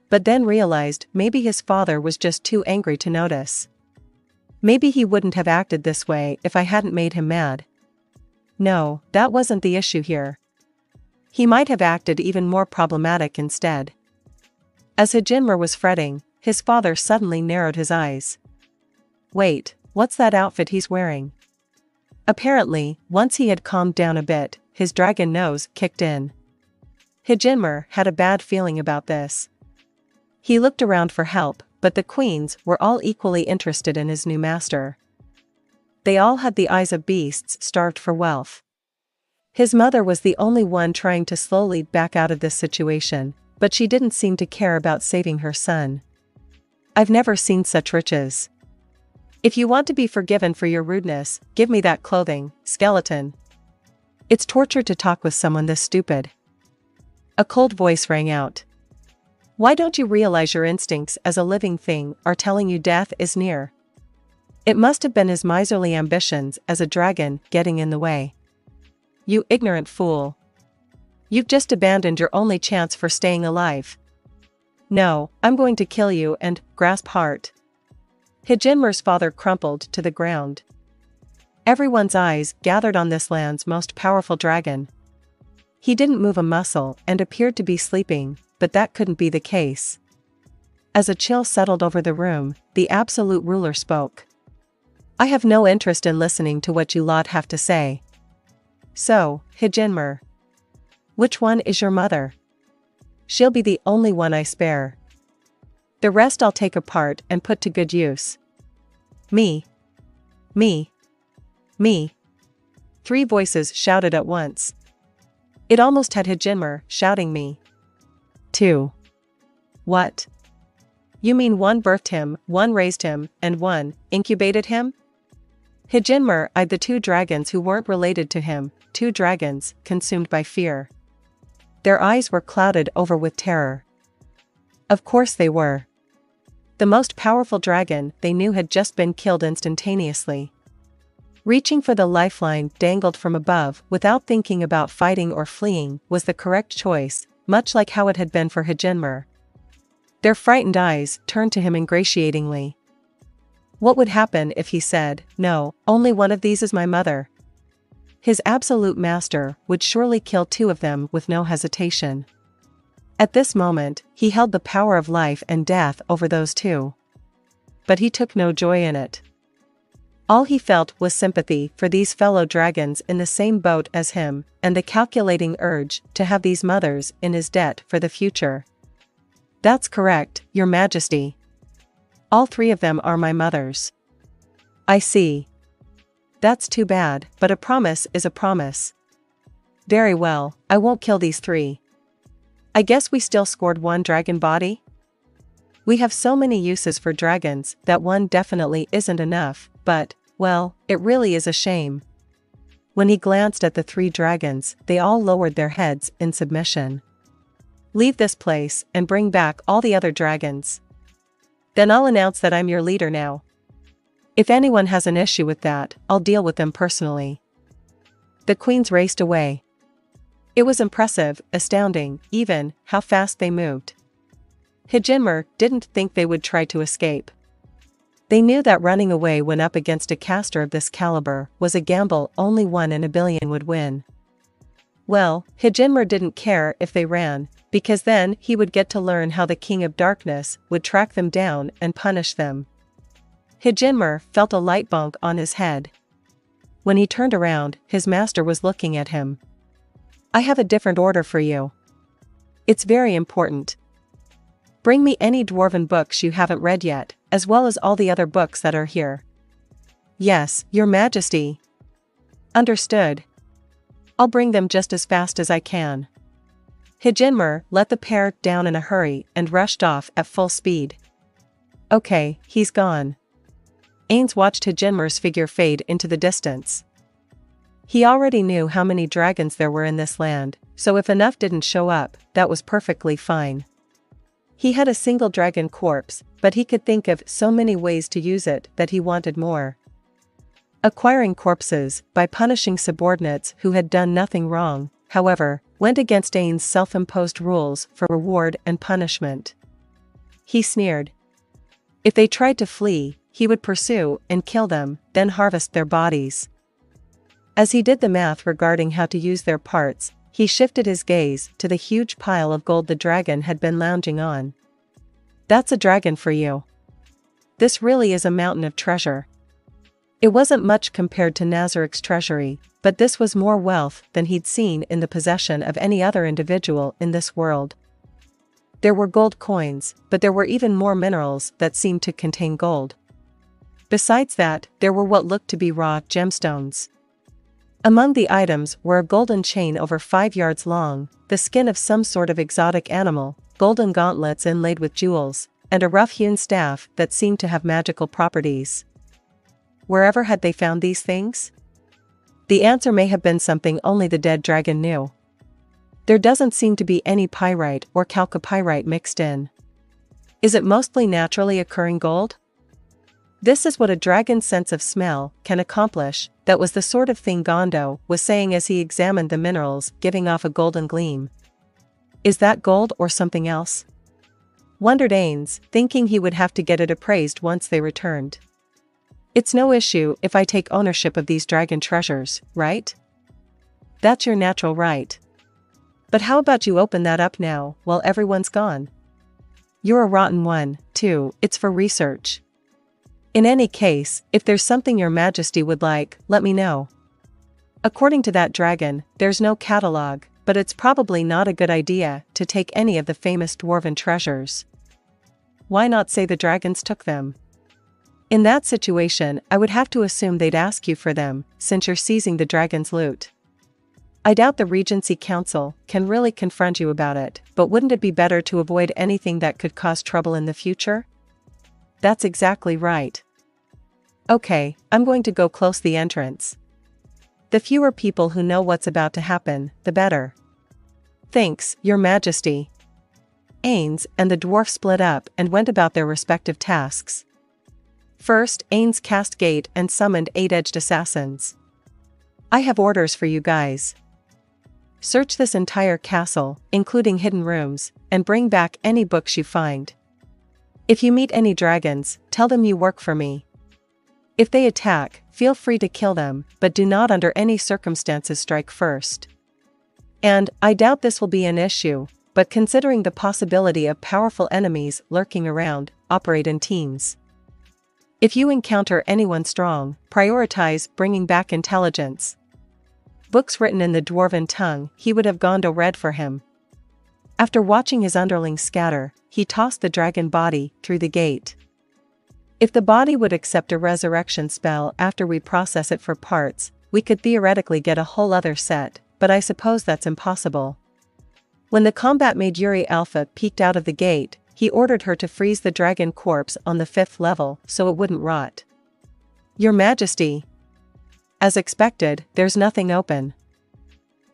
But then realized maybe his father was just too angry to notice. Maybe he wouldn't have acted this way if I hadn't made him mad. No, that wasn't the issue here. He might have acted even more problematic instead. As Hijinmer was fretting, his father suddenly narrowed his eyes. "Wait, what's that outfit he's wearing?" Apparently, once he had calmed down a bit, his dragon nose kicked in. Hijinmer had a bad feeling about this. He looked around for help, but the queens were all equally interested in his new master. They all had the eyes of beasts starved for wealth. His mother was the only one trying to slowly back out of this situation, but she didn't seem to care about saving her son. "I've never seen such riches. If you want to be forgiven for your rudeness, give me that clothing, skeleton. It's torture to talk with someone this stupid." A cold voice rang out. "Why don't you realize your instincts as a living thing are telling you death is near?" It must have been his miserly ambitions as a dragon getting in the way. "You ignorant fool. You've just abandoned your only chance for staying alive. No, I'm going to kill you and grasp heart." Hijinmer's father crumpled to the ground. Everyone's eyes gathered on this land's most powerful dragon. He didn't move a muscle and appeared to be sleeping, but that couldn't be the case. As a chill settled over the room, the absolute ruler spoke. "I have no interest in listening to what you lot have to say. So, Hijinmer, which one is your mother? She'll be the only one I spare. The rest I'll take apart and put to good use." "Me. Me. Me." 3 voices shouted at once. It almost had Hijinmer shouting "me too." "What? You mean one birthed him, one raised him, and one incubated him?" Hijinmer eyed the 2 dragons who weren't related to him, 2 dragons consumed by fear. Their eyes were clouded over with terror. Of course they were. The most powerful dragon they knew had just been killed instantaneously. Reaching for the lifeline dangled from above without thinking about fighting or fleeing was the correct choice, much like how it had been for Hijinmer. Their frightened eyes turned to him ingratiatingly. What would happen if he said, "No, only one of these is my mother"? His absolute master would surely kill 2 of them with no hesitation. At this moment, he held the power of life and death over those two. But he took no joy in it. All he felt was sympathy for these fellow dragons in the same boat as him, and the calculating urge to have these mothers in his debt for the future. "That's correct, Your Majesty. All three of them are my mothers." "I see. That's too bad, but a promise is a promise." "Very well, I won't kill these three. I guess we still scored one dragon body? We have so many uses for dragons that one definitely isn't enough, but, well, it really is a shame." When he glanced at the three dragons, they all lowered their heads in submission. "Leave this place and bring back all the other dragons. Then I'll announce that I'm your leader now. If anyone has an issue with that, I'll deal with them personally." The queens raced away. It was impressive, astounding, even, how fast they moved. Hijinmer didn't think they would try to escape. They knew that running away when up against a caster of this caliber was a gamble only 1 in a billion would win. Well, Hijinmer didn't care if they ran, because then he would get to learn how the King of Darkness would track them down and punish them. Hijinmer felt a light bonk on his head. When he turned around, his master was looking at him. "I have a different order for you. It's very important. Bring me any dwarven books you haven't read yet, as well as all the other books that are here." "Yes, Your Majesty." "Understood. I'll bring them just as fast as I can." Hijinmer let the pair down in a hurry and rushed off at full speed. "Okay, he's gone." Ainz watched Hijinmer's figure fade into the distance. He already knew how many dragons there were in this land, so if enough didn't show up, that was perfectly fine. He had a single dragon corpse, but he could think of so many ways to use it that he wanted more. Acquiring corpses, by punishing subordinates who had done nothing wrong, however, went against Ainz's self-imposed rules for reward and punishment. He sneered. If they tried to flee, he would pursue and kill them, then harvest their bodies. As he did the math regarding how to use their parts, he shifted his gaze to the huge pile of gold the dragon had been lounging on. "That's a dragon for you. This really is a mountain of treasure." It wasn't much compared to Nazarik's treasury, but this was more wealth than he'd seen in the possession of any other individual in this world. There were gold coins, but there were even more minerals that seemed to contain gold. Besides that, there were what looked to be raw gemstones. Among the items were a golden chain over 5 yards long, the skin of some sort of exotic animal, golden gauntlets inlaid with jewels, and a rough-hewn staff that seemed to have magical properties. Wherever had they found these things? The answer may have been something only the dead dragon knew. There doesn't seem to be any pyrite or chalcopyrite mixed in. Is it mostly naturally occurring gold? This is what a dragon's sense of smell can accomplish. That was the sort of thing Gondo was saying as he examined the minerals giving off a golden gleam. Is that gold or something else? Wondered Ainz, thinking he would have to get it appraised once they returned. It's no issue if I take ownership of these dragon treasures, right? That's your natural right. But how about you open that up now, while everyone's gone? You're a rotten one, too, it's for research. In any case, if there's something Your Majesty would like, let me know. According to that dragon, there's no catalogue, but it's probably not a good idea to take any of the famous dwarven treasures. Why not say the dragons took them? In that situation, I would have to assume they'd ask you for them, since you're seizing the dragon's loot. I doubt the Regency Council can really confront you about it, but wouldn't it be better to avoid anything that could cause trouble in the future? That's exactly right. Okay, I'm going to go close the entrance. The fewer people who know what's about to happen, the better. Thanks, Your Majesty. Ainz and the dwarf split up and went about their respective tasks. First, Ainz cast Gate and summoned 8-edged assassins. I have orders for you guys. Search this entire castle, including hidden rooms, and bring back any books you find. If you meet any dragons, tell them you work for me. If they attack, feel free to kill them, but do not under any circumstances strike first. And, I doubt this will be an issue, but considering the possibility of powerful enemies lurking around, operate in teams. If you encounter anyone strong, prioritize bringing back intelligence. Books written in the Dwarven tongue, he would have gone to read for him. After watching his underlings scatter, he tossed the dragon body through the gate. If the body would accept a resurrection spell after we process it for parts, we could theoretically get a whole other set, but I suppose that's impossible. When the combat made Yuri Alpha peeked out of the gate, he ordered her to freeze the dragon corpse on the 5th level so it wouldn't rot. Your Majesty. As expected, there's nothing open.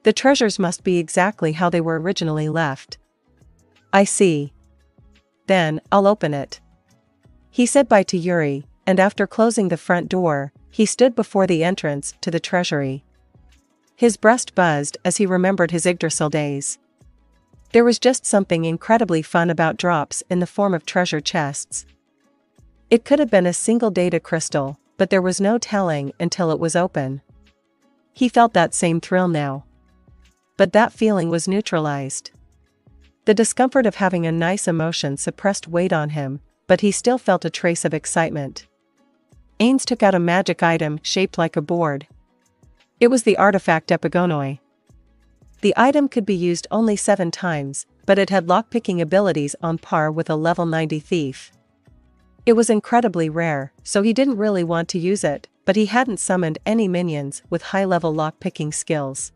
The treasures must be exactly how they were originally left. I see. Then, I'll open it. He said bye to Yuri, and after closing the front door, he stood before the entrance to the treasury. His breast buzzed as he remembered his Yggdrasil days. There was just something incredibly fun about drops in the form of treasure chests. It could have been a single data crystal, but there was no telling until it was open. He felt that same thrill now. But that feeling was neutralized. The discomfort of having a nice emotion suppressed weight on him, but he still felt a trace of excitement. Ainz took out a magic item shaped like a board. It was the artifact Epigonoi. The item could be used only 7 times, but it had lockpicking abilities on par with a level 90 thief. It was incredibly rare, so he didn't really want to use it, but he hadn't summoned any minions with high-level lockpicking skills.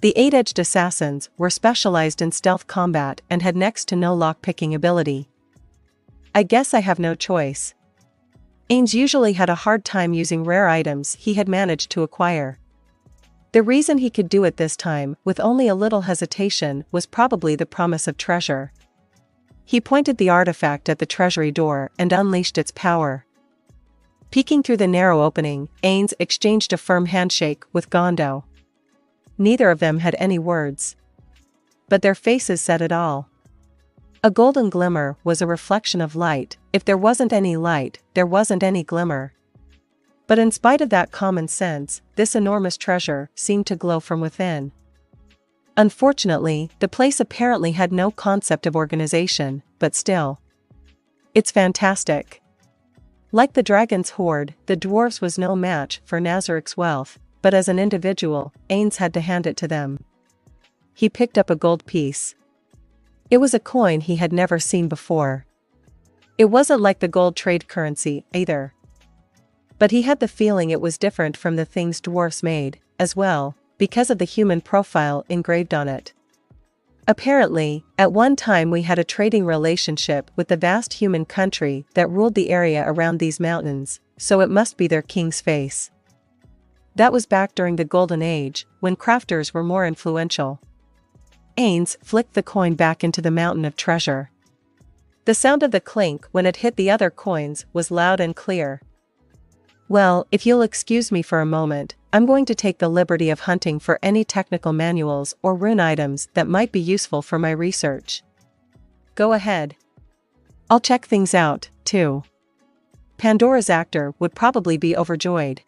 The 8-edged assassins were specialized in stealth combat and had next to no lockpicking ability. I guess I have no choice. Ainz usually had a hard time using rare items he had managed to acquire. The reason he could do it this time, with only a little hesitation, was probably the promise of treasure. He pointed the artifact at the treasury door and unleashed its power. Peeking through the narrow opening, Ainz exchanged a firm handshake with Gondo. Neither of them had any words. But their faces said it all. A golden glimmer was a reflection of light. If there wasn't any light, there wasn't any glimmer. But in spite of that common sense, this enormous treasure seemed to glow from within. Unfortunately, the place apparently had no concept of organization, but still. It's fantastic. Like the dragon's hoard, the dwarves was no match for Nazarik's wealth, but as an individual, Ainz had to hand it to them. He picked up a gold piece. It was a coin he had never seen before. It wasn't like the gold trade currency, either. But he had the feeling it was different from the things dwarfs made, as well, because of the human profile engraved on it. Apparently, at one time we had a trading relationship with the vast human country that ruled the area around these mountains, so it must be their king's face. That was back during the Golden Age, when crafters were more influential. Ainz flicked the coin back into the mountain of treasure. The sound of the clink when it hit the other coins was loud and clear. Well, if you'll excuse me for a moment, I'm going to take the liberty of hunting for any technical manuals or rune items that might be useful for my research. Go ahead. I'll check things out, too. Pandora's actor would probably be overjoyed.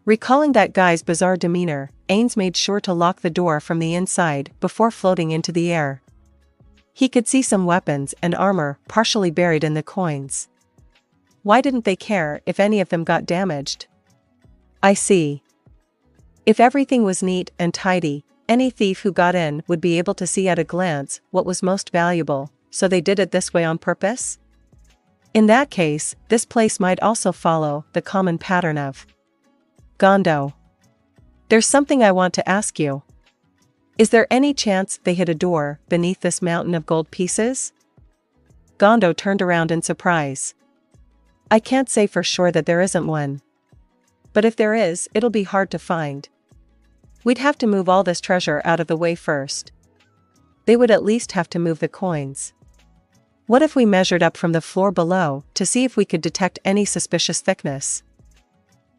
Recalling that guy's bizarre demeanor, Ainz made sure to lock the door from the inside before floating into the air. He could see some weapons and armor partially buried in the coins. Why didn't they care if any of them got damaged? I see. If everything was neat and tidy, any thief who got in would be able to see at a glance what was most valuable, so they did it this way on purpose? In that case, this place might also follow the common pattern of Gondo. There's something I want to ask you. Is there any chance they hid a door beneath this mountain of gold pieces? Gondo turned around in surprise. I can't say for sure that there isn't one. But if there is, it'll be hard to find. We'd have to move all this treasure out of the way first. They would at least have to move the coins. What if we measured up from the floor below to see if we could detect any suspicious thickness?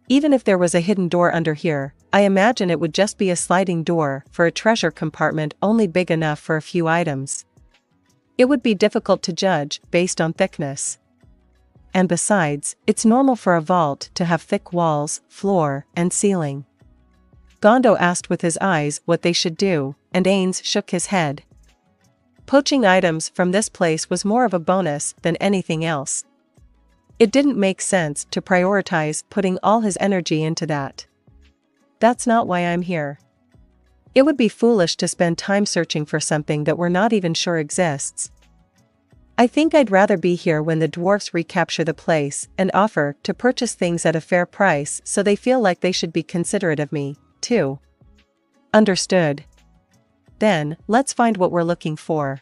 Even if there was a hidden door under here, I imagine it would just be a sliding door for a treasure compartment only big enough for a few items. It would be difficult to judge based on thickness. And besides, it's normal for a vault to have thick walls, floor, and ceiling. Gondo asked with his eyes what they should do, and Ainz shook his head. Poaching items from this place was more of a bonus than anything else. It didn't make sense to prioritize putting all his energy into that. That's not why I'm here. It would be foolish to spend time searching for something that we're not even sure exists. I think I'd rather be here when the dwarfs recapture the place and offer to purchase things at a fair price so they feel like they should be considerate of me, too. Understood. Then, let's find what we're looking for.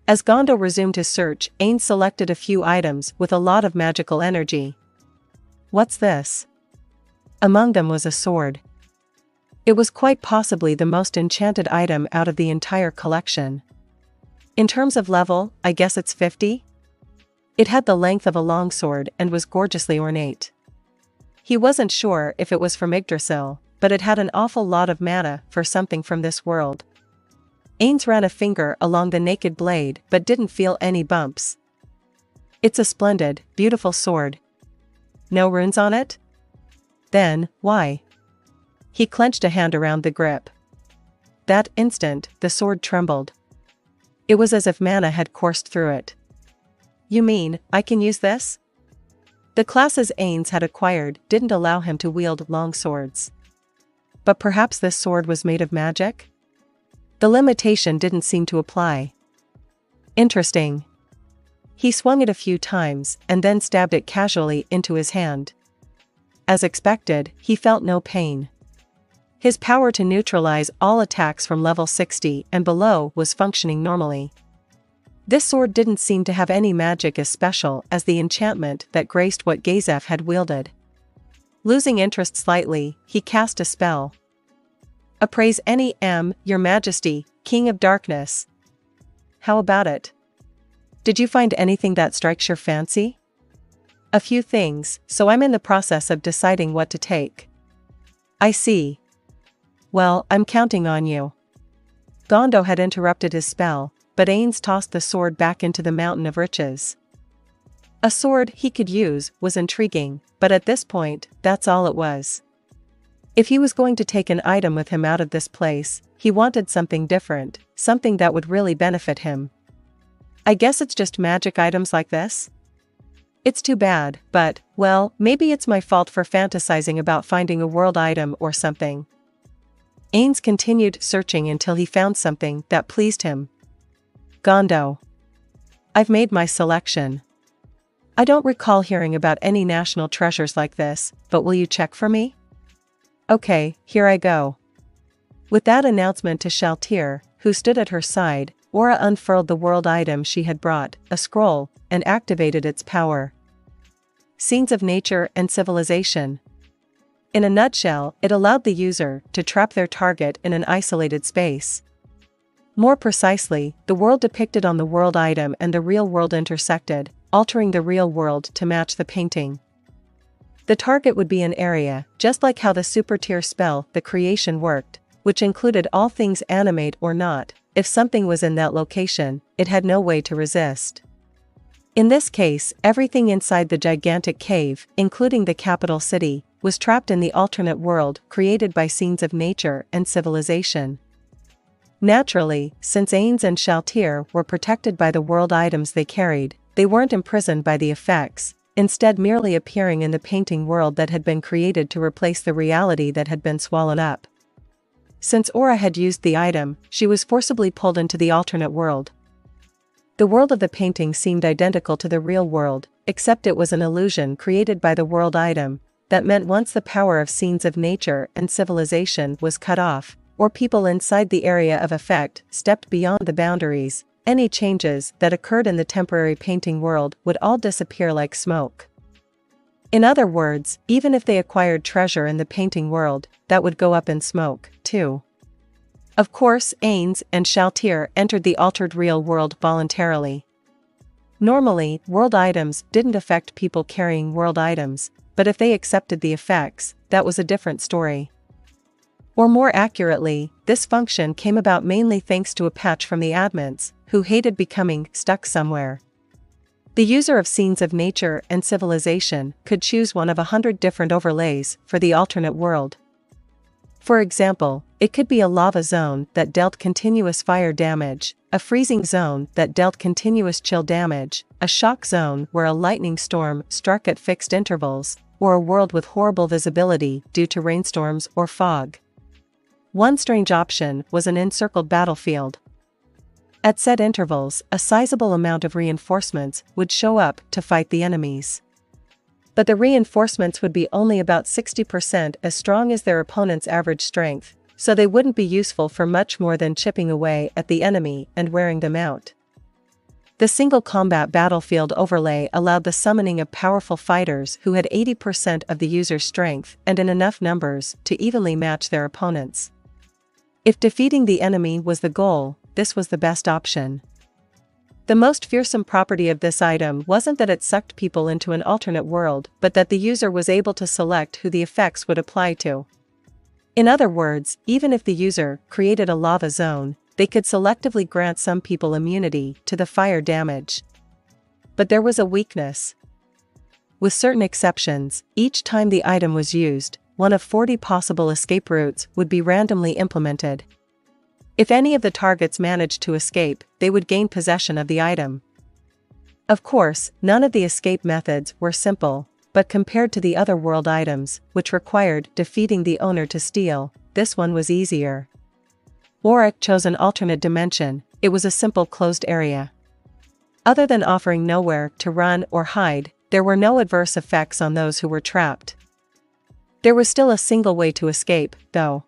As Gondo resumed his search, Ainz selected a few items with a lot of magical energy. What's this? Among them was a sword. It was quite possibly the most enchanted item out of the entire collection. In terms of level, I guess it's 50? It had the length of a longsword and was gorgeously ornate. He wasn't sure if it was from Yggdrasil, but it had an awful lot of mana for something from this world. Ainz ran a finger along the naked blade but didn't feel any bumps. It's a splendid, beautiful sword. No runes on it? Then, why? He clenched a hand around the grip. That instant, the sword trembled. It was as if mana had coursed through it. You mean, I can use this? The classes Ainz had acquired didn't allow him to wield long swords. But perhaps this sword was made of magic? The limitation didn't seem to apply. Interesting. He swung it a few times and then stabbed it casually into his hand. As expected, he felt no pain. His power to neutralize all attacks from level 60 and below was functioning normally. This sword didn't seem to have any magic as special as the enchantment that graced what Gazef had wielded. Losing interest slightly, he cast a spell. Appraise any Your Majesty, King of Darkness. How about it? Did you find anything that strikes your fancy? A few things, so I'm in the process of deciding what to take. I see. Well, I'm counting on you. Gondo had interrupted his spell, but Ainz tossed the sword back into the mountain of riches. A sword he could use was intriguing, but at this point, that's all it was. If he was going to take an item with him out of this place, he wanted something different, something that would really benefit him. I guess it's just magic items like this? It's too bad, but, well, maybe it's my fault for fantasizing about finding a world item or something. Ainz continued searching until he found something that pleased him. Gondo. I've made my selection. I don't recall hearing about any national treasures like this, but will you check for me? Okay, here I go. With that announcement to Shaltir, who stood at her side, Aura unfurled the world item she had brought, a scroll, and activated its power. Scenes of nature and civilization. In a nutshell, it allowed the user to trap their target in an isolated space. More precisely, the world depicted on the world item and the real world intersected, altering the real world to match the painting. The target would be an area, just like how the super tier spell, The Creation, worked, which included all things animate or not. If something was in that location, it had no way to resist. In this case, everything inside the gigantic cave, including the capital city, was trapped in the alternate world created by scenes of nature and civilization. Naturally, since Ainz and Shaltir were protected by the world items they carried, they weren't imprisoned by the effects, instead merely appearing in the painting world that had been created to replace the reality that had been swallowed up. Since Aura had used the item, she was forcibly pulled into the alternate world. The world of the painting seemed identical to the real world, except it was an illusion created by the world item. That meant once the power of scenes of nature and civilization was cut off, or people inside the area of effect stepped beyond the boundaries, any changes that occurred in the temporary painting world would all disappear like smoke. In other words, even if they acquired treasure in the painting world, that would go up in smoke, too. Of course, Ainz and Shaltir entered the altered real world voluntarily. Normally, world items didn't affect people carrying world items, but if they accepted the effects, that was a different story. Or more accurately, this function came about mainly thanks to a patch from the admins, who hated becoming stuck somewhere. The user of scenes of nature and civilization could choose one of 100 different overlays for the alternate world. For example, it could be a lava zone that dealt continuous fire damage, a freezing zone that dealt continuous chill damage, a shock zone where a lightning storm struck at fixed intervals, or a world with horrible visibility due to rainstorms or fog. One strange option was an encircled battlefield. At set intervals, a sizable amount of reinforcements would show up to fight the enemies. But the reinforcements would be only about 60% as strong as their opponent's average strength, so they wouldn't be useful for much more than chipping away at the enemy and wearing them out. The single combat battlefield overlay allowed the summoning of powerful fighters who had 80% of the user's strength and in enough numbers to evenly match their opponents. If defeating the enemy was the goal, this was the best option. The most fearsome property of this item wasn't that it sucked people into an alternate world, but that the user was able to select who the effects would apply to. In other words, even if the user created a lava zone, they could selectively grant some people immunity to the fire damage. But there was a weakness. With certain exceptions, each time the item was used, one of 40 possible escape routes would be randomly implemented. If any of the targets managed to escape, they would gain possession of the item. Of course, none of the escape methods were simple, but compared to the other world items, which required defeating the owner to steal, this one was easier. Aura chose an alternate dimension. It was a simple closed area. Other than offering nowhere to run or hide, there were no adverse effects on those who were trapped. There was still a single way to escape, though.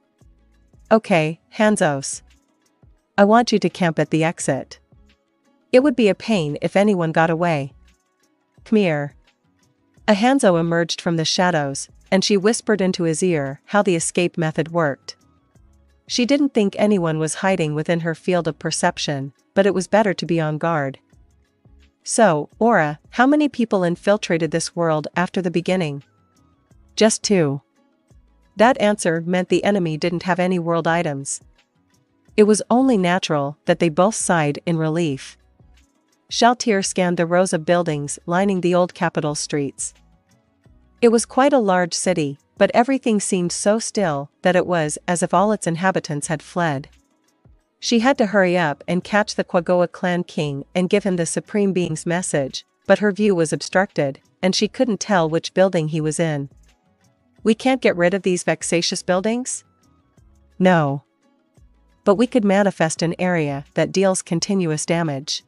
Okay, Ainz. I want you to camp at the exit. It would be a pain if anyone got away. Come here. Ainz emerged from the shadows, and she whispered into his ear how the escape method worked. She didn't think anyone was hiding within her field of perception, but it was better to be on guard. So, Aura, how many people infiltrated this world after the beginning? Just 2. That answer meant the enemy didn't have any world items. It was only natural that they both sighed in relief. Shaltir scanned the rows of buildings lining the old capital streets. It was quite a large city, but everything seemed so still that it was as if all its inhabitants had fled. She had to hurry up and catch the Quagoa clan king and give him the Supreme Being's message, but her view was obstructed, and she couldn't tell which building he was in. We can't get rid of these vexatious buildings? No. But we could manifest an area that deals continuous damage.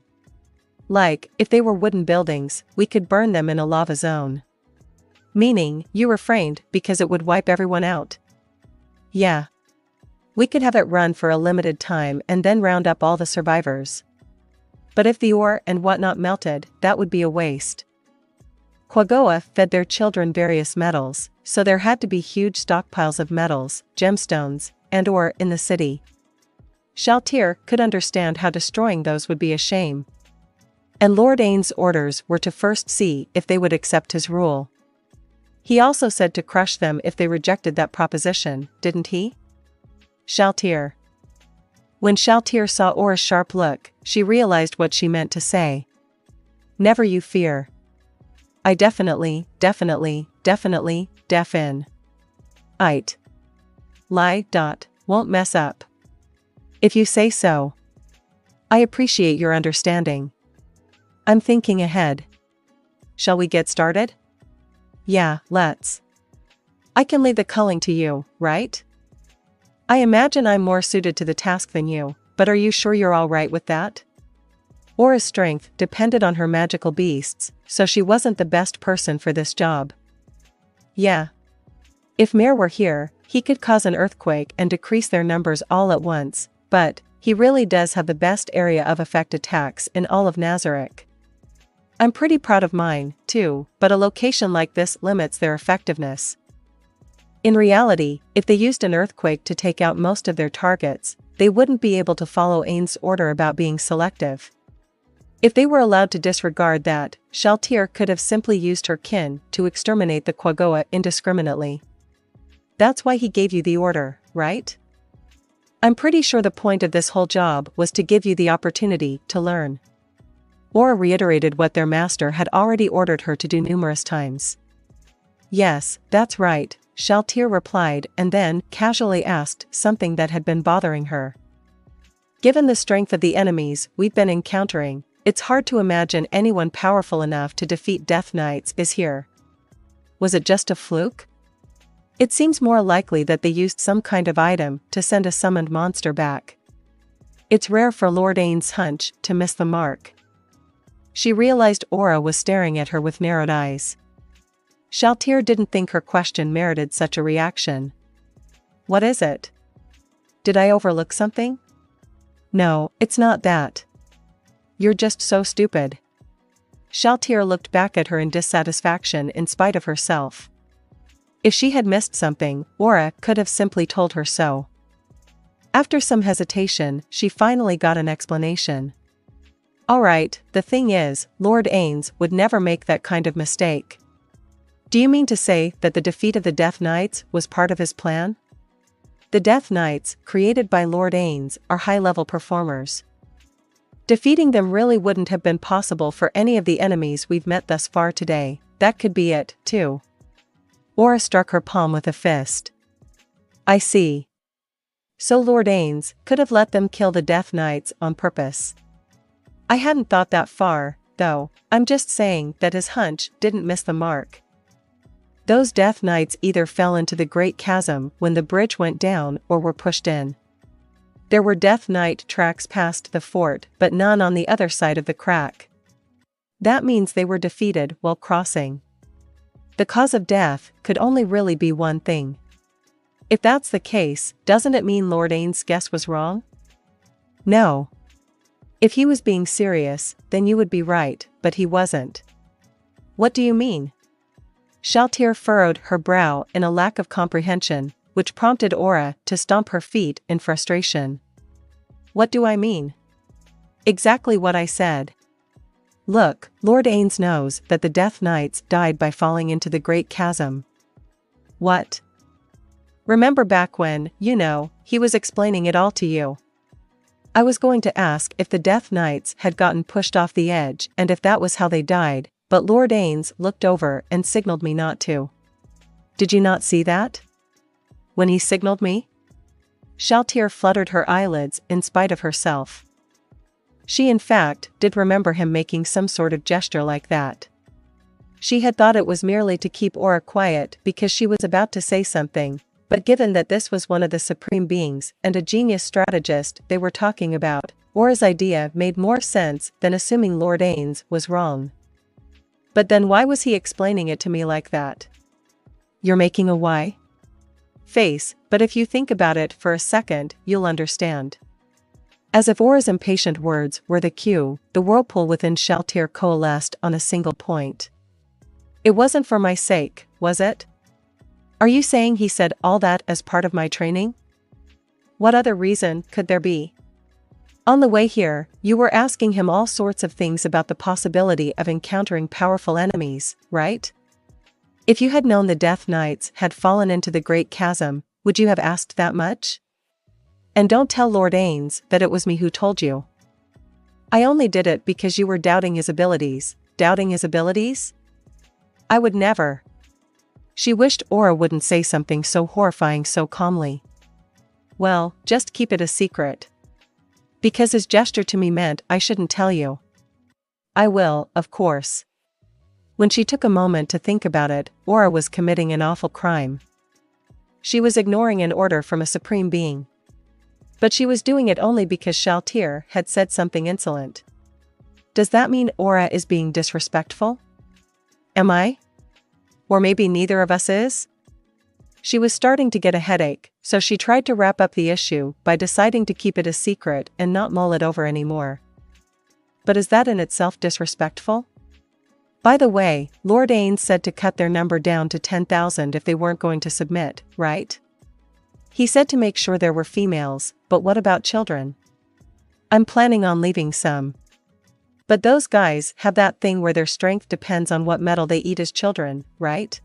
Like, if they were wooden buildings, we could burn them in a lava zone. Meaning, you refrained because it would wipe everyone out. Yeah. We could have it run for a limited time and then round up all the survivors. But if the ore and whatnot melted, that would be a waste. Quagoa fed their children various metals, so there had to be huge stockpiles of metals, gemstones, and ore in the city. Shaltir could understand how destroying those would be a shame. And Lord Ainz's orders were to first see if they would accept his rule. He also said to crush them if they rejected that proposition, didn't he? Shaltir. When Shaltir saw Aura's sharp look, she realized what she meant to say. Never you fear. I definitely, deaf in. It. Lie. Won't mess up. If you say so. I appreciate your understanding. I'm thinking ahead. Shall we get started? Yeah, let's. I can leave the culling to you, right? I imagine I'm more suited to the task than you, but are you sure you're all right with that? Aura's strength depended on her magical beasts, so she wasn't the best person for this job. Yeah. If Mare were here, he could cause an earthquake and decrease their numbers all at once, but he really does have the best area of effect attacks in all of Nazarick. I'm pretty proud of mine, too, but a location like this limits their effectiveness. In reality, if they used an earthquake to take out most of their targets, they wouldn't be able to follow Ainz's order about being selective. If they were allowed to disregard that, Shaltir could have simply used her kin to exterminate the Quagoa indiscriminately. That's why he gave you the order, right? I'm pretty sure the point of this whole job was to give you the opportunity to learn. Aura reiterated what their master had already ordered her to do numerous times. Yes, that's right, Shaltir replied and then casually asked something that had been bothering her. Given the strength of the enemies we've been encountering, it's hard to imagine anyone powerful enough to defeat Death Knights is here. Was it just a fluke? It seems more likely that they used some kind of item to send a summoned monster back. It's rare for Lord Ainz's hunch to miss the mark. She realized Aura was staring at her with narrowed eyes. Shaltir didn't think her question merited such a reaction. What is it? Did I overlook something? No, it's not that. You're just so stupid. Shaltir looked back at her in dissatisfaction in spite of herself. If she had missed something, Aura could have simply told her so. After some hesitation, she finally got an explanation. Alright, the thing is, Lord Ainz would never make that kind of mistake. Do you mean to say that the defeat of the Death Knights was part of his plan? The Death Knights, created by Lord Ainz, are high-level performers. Defeating them really wouldn't have been possible for any of the enemies we've met thus far today. That could be it, too. Aura struck her palm with a fist. I see. So Lord Ainz could have let them kill the Death Knights on purpose. I hadn't thought that far, though. I'm just saying that his hunch didn't miss the mark. Those Death Knights either fell into the Great Chasm when the bridge went down or were pushed in. There were Death Knight tracks past the fort, but none on the other side of the crack. That means they were defeated while crossing. The cause of death could only really be one thing. If that's the case, doesn't it mean Lord Ainz's guess was wrong? No. If he was being serious, then you would be right, but he wasn't. What do you mean? Shaltir furrowed her brow in a lack of comprehension, which prompted Aura to stomp her feet in frustration. What do I mean? Exactly what I said. Look, Lord Ainz knows that the Death Knights died by falling into the Great Chasm. What? Remember back when, he was explaining it all to you? I was going to ask if the Death Knights had gotten pushed off the edge and if that was how they died, but Lord Ainz looked over and signaled me not to. Did you not see that? When he signaled me? Shaltir fluttered her eyelids in spite of herself. She in fact did remember him making some sort of gesture like that. She had thought it was merely to keep Aura quiet because she was about to say something, but given that this was one of the supreme beings and a genius strategist they were talking about, Aura's idea made more sense than assuming Lord Ainz was wrong. But then why was he explaining it to me like that? You're making a why? Face, but if you think about it for a second, you'll understand. As if Aura's impatient words were the cue, the whirlpool within Shaltir coalesced on a single point. It wasn't for my sake, was it? Are you saying he said all that as part of my training? What other reason could there be? On the way here, you were asking him all sorts of things about the possibility of encountering powerful enemies, right? If you had known the Death Knights had fallen into the Great Chasm, would you have asked that much? And don't tell Lord Ainz that it was me who told you. I only did it because you were doubting his abilities. Doubting his abilities? I would never. She wished Aura wouldn't say something so horrifying so calmly. Well, just keep it a secret. Because his gesture to me meant I shouldn't tell you. I will, of course. When she took a moment to think about it, Aura was committing an awful crime. She was ignoring an order from a supreme being. But she was doing it only because Shaltir had said something insolent. Does that mean Aura is being disrespectful? Am I? Or maybe neither of us is? She was starting to get a headache, so she tried to wrap up the issue by deciding to keep it a secret and not mull it over anymore. But is that in itself disrespectful? By the way, Lord Ainz said to cut their number down to 10,000 if they weren't going to submit, right? He said to make sure there were females, but what about children? I'm planning on leaving some. But those guys have that thing where their strength depends on what metal they eat as children, right?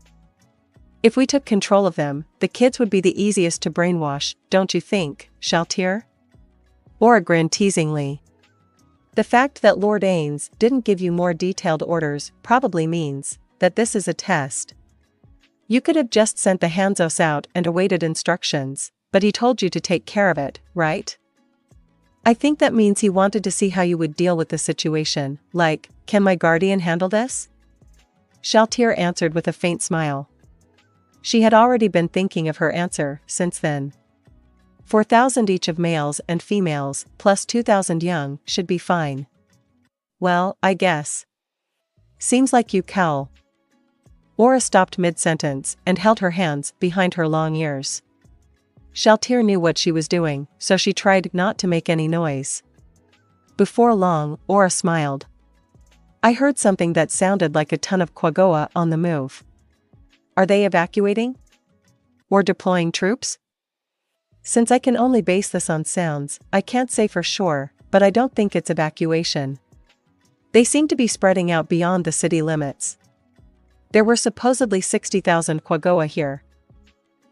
If we took control of them, the kids would be the easiest to brainwash, don't you think, Shaltir? Aura grinned teasingly. The fact that Lord Ainz didn't give you more detailed orders probably means that this is a test. You could have just sent the Hanzos out and awaited instructions, but he told you to take care of it, right? I think that means he wanted to see how you would deal with the situation, like, can my guardian handle this? Shaltir answered with a faint smile. She had already been thinking of her answer since then. 4,000 each of males and females, plus 2,000 young, should be fine. Well, I guess. Seems like you, Cal. Aura stopped mid-sentence and held her hands behind her long ears. Shaltir knew what she was doing, so she tried not to make any noise. Before long, Aura smiled. I heard something that sounded like a ton of Quaggoa on the move. Are they evacuating? Or deploying troops? Since I can only base this on sounds, I can't say for sure, but I don't think it's evacuation. They seem to be spreading out beyond the city limits. There were supposedly 60,000 Quaggoa here.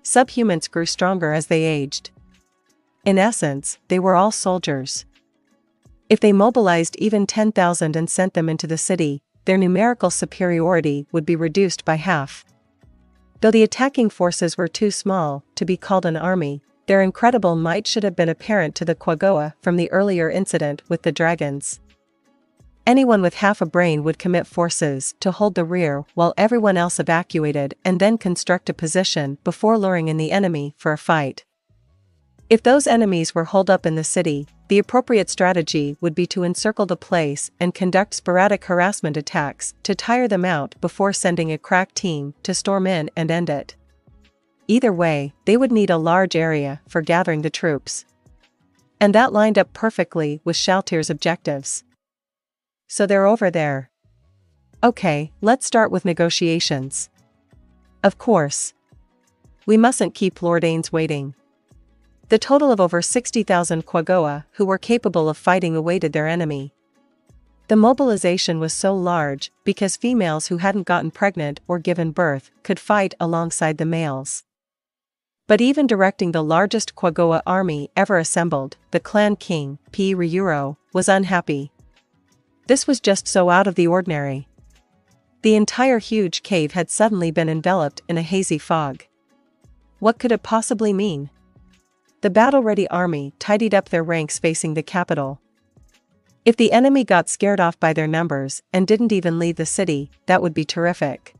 Subhumans grew stronger as they aged. In essence, they were all soldiers. If they mobilized even 10,000 and sent them into the city, their numerical superiority would be reduced by half. Though the attacking forces were too small to be called an army, their incredible might should have been apparent to the Quaggoa from the earlier incident with the dragons. Anyone with half a brain would commit forces to hold the rear while everyone else evacuated and then construct a position before luring in the enemy for a fight. If those enemies were holed up in the city, the appropriate strategy would be to encircle the place and conduct sporadic harassment attacks to tire them out before sending a crack team to storm in and end it. Either way, they would need a large area for gathering the troops. And that lined up perfectly with Shaltir's objectives. So they're over there. Okay, let's start with negotiations. Of course. We mustn't keep Lord Ainz waiting. The total of over 60,000 Quaggoa who were capable of fighting awaited their enemy. The mobilization was so large because females who hadn't gotten pregnant or given birth could fight alongside the males. But even directing the largest Quaggoa army ever assembled, the clan king, P. Ryuro, was unhappy. This was just so out of the ordinary. The entire huge cave had suddenly been enveloped in a hazy fog. What could it possibly mean? The battle-ready army tidied up their ranks facing the capital. If the enemy got scared off by their numbers and didn't even leave the city, that would be terrific.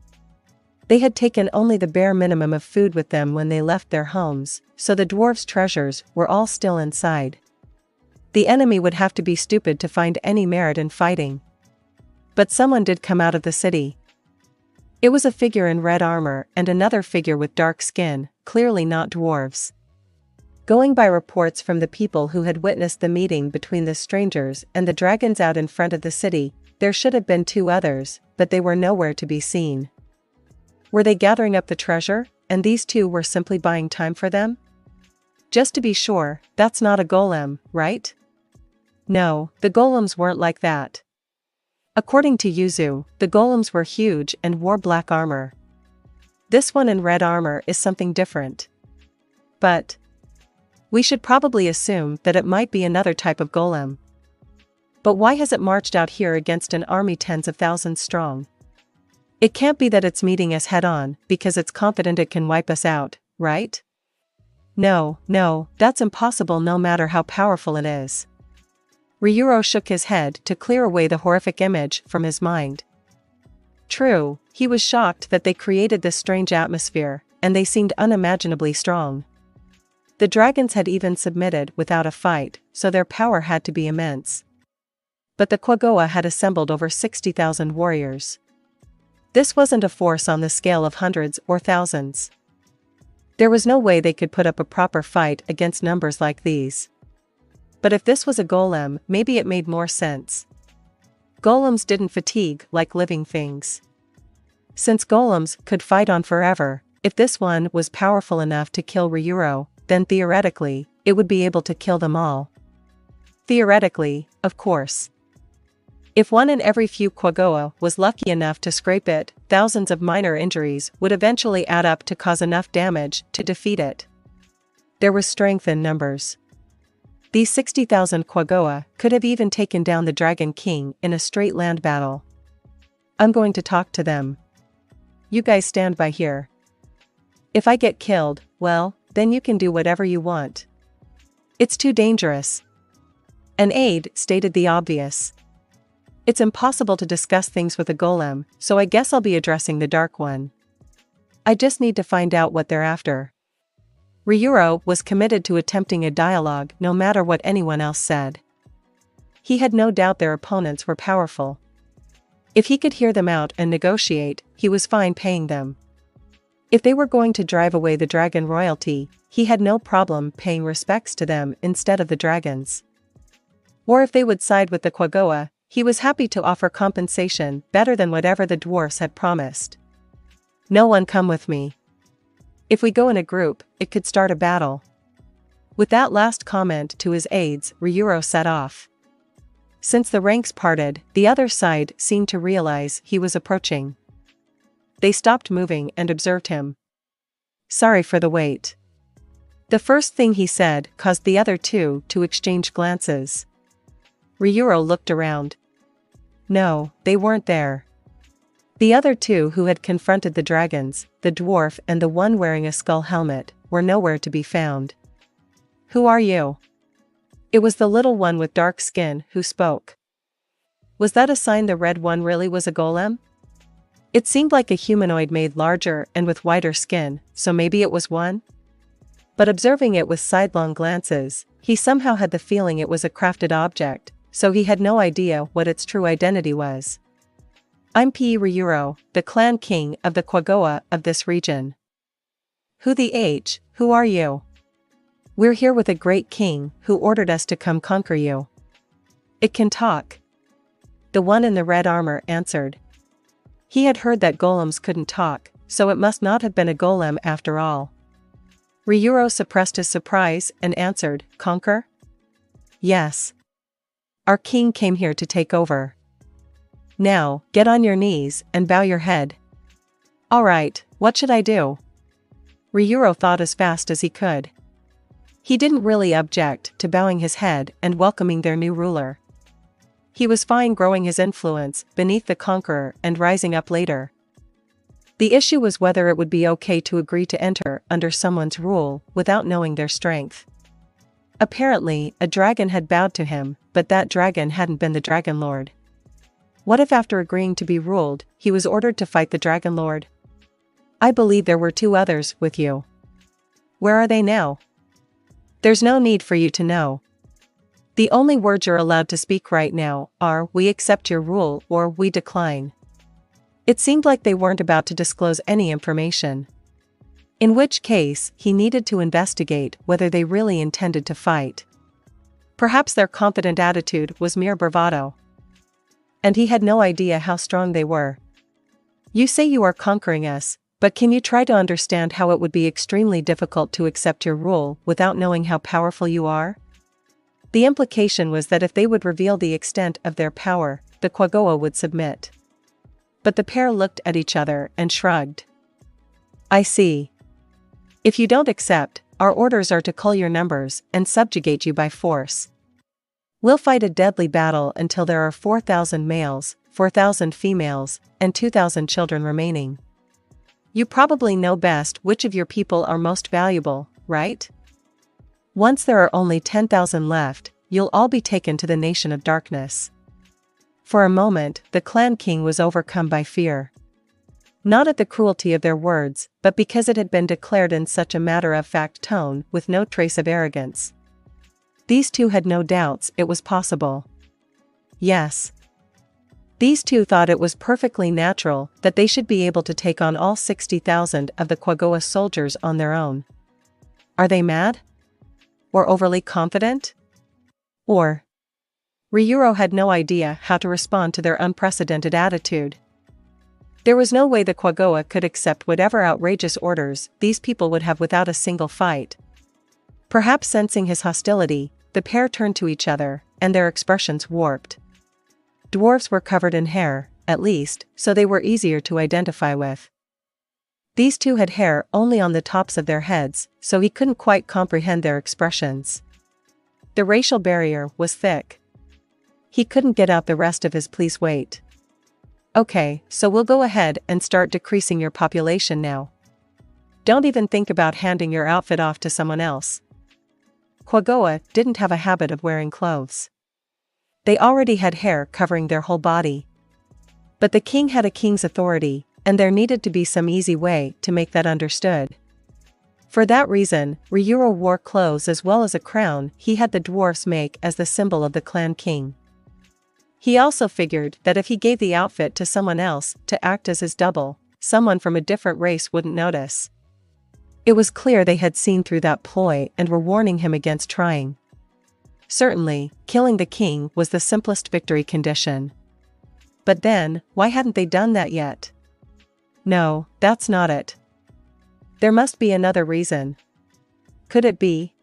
They had taken only the bare minimum of food with them when they left their homes, so the dwarves' treasures were all still inside. The enemy would have to be stupid to find any merit in fighting. But someone did come out of the city. It was a figure in red armor and another figure with dark skin, clearly not dwarves. Going by reports from the people who had witnessed the meeting between the strangers and the dragons out in front of the city, there should have been two others, but they were nowhere to be seen. Were they gathering up the treasure, and these two were simply buying time for them? Just to be sure, that's not a golem, right? No, the golems weren't like that. According to Yuzu, the golems were huge and wore black armor. This one in red armor is something different. But we should probably assume that it might be another type of golem. But why has it marched out here against an army tens of thousands strong? It can't be that it's meeting us head-on because it's confident it can wipe us out, right? No, that's impossible no matter how powerful it is. Ryuro shook his head to clear away the horrific image from his mind. True, he was shocked that they created this strange atmosphere, and they seemed unimaginably strong. The dragons had even submitted without a fight, so their power had to be immense. But the Quaggoa had assembled over 60,000 warriors. This wasn't a force on the scale of hundreds or thousands. There was no way they could put up a proper fight against numbers like these. But if this was a golem, maybe it made more sense. Golems didn't fatigue like living things. Since golems could fight on forever, if this one was powerful enough to kill Ryuro, then theoretically, it would be able to kill them all. Theoretically, of course. If one in every few Quaggoa was lucky enough to scrape it, thousands of minor injuries would eventually add up to cause enough damage to defeat it. There was strength in numbers. These 60,000 Quaggoa could have even taken down the Dragon King in a straight land battle. I'm going to talk to them. You guys stand by here. If I get killed, well, then you can do whatever you want. It's too dangerous. An aide stated the obvious. It's impossible to discuss things with a golem, so I guess I'll be addressing the Dark One. I just need to find out what they're after. Ryuro was committed to attempting a dialogue no matter what anyone else said. He had no doubt their opponents were powerful. If he could hear them out and negotiate, he was fine paying them. If they were going to drive away the dragon royalty, he had no problem paying respects to them instead of the dragons. Or if they would side with the Quaggoa, he was happy to offer compensation better than whatever the dwarfs had promised. No one come with me. If we go in a group, it could start a battle. With that last comment to his aides, Ryuro set off. Since the ranks parted, the other side seemed to realize he was approaching. They stopped moving and observed him. Sorry for the wait. The first thing he said caused the other two to exchange glances. Ryuro looked around. No, they weren't there. The other two who had confronted the dragons, the dwarf and the one wearing a skull helmet, were nowhere to be found. Who are you? It was the little one with dark skin who spoke. Was that a sign the red one really was a golem? It seemed like a humanoid made larger and with whiter skin, so maybe it was one? But observing it with sidelong glances, he somehow had the feeling it was a crafted object, so he had no idea what its true identity was. I'm P. Ryuro, the clan king of the Quaggoa of this region. Who the H, who are you? We're here with a great king who ordered us to come conquer you. It can talk. The one in the red armor answered. He had heard that golems couldn't talk, so it must not have been a golem after all. Ryuro suppressed his surprise and answered, Conquer? Yes. Our king came here to take over. Now, get on your knees and bow your head. All right, what should I do? Ryuro thought as fast as he could. He didn't really object to bowing his head and welcoming their new ruler. He was fine growing his influence beneath the conqueror and rising up later. The issue was whether it would be okay to agree to enter under someone's rule without knowing their strength. Apparently, a dragon had bowed to him, but that dragon hadn't been the Dragon Lord. What if after agreeing to be ruled, he was ordered to fight the Dragon Lord? I believe there were two others with you. Where are they now? There's no need for you to know. The only words you're allowed to speak right now are, we accept your rule or we decline. It seemed like they weren't about to disclose any information. In which case, he needed to investigate whether they really intended to fight. Perhaps their confident attitude was mere bravado. And he had no idea how strong they were. You say you are conquering us, but can you try to understand how it would be extremely difficult to accept your rule without knowing how powerful you are? The implication was that if they would reveal the extent of their power, the Quaggoa would submit. But the pair looked at each other and shrugged. I see. If you don't accept, our orders are to cull your numbers and subjugate you by force. We'll fight a deadly battle until there are 4,000 males, 4,000 females, and 2,000 children remaining. You probably know best which of your people are most valuable, right? Once there are only 10,000 left, you'll all be taken to the Nation of Darkness. For a moment, the clan king was overcome by fear. Not at the cruelty of their words, but because it had been declared in such a matter-of-fact tone with no trace of arrogance. These two had no doubts it was possible. Yes. These two thought it was perfectly natural that they should be able to take on all 60,000 of the Quaggoa soldiers on their own. Are they mad? Or overly confident? Or? Ryuro had no idea how to respond to their unprecedented attitude. There was no way the Quaggoa could accept whatever outrageous orders these people would have without a single fight. Perhaps sensing his hostility, the pair turned to each other, and their expressions warped. Dwarves were covered in hair, at least, so they were easier to identify with. These two had hair only on the tops of their heads, so he couldn't quite comprehend their expressions. The racial barrier was thick. He couldn't get out the rest of his please wait. Okay, so we'll go ahead and start decreasing your population now. Don't even think about handing your outfit off to someone else. Quagoa didn't have a habit of wearing clothes. They already had hair covering their whole body. But the king had a king's authority, and there needed to be some easy way to make that understood. For that reason, Ryuro wore clothes as well as a crown he had the dwarfs make as the symbol of the clan king. He also figured that if he gave the outfit to someone else to act as his double, someone from a different race wouldn't notice. It was clear they had seen through that ploy and were warning him against trying. Certainly, killing the king was the simplest victory condition. But then, why hadn't they done that yet? No, that's not it. There must be another reason. Could it be?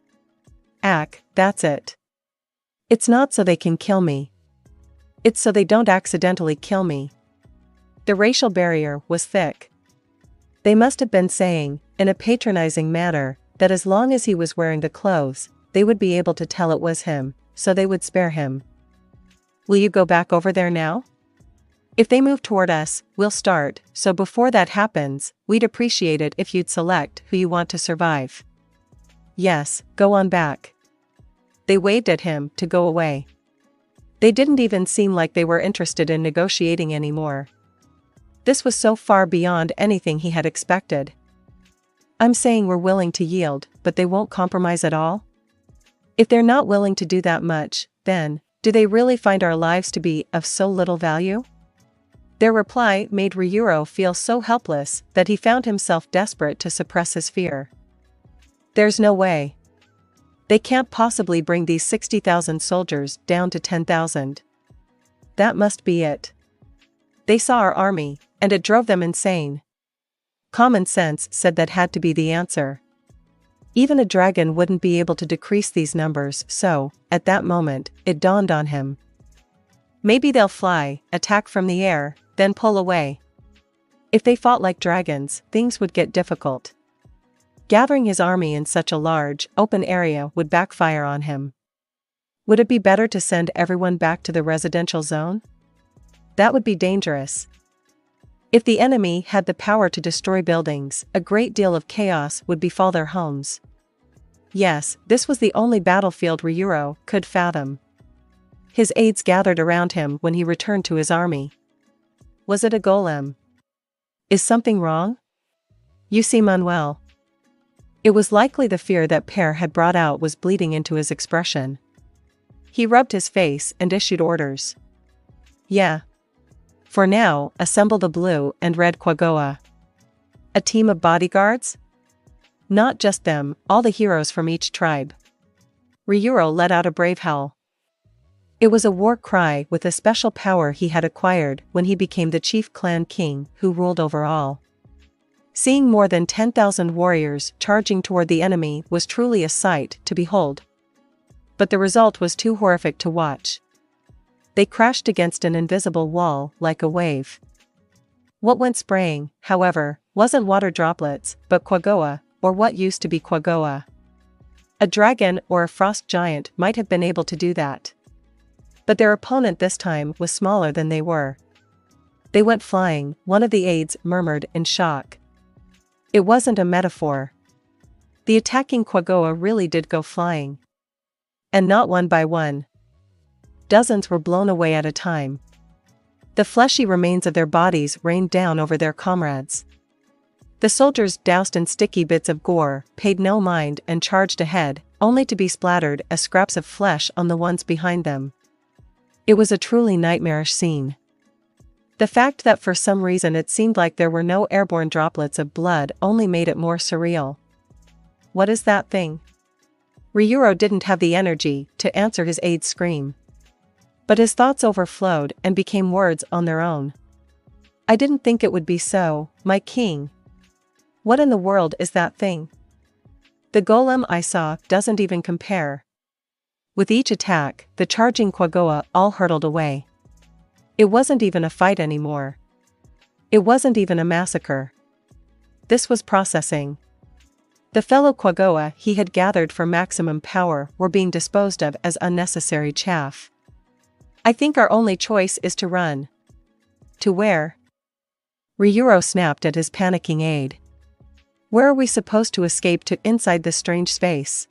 That's it. It's not so they can kill me. It's so they don't accidentally kill me. The racial barrier was thick. They must have been saying, in a patronizing manner, that as long as he was wearing the clothes, they would be able to tell it was him, so they would spare him. Will you go back over there now? If they move toward us, we'll start, so before that happens, we'd appreciate it if you'd select who you want to survive. Yes, go on back. They waved at him to go away. They didn't even seem like they were interested in negotiating anymore. This was so far beyond anything he had expected. I'm saying we're willing to yield, but they won't compromise at all? If they're not willing to do that much, then, do they really find our lives to be of so little value? Their reply made Ryuro feel so helpless that he found himself desperate to suppress his fear. There's no way. They can't possibly bring these 60,000 soldiers down to 10,000. That must be it. They saw our army, and it drove them insane. Common sense said that had to be the answer. Even a dragon wouldn't be able to decrease these numbers, so, at that moment, it dawned on him. Maybe they'll fly, attack from the air, then pull away. If they fought like dragons, things would get difficult. Gathering his army in such a large, open area would backfire on him. Would it be better to send everyone back to the residential zone? That would be dangerous. If the enemy had the power to destroy buildings, a great deal of chaos would befall their homes. Yes, this was the only battlefield Ryuro could fathom. His aides gathered around him when he returned to his army. Was it a golem? Is something wrong? You seem unwell. It was likely the fear that Per had brought out was bleeding into his expression. He rubbed his face and issued orders. Yeah. For now, assemble the blue and red Quagoa. A team of bodyguards? Not just them, all the heroes from each tribe. Ryuro let out a brave howl. It was a war cry with a special power he had acquired when he became the chief clan king who ruled over all. Seeing more than 10,000 warriors charging toward the enemy was truly a sight to behold. But the result was too horrific to watch. They crashed against an invisible wall like a wave. What went spraying, however, wasn't water droplets, but Quagoa, or what used to be Quagoa. A dragon or a frost giant might have been able to do that. But their opponent this time was smaller than they were. They went flying, one of the aides murmured in shock. It wasn't a metaphor. The attacking Quagoa really did go flying. And not one by one. Dozens were blown away at a time. The fleshy remains of their bodies rained down over their comrades. The soldiers, doused in sticky bits of gore, paid no mind and charged ahead, only to be splattered as scraps of flesh on the ones behind them. It was a truly nightmarish scene. The fact that for some reason it seemed like there were no airborne droplets of blood only made it more surreal. What is that thing? Ryuro didn't have the energy to answer his aide's scream. But his thoughts overflowed and became words on their own. I didn't think it would be so, my king. What in the world is that thing? The golem I saw doesn't even compare. With each attack, the charging Quagoa all hurtled away. It wasn't even a fight anymore. It wasn't even a massacre. This was processing. The fellow Quagoa he had gathered for maximum power were being disposed of as unnecessary chaff. I think our only choice is to run. To where? Ryuro snapped at his panicking aide. Where are we supposed to escape to inside this strange space?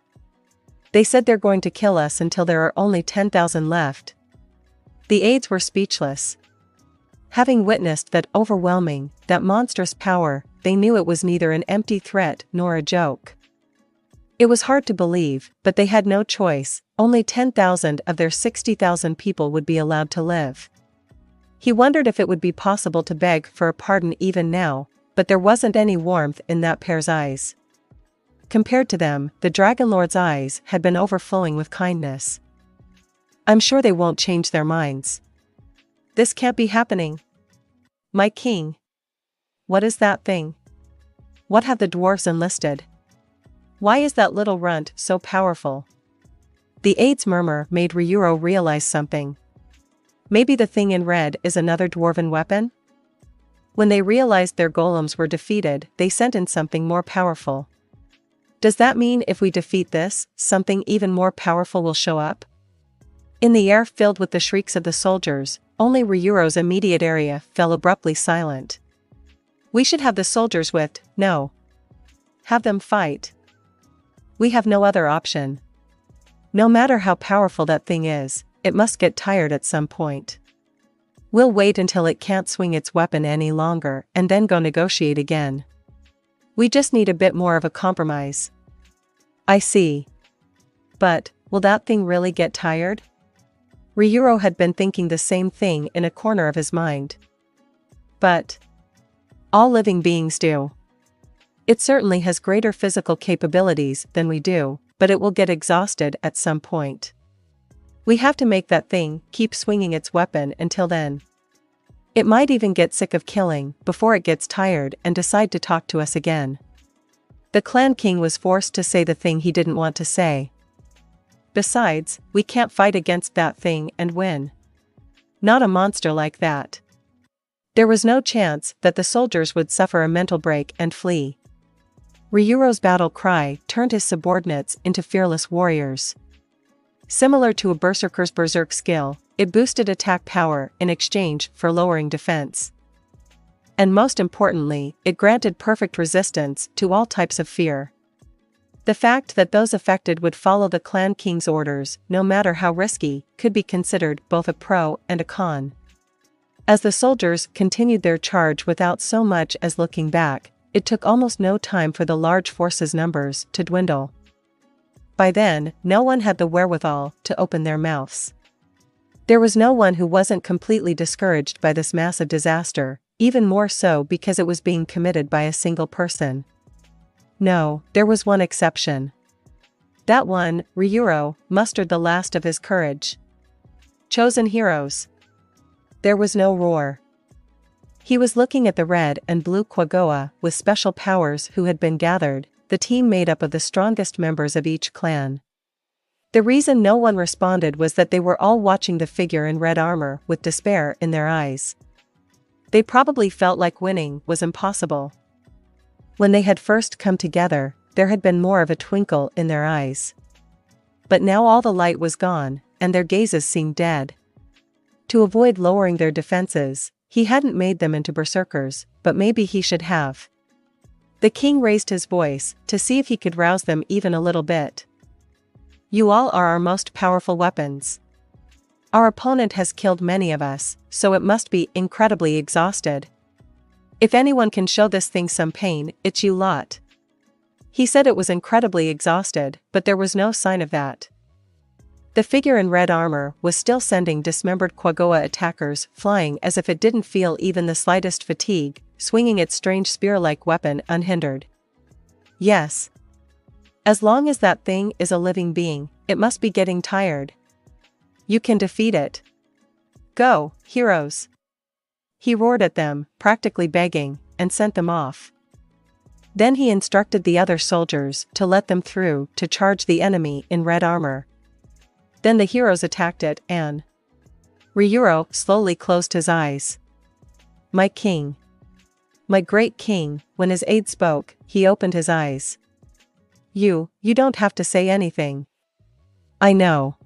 They said they're going to kill us until there are only 10,000 left. The aides were speechless. Having witnessed that overwhelming, that monstrous power, they knew it was neither an empty threat nor a joke. It was hard to believe, but they had no choice. Only 10,000 of their 60,000 people would be allowed to live. He wondered if it would be possible to beg for a pardon even now, but there wasn't any warmth in that pair's eyes. Compared to them, the Dragon Lord's eyes had been overflowing with kindness. I'm sure they won't change their minds. This can't be happening. My king. What is that thing? What have the dwarves enlisted? Why is that little runt so powerful? The aide's murmur made Ryuro realize something. Maybe the thing in red is another dwarven weapon? When they realized their golems were defeated, they sent in something more powerful. Does that mean if we defeat this, something even more powerful will show up? In the air filled with the shrieks of the soldiers, only Ryuro's immediate area fell abruptly silent. We should have the soldiers whipped, no. Have them fight. We have no other option. No matter how powerful that thing is, it must get tired at some point. We'll wait until it can't swing its weapon any longer and then go negotiate again. We just need a bit more of a compromise. I see. But, will that thing really get tired? Ryuro had been thinking the same thing in a corner of his mind. But all living beings do. It certainly has greater physical capabilities than we do, but it will get exhausted at some point. We have to make that thing keep swinging its weapon until then. It might even get sick of killing before it gets tired and decide to talk to us again. The clan king was forced to say the thing he didn't want to say. Besides, we can't fight against that thing and win. Not a monster like that. There was no chance that the soldiers would suffer a mental break and flee. Ryuro's battle cry turned his subordinates into fearless warriors. Similar to a berserker's berserk skill, it boosted attack power in exchange for lowering defense. And most importantly, it granted perfect resistance to all types of fear. The fact that those affected would follow the clan king's orders, no matter how risky, could be considered both a pro and a con. As the soldiers continued their charge without so much as looking back, it took almost no time for the large force's numbers to dwindle. By then, no one had the wherewithal to open their mouths. There was no one who wasn't completely discouraged by this massive disaster, even more so because it was being committed by a single person. No, there was one exception. That one, Ryuro, mustered the last of his courage. Chosen heroes. There was no roar. He was looking at the red and blue Quagoa with special powers who had been gathered, the team made up of the strongest members of each clan. The reason no one responded was that they were all watching the figure in red armor with despair in their eyes. They probably felt like winning was impossible. When they had first come together, there had been more of a twinkle in their eyes. But now all the light was gone, and their gazes seemed dead. To avoid lowering their defenses, he hadn't made them into berserkers, but maybe he should have. The king raised his voice to see if he could rouse them even a little bit. You all are our most powerful weapons. Our opponent has killed many of us, so it must be incredibly exhausted. If anyone can show this thing some pain, it's you lot. He said it was incredibly exhausted, but there was no sign of that. The figure in red armor was still sending dismembered Quagoa attackers flying as if it didn't feel even the slightest fatigue, swinging its strange spear-like weapon unhindered. Yes. As long as that thing is a living being, it must be getting tired. You can defeat it. Go, heroes. He roared at them, practically begging, and sent them off. Then he instructed the other soldiers to let them through to charge the enemy in red armor. Then the heroes attacked it and Ryuro slowly closed his eyes. My king. My great king. When his aide spoke, he opened his eyes. You don't have to say anything. I know.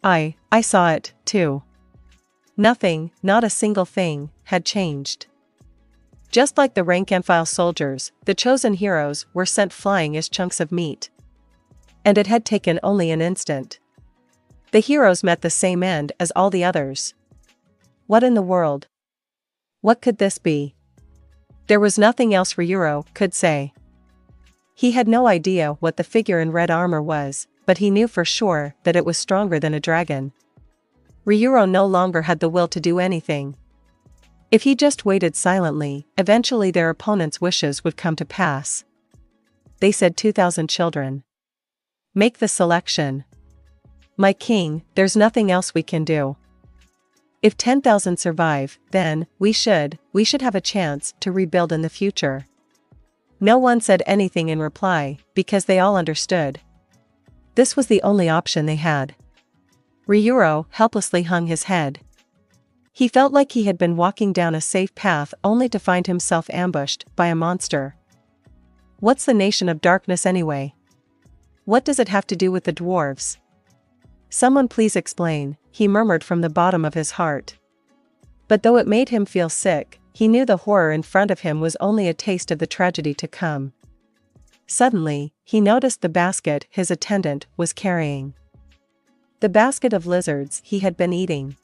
I saw it, too. Nothing, not a single thing, had changed. Just like the rank-and-file soldiers, the chosen heroes were sent flying as chunks of meat. And it had taken only an instant. The heroes met the same end as all the others. What in the world? What could this be? There was nothing else Ryuro could say. He had no idea what the figure in red armor was, but he knew for sure that it was stronger than a dragon. Ryuro no longer had the will to do anything. If he just waited silently, eventually their opponents' wishes would come to pass. They said 2,000 children. Make the selection. My king, there's nothing else we can do. If 10,000 survive, then, we should have a chance to rebuild in the future. No one said anything in reply, because they all understood. This was the only option they had. Ryuro helplessly hung his head. He felt like he had been walking down a safe path only to find himself ambushed by a monster. What's the Nation of Darkness anyway? What does it have to do with the dwarves? Someone please explain, he murmured from the bottom of his heart. But though it made him feel sick, he knew the horror in front of him was only a taste of the tragedy to come. Suddenly, he noticed the basket his attendant was carrying. The basket of lizards he had been eating.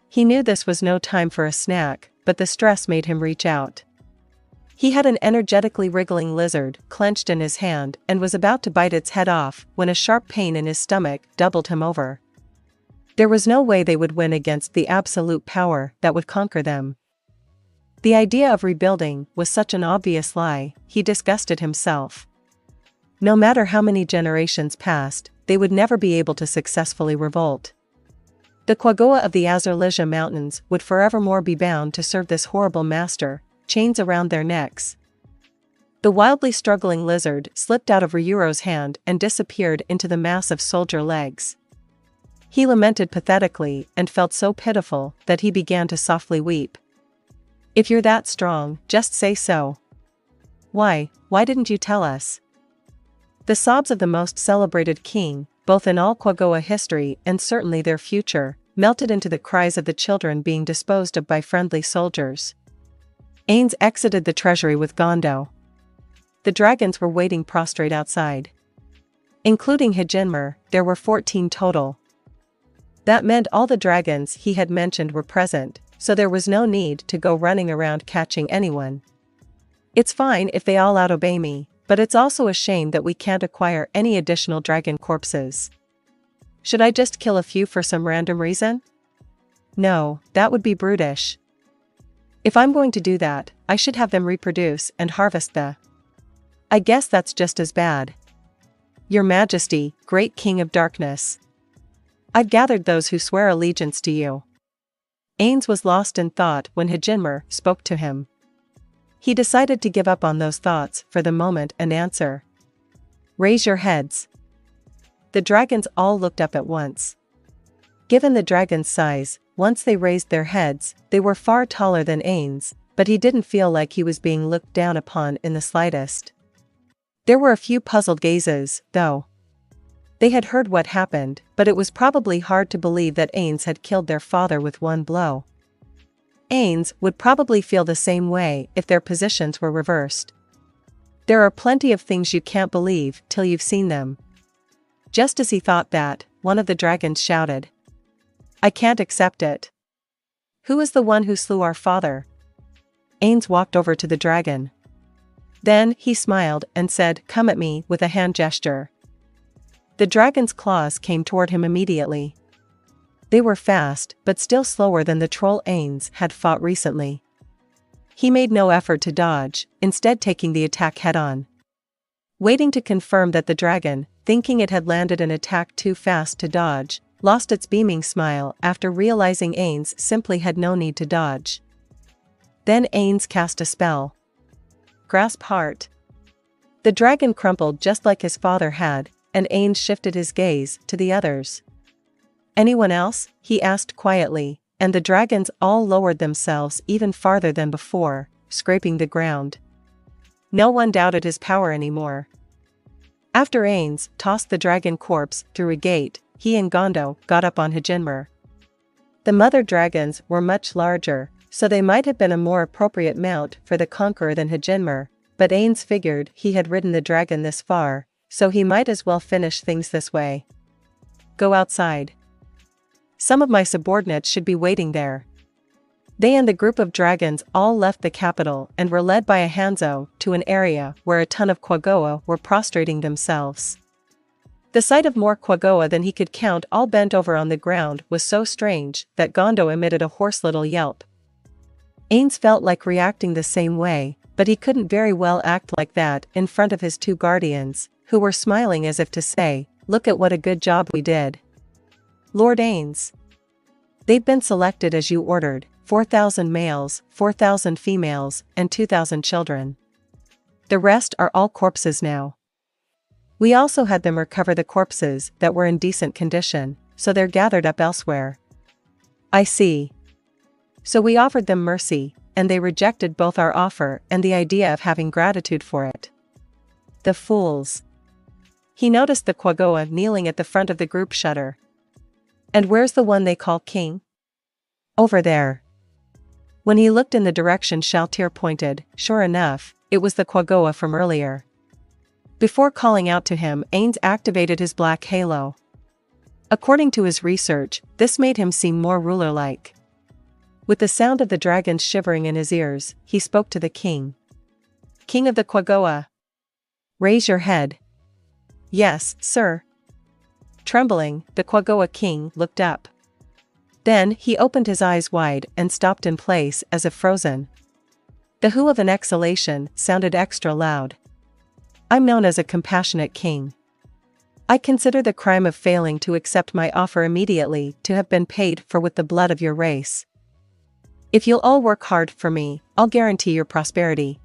He knew this was no time for a snack, but the stress made him reach out. He had an energetically wriggling lizard clenched in his hand and was about to bite its head off when a sharp pain in his stomach doubled him over. There was no way they would win against the absolute power that would conquer them. The idea of rebuilding was such an obvious lie, he disgusted himself. No matter how many generations passed, they would never be able to successfully revolt. The Quaggoa of the Azurlisia Mountains would forevermore be bound to serve this horrible master, chains around their necks. The wildly struggling lizard slipped out of Ryuro's hand and disappeared into the mass of soldier legs. He lamented pathetically and felt so pitiful that he began to softly weep. If you're that strong, just say so. Why didn't you tell us? The sobs of the most celebrated king, both in all Quaggoa history and certainly their future, melted into the cries of the children being disposed of by friendly soldiers. Ainz exited the treasury with Gondo. The dragons were waiting prostrate outside. Including Hijinmer, there were 14 total. That meant all the dragons he had mentioned were present, so there was no need to go running around catching anyone. It's fine if they all out-obey me, but it's also a shame that we can't acquire any additional dragon corpses. Should I just kill a few for some random reason? No, that would be brutish. If I'm going to do that, I should have them reproduce and harvest the... I guess that's just as bad. Your Majesty, great King of Darkness. I've gathered those who swear allegiance to you. Ainz was lost in thought when Hijinmer spoke to him. He decided to give up on those thoughts for the moment and answer. Raise your heads. The dragons all looked up at once. Given the dragon's size, once they raised their heads, they were far taller than Ainz, but he didn't feel like he was being looked down upon in the slightest. There were a few puzzled gazes, though. They had heard what happened, but it was probably hard to believe that Ainz had killed their father with one blow. Ainz would probably feel the same way if their positions were reversed. There are plenty of things you can't believe till you've seen them. Just as he thought that, one of the dragons shouted. I can't accept it. Who is the one who slew our father? Ainz walked over to the dragon. Then he smiled and said, come at me, with a hand gesture. The dragon's claws came toward him immediately. They were fast, but still slower than the troll Ainz had fought recently. He made no effort to dodge, instead taking the attack head-on. Waiting to confirm that the dragon, thinking it had landed an attack too fast to dodge, lost its beaming smile after realizing Ainz simply had no need to dodge. Then Ainz cast a spell. Grasp Heart. The dragon crumpled just like his father had, and Ainz shifted his gaze to the others. Anyone else? He asked quietly, and the dragons all lowered themselves even farther than before, scraping the ground. No one doubted his power anymore. After Ainz tossed the dragon corpse through a gate, he and Gondo got up on Hijinmer. The mother dragons were much larger, so they might have been a more appropriate mount for the conqueror than Hjinmur, but Ainz figured he had ridden the dragon this far, so he might as well finish things this way. Go outside. Some of my subordinates should be waiting there. They and the group of dragons all left the capital and were led by a Hanzo to an area where a ton of Quaggoa were prostrating themselves. The sight of more Quaggoa than he could count all bent over on the ground was so strange that Gondo emitted a hoarse little yelp. Ainz felt like reacting the same way, but he couldn't very well act like that in front of his two guardians, who were smiling as if to say, "Look at what a good job we did. Lord Ainz. They've been selected as you ordered, 4,000 males, 4,000 females, and 2,000 children. The rest are all corpses now. We also had them recover the corpses that were in decent condition, so they're gathered up elsewhere." "I see. So we offered them mercy, and they rejected both our offer and the idea of having gratitude for it. The fools." He noticed the Quaggoa kneeling at the front of the group shudder. "And where's the one they call king?" "Over there." When he looked in the direction Shaltir pointed, sure enough, it was the Quaggoa from earlier. Before calling out to him, Ainz activated his black halo. According to his research, this made him seem more ruler-like. With the sound of the dragons shivering in his ears, he spoke to the king. "King of the Quaggoa. Raise your head." "Yes, sir." Trembling, the Quaggoa king looked up. Then he opened his eyes wide and stopped in place as if frozen. The hoo of an exhalation sounded extra loud. "I'm known as a compassionate king. I consider the crime of failing to accept my offer immediately to have been paid for with the blood of your race. If you'll all work hard for me, I'll guarantee your prosperity."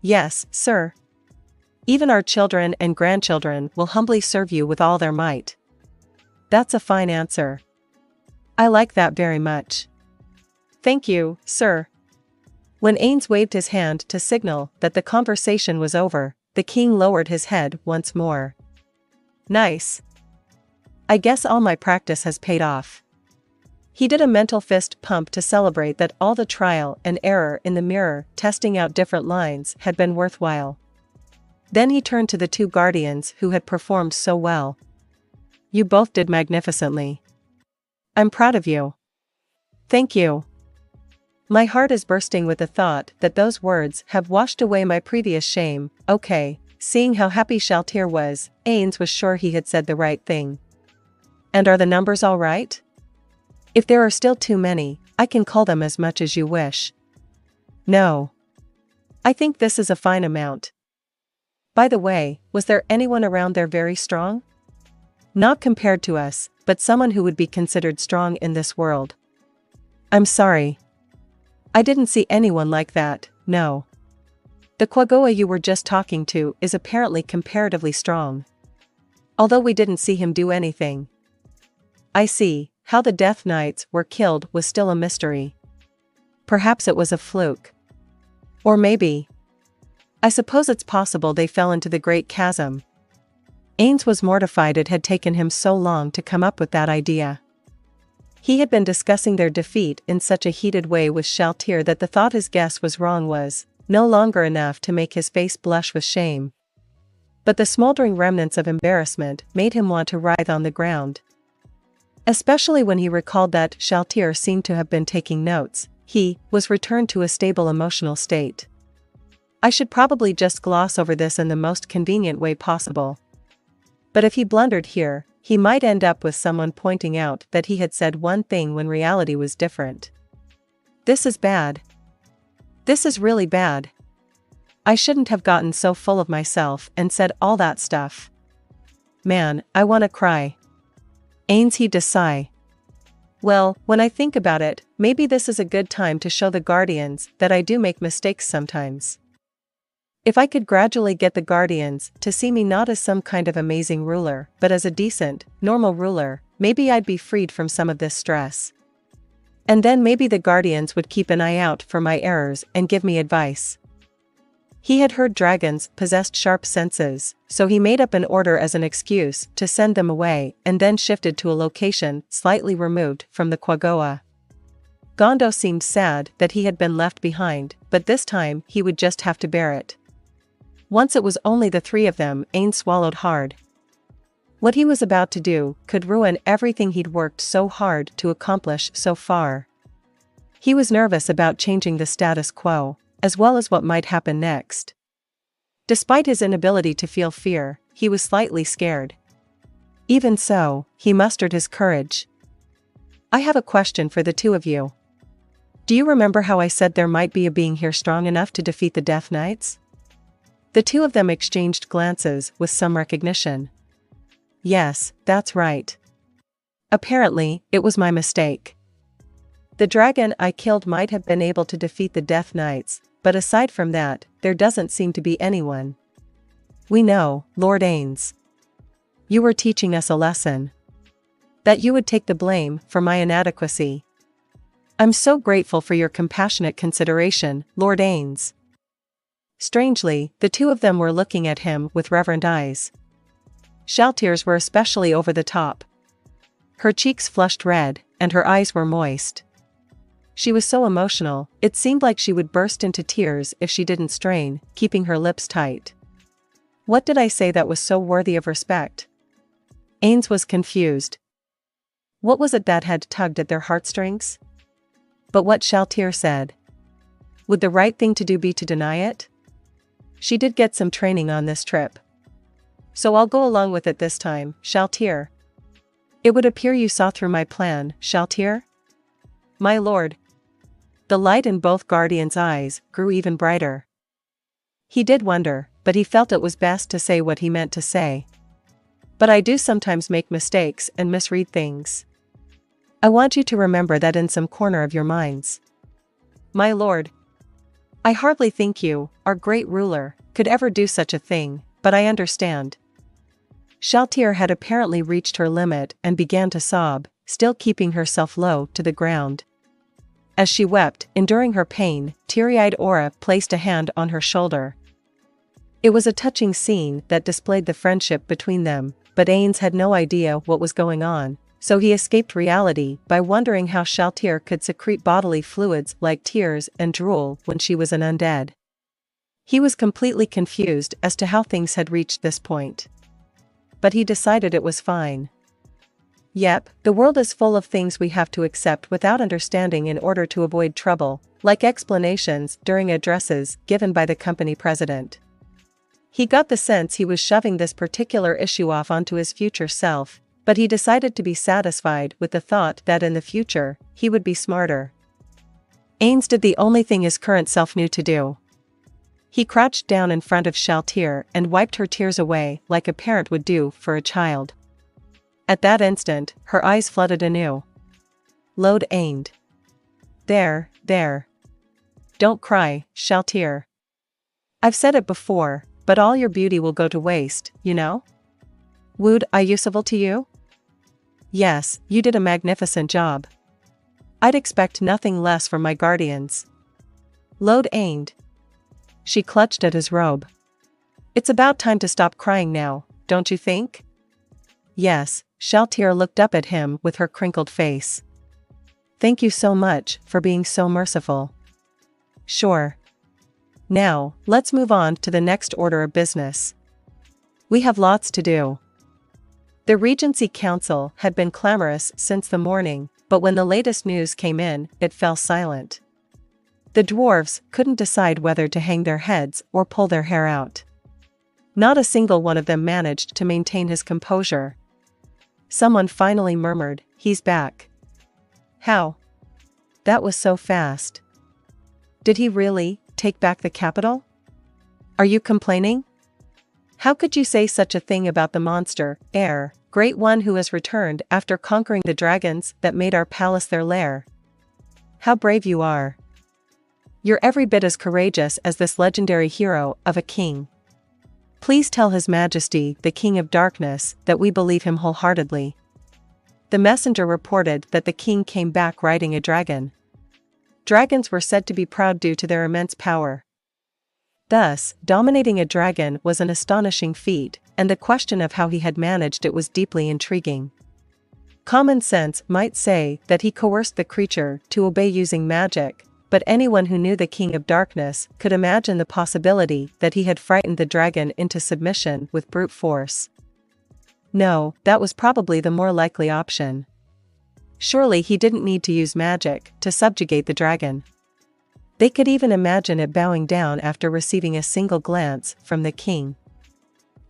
"Yes, sir. Even our children and grandchildren will humbly serve you with all their might." "That's a fine answer. I like that very much. Thank you, sir." When Ainz waved his hand to signal that the conversation was over, the king lowered his head once more. "Nice. I guess all my practice has paid off." He did a mental fist pump to celebrate that all the trial and error in the mirror testing out different lines had been worthwhile. Then he turned to the two guardians who had performed so well. "You both did magnificently. I'm proud of you." "Thank you. My heart is bursting with the thought that those words have washed away my previous shame." Okay, seeing how happy Shaltir was, Ainz was sure he had said the right thing. "And are the numbers all right? If there are still too many, I can call them as much as you wish." "No. I think this is a fine amount. By the way, was there anyone around there very strong?" "Not compared to us, but someone who would be considered strong in this world." "I'm sorry. I didn't see anyone like that, no. The Quaggoa you were just talking to is apparently comparatively strong. Although we didn't see him do anything." "I see. How the Death Knights were killed was still a mystery. Perhaps it was a fluke. Or maybe. I suppose it's possible they fell into the Great Chasm." Ainz was mortified it had taken him so long to come up with that idea. He had been discussing their defeat in such a heated way with Shaltir that the thought his guess was wrong was no longer enough to make his face blush with shame. But the smoldering remnants of embarrassment made him want to writhe on the ground. Especially when he recalled that Shaltir seemed to have been taking notes, he was returned to a stable emotional state. I should probably just gloss over this in the most convenient way possible. But if he blundered here, he might end up with someone pointing out that he had said one thing when reality was different. This is bad. This is really bad. I shouldn't have gotten so full of myself and said all that stuff. Man, I wanna cry. Ainz heaved a sigh. Well, when I think about it, maybe this is a good time to show the Guardians that I do make mistakes sometimes. If I could gradually get the Guardians to see me not as some kind of amazing ruler, but as a decent, normal ruler, maybe I'd be freed from some of this stress. And then maybe the Guardians would keep an eye out for my errors and give me advice. He had heard dragons possessed sharp senses, so he made up an order as an excuse to send them away and then shifted to a location slightly removed from the Quaggoa. Gondo seemed sad that he had been left behind, but this time he would just have to bear it. Once it was only the three of them, Ainz swallowed hard. What he was about to do could ruin everything he'd worked so hard to accomplish so far. He was nervous about changing the status quo, as well as what might happen next. Despite his inability to feel fear, he was slightly scared. Even so, he mustered his courage. "I have a question for the two of you. Do you remember how I said there might be a being here strong enough to defeat the Death Knights?" The two of them exchanged glances with some recognition. "Yes, that's right. Apparently, it was my mistake. The dragon I killed might have been able to defeat the Death Knights, but aside from that, there doesn't seem to be anyone." "We know, Lord Ainz. You were teaching us a lesson. That you would take the blame for my inadequacy. I'm so grateful for your compassionate consideration, Lord Ainz." Strangely, the two of them were looking at him with reverent eyes. Shaltyr's were especially over the top. Her cheeks flushed red, and her eyes were moist. She was so emotional, it seemed like she would burst into tears if she didn't strain, keeping her lips tight. What did I say that was so worthy of respect? Ainz was confused. What was it that had tugged at their heartstrings? But what Shaltyr said. Would the right thing to do be to deny it? She did get some training on this trip. So I'll go along with it this time, Shaltyr. It would appear you saw through my plan, Shaltyr? My lord. The light in both guardians' eyes grew even brighter. He did wonder, but he felt it was best to say what he meant to say. But I do sometimes make mistakes and misread things. I want you to remember that in some corner of your minds. My lord. I hardly think you, our great ruler, could ever do such a thing, but I understand. Shaltyr had apparently reached her limit and began to sob, still keeping herself low to the ground. As she wept, enduring her pain, teary-eyed Aura placed a hand on her shoulder. It was a touching scene that displayed the friendship between them, but Ainz had no idea what was going on, so he escaped reality by wondering how Shaltyr could secrete bodily fluids like tears and drool when she was an undead. He was completely confused as to how things had reached this point. But he decided it was fine. Yep, the world is full of things we have to accept without understanding in order to avoid trouble, like explanations during addresses given by the company president. He got the sense he was shoving this particular issue off onto his future self, but he decided to be satisfied with the thought that in the future, he would be smarter. Ainz did the only thing his current self knew to do. He crouched down in front of Shaltyr and wiped her tears away like a parent would do for a child. At that instant, her eyes flooded anew. Lord Ainz. There. Don't cry, Shaltyr. I've said it before, but all your beauty will go to waste, you know? Would I useful to you? Yes, you did a magnificent job. I'd expect nothing less from my guardians. Lord Ainz. She clutched at his robe. It's about time to stop crying now, don't you think? Yes, Shaltyr looked up at him with her crinkled face. Thank you so much for being so merciful. Sure. Now, let's move on to the next order of business. We have lots to do. The Regency Council had been clamorous since the morning, but when the latest news came in, it fell silent. The dwarves couldn't decide whether to hang their heads or pull their hair out. Not a single one of them managed to maintain his composure. Someone finally murmured, "He's back." How? That was so fast. Did he really take back the capital? Are you complaining? How could you say such a thing about the monster, heir, great one who has returned after conquering the dragons that made our palace their lair? How brave you are. You're every bit as courageous as this legendary hero of a king. Please tell His Majesty, the King of Darkness, that we believe him wholeheartedly. The messenger reported that the king came back riding a dragon. Dragons were said to be proud due to their immense power. Thus, dominating a dragon was an astonishing feat, and the question of how he had managed it was deeply intriguing. Common sense might say that he coerced the creature to obey using magic, but anyone who knew the King of Darkness could imagine the possibility that he had frightened the dragon into submission with brute force. No, that was probably the more likely option. Surely he didn't need to use magic to subjugate the dragon. They could even imagine it bowing down after receiving a single glance from the king.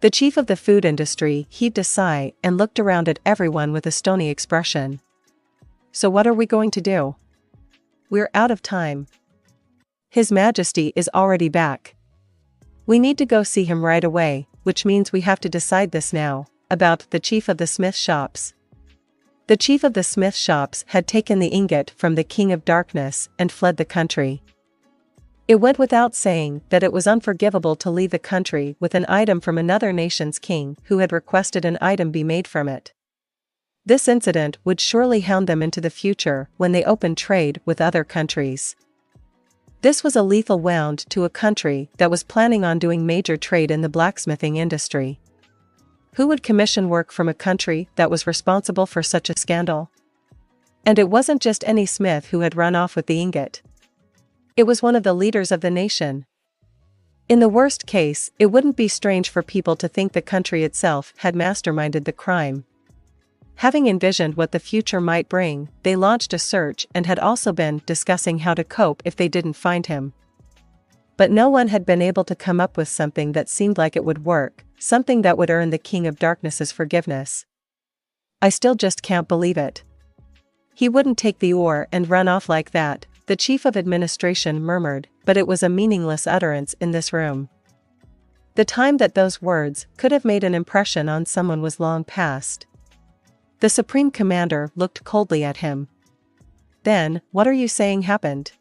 The chief of the food industry heaved a sigh and looked around at everyone with a stony expression. So what are we going to do? We're out of time. His Majesty is already back. We need to go see him right away, which means we have to decide this now, about the chief of the smith shops. The chief of the smith shops had taken the ingot from the King of Darkness and fled the country. It went without saying that it was unforgivable to leave the country with an item from another nation's king who had requested an item be made from it. This incident would surely hound them into the future when they opened trade with other countries. This was a lethal wound to a country that was planning on doing major trade in the blacksmithing industry. Who would commission work from a country that was responsible for such a scandal? And it wasn't just any smith who had run off with the ingot. It was one of the leaders of the nation. In the worst case, it wouldn't be strange for people to think the country itself had masterminded the crime. Having envisioned what the future might bring, they launched a search and had also been discussing how to cope if they didn't find him. But no one had been able to come up with something that seemed like it would work, something that would earn the King of Darkness's forgiveness. I still just can't believe it. He wouldn't take the oar and run off like that, the chief of administration murmured, but it was a meaningless utterance in this room. The time that those words could have made an impression on someone was long past. The Supreme Commander looked coldly at him. Then, what are you saying happened?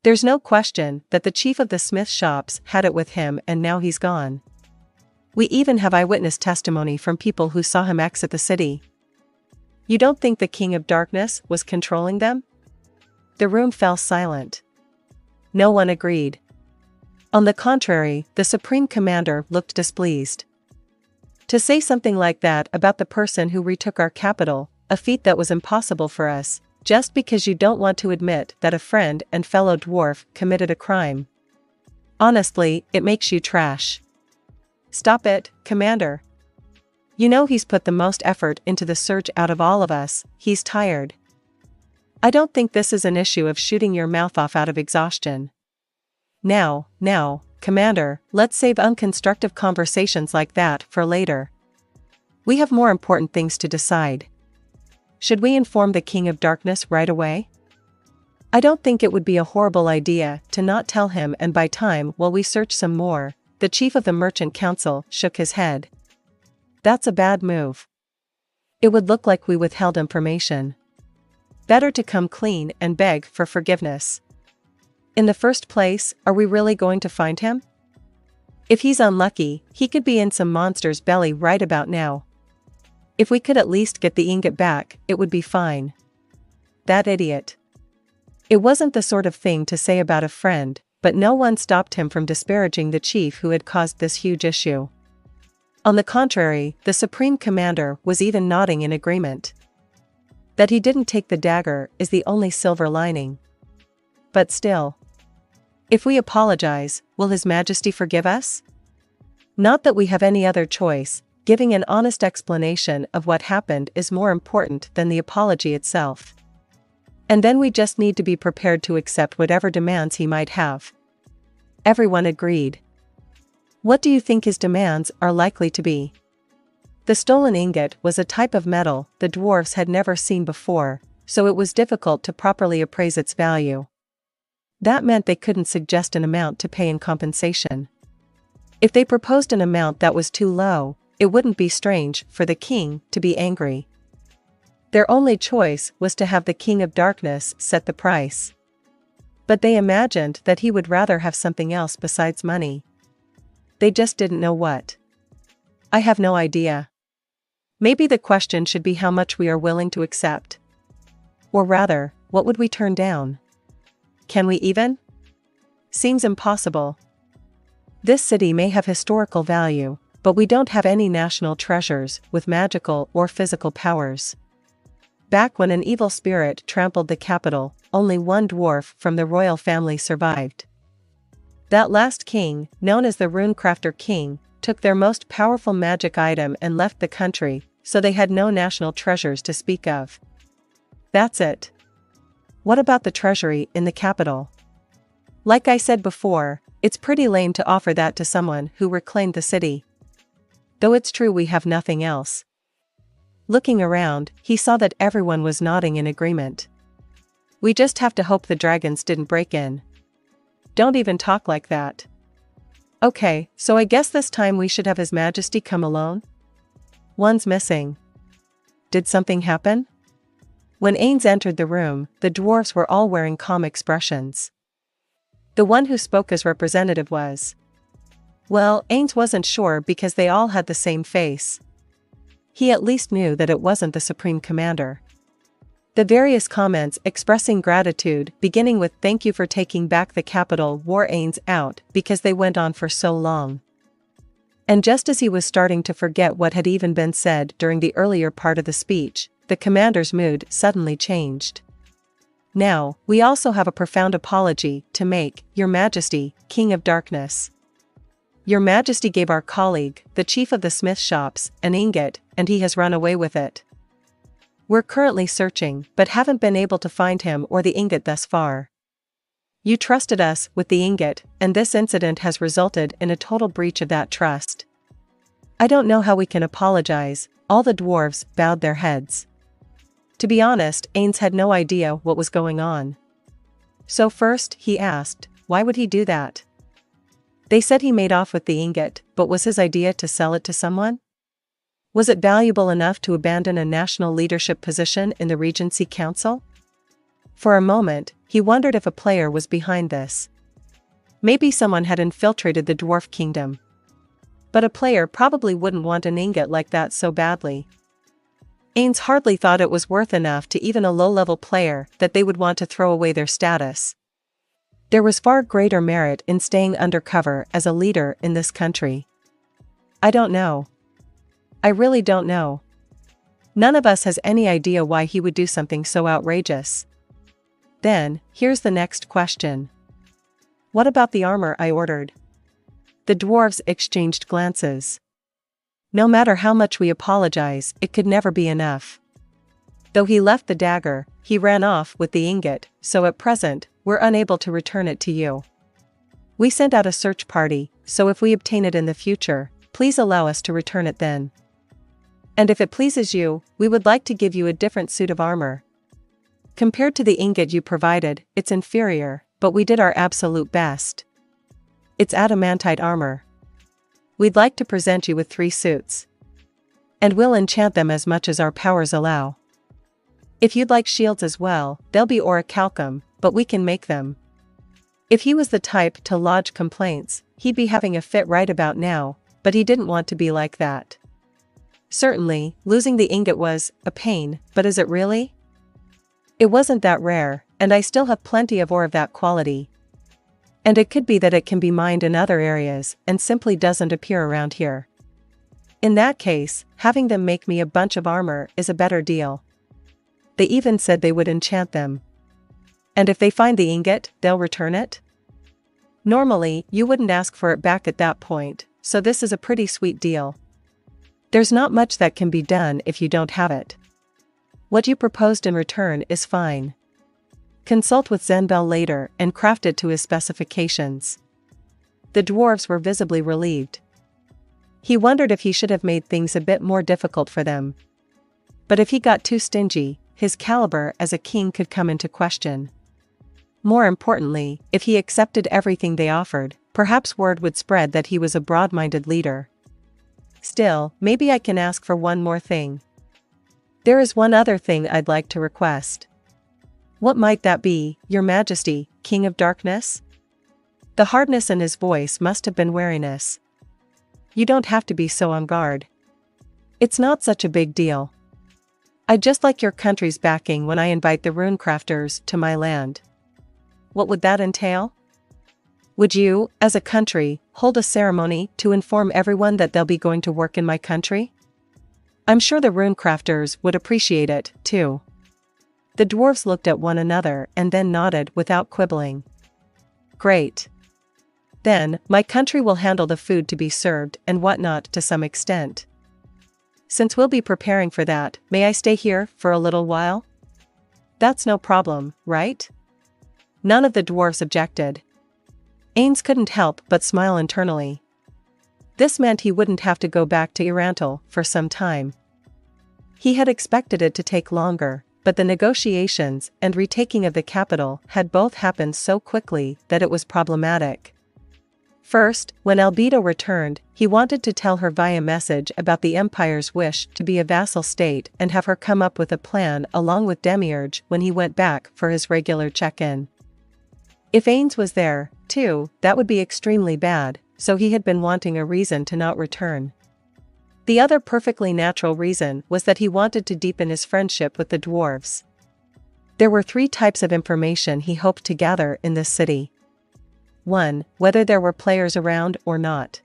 There's no question that the chief of the smith shops had it with him and now he's gone. We even have eyewitness testimony from people who saw him exit the city. You don't think the King of Darkness was controlling them? The room fell silent. No one agreed. On the contrary, the Supreme Commander looked displeased. To say something like that about the person who retook our capital, a feat that was impossible for us, just because you don't want to admit that a friend and fellow dwarf committed a crime. Honestly, it makes you trash. Stop it, Commander. You know he's put the most effort into the search out of all of us, he's tired. I don't think this is an issue of shooting your mouth off out of exhaustion. Now, Commander, let's save unconstructive conversations like that for later. We have more important things to decide. Should we inform the King of Darkness right away? I don't think it would be a horrible idea to not tell him and buy time while we search some more. The chief of the Merchant Council shook his head. That's a bad move. It would look like we withheld information. Better to come clean and beg for forgiveness. In the first place, are we really going to find him? If he's unlucky, he could be in some monster's belly right about now. If we could at least get the ingot back, it would be fine. That idiot. It wasn't the sort of thing to say about a friend, but no one stopped him from disparaging the chief who had caused this huge issue. On the contrary, the Supreme Commander was even nodding in agreement. That he didn't take the dagger is the only silver lining. But still. If we apologize, will His Majesty forgive us? Not that we have any other choice, giving an honest explanation of what happened is more important than the apology itself. And then we just need to be prepared to accept whatever demands he might have. Everyone agreed. What do you think his demands are likely to be? The stolen ingot was a type of metal the dwarfs had never seen before, so it was difficult to properly appraise its value. That meant they couldn't suggest an amount to pay in compensation. If they proposed an amount that was too low, it wouldn't be strange for the king to be angry. Their only choice was to have the King of Darkness set the price. But they imagined that he would rather have something else besides money. They just didn't know what. I have no idea. Maybe the question should be how much we are willing to accept. Or rather, what would we turn down? Can we even? Seems impossible. This city may have historical value, but we don't have any national treasures with magical or physical powers. Back when an evil spirit trampled the capital, only one dwarf from the royal family survived. That last king, known as the Runecrafter King, took their most powerful magic item and left the country, so they had no national treasures to speak of. That's it. What about the treasury in the capital? Like I said before, it's pretty lame to offer that to someone who reclaimed the city. Though it's true we have nothing else. Looking around, he saw that everyone was nodding in agreement. We just have to hope the dragons didn't break in. Don't even talk like that. Okay, so I guess this time we should have His Majesty come alone? One's missing. Did something happen? When Ainz entered the room, the dwarves were all wearing calm expressions. The one who spoke as representative was. Well, Ainz wasn't sure because they all had the same face. He at least knew that it wasn't the Supreme Commander. The various comments expressing gratitude, beginning with "Thank you for taking back the capital," wore Ainz out because they went on for so long. And just as he was starting to forget what had even been said during the earlier part of the speech, the commander's mood suddenly changed. "Now, we also have a profound apology to make, Your Majesty, King of Darkness. Your Majesty gave our colleague, the chief of the smith shops, an ingot, and he has run away with it. We're currently searching, but haven't been able to find him or the ingot thus far. You trusted us with the ingot, and this incident has resulted in a total breach of that trust. I don't know how we can apologize." All the dwarves bowed their heads. To be honest, Ainz had no idea what was going on. So first, he asked, why would he do that? They said he made off with the ingot, but was his idea to sell it to someone? Was it valuable enough to abandon a national leadership position in the Regency Council? For a moment, he wondered if a player was behind this. Maybe someone had infiltrated the Dwarf Kingdom. But a player probably wouldn't want an ingot like that so badly. Ainz hardly thought it was worth enough to even a low-level player that they would want to throw away their status. There was far greater merit in staying undercover as a leader in this country. I don't know. I really don't know. None of us has any idea why he would do something so outrageous. Then, here's the next question. What about the armor I ordered? The dwarves exchanged glances. No matter how much we apologize, it could never be enough. Though he left the dagger, he ran off with the ingot, so at present, we're unable to return it to you. We sent out a search party, so if we obtain it in the future, please allow us to return it then. And if it pleases you, we would like to give you a different suit of armor. Compared to the ingot you provided, it's inferior, but we did our absolute best. It's adamantite armor. We'd like to present you with 3 suits. And we'll enchant them as much as our powers allow. If you'd like shields as well, they'll be orichalcum, but we can make them. If he was the type to lodge complaints, he'd be having a fit right about now, but he didn't want to be like that. Certainly, losing the ingot was a pain, but is it really? It wasn't that rare, and I still have plenty of ore of that quality. And it could be that it can be mined in other areas and simply doesn't appear around here. In that case, having them make me a bunch of armor is a better deal. They even said they would enchant them. And if they find the ingot, they'll return it? Normally, you wouldn't ask for it back at that point, so this is a pretty sweet deal. There's not much that can be done if you don't have it. What you proposed in return is fine. Consult with Zenbel later and craft it to his specifications. The dwarves were visibly relieved. He wondered if he should have made things a bit more difficult for them. But if he got too stingy, his caliber as a king could come into question. More importantly, if he accepted everything they offered, perhaps word would spread that he was a broad-minded leader. Still, maybe I can ask for one more thing. There is one other thing I'd like to request. What might that be, Your Majesty, King of Darkness? The hardness in his voice must have been wariness. You don't have to be so on guard. It's not such a big deal. I'd just like your country's backing when I invite the runecrafters to my land. What would that entail? Would you, as a country, hold a ceremony to inform everyone that they'll be going to work in my country? I'm sure the runecrafters would appreciate it, too. The dwarves looked at one another and then nodded without quibbling. Great. Then, my country will handle the food to be served and whatnot to some extent. Since we'll be preparing for that, may I stay here for a little while? That's no problem, right? None of the dwarves objected. Ainz couldn't help but smile internally. This meant he wouldn't have to go back to Irantal for some time. He had expected it to take longer, but the negotiations and retaking of the capital had both happened so quickly that it was problematic. First, when Albedo returned, he wanted to tell her via message about the Empire's wish to be a vassal state and have her come up with a plan along with Demiurge when he went back for his regular check-in. If Ainz was there, too, that would be extremely bad, so he had been wanting a reason to not return. The other perfectly natural reason was that he wanted to deepen his friendship with the dwarves. There were 3 types of information he hoped to gather in this city. 1. Whether there were players around or not.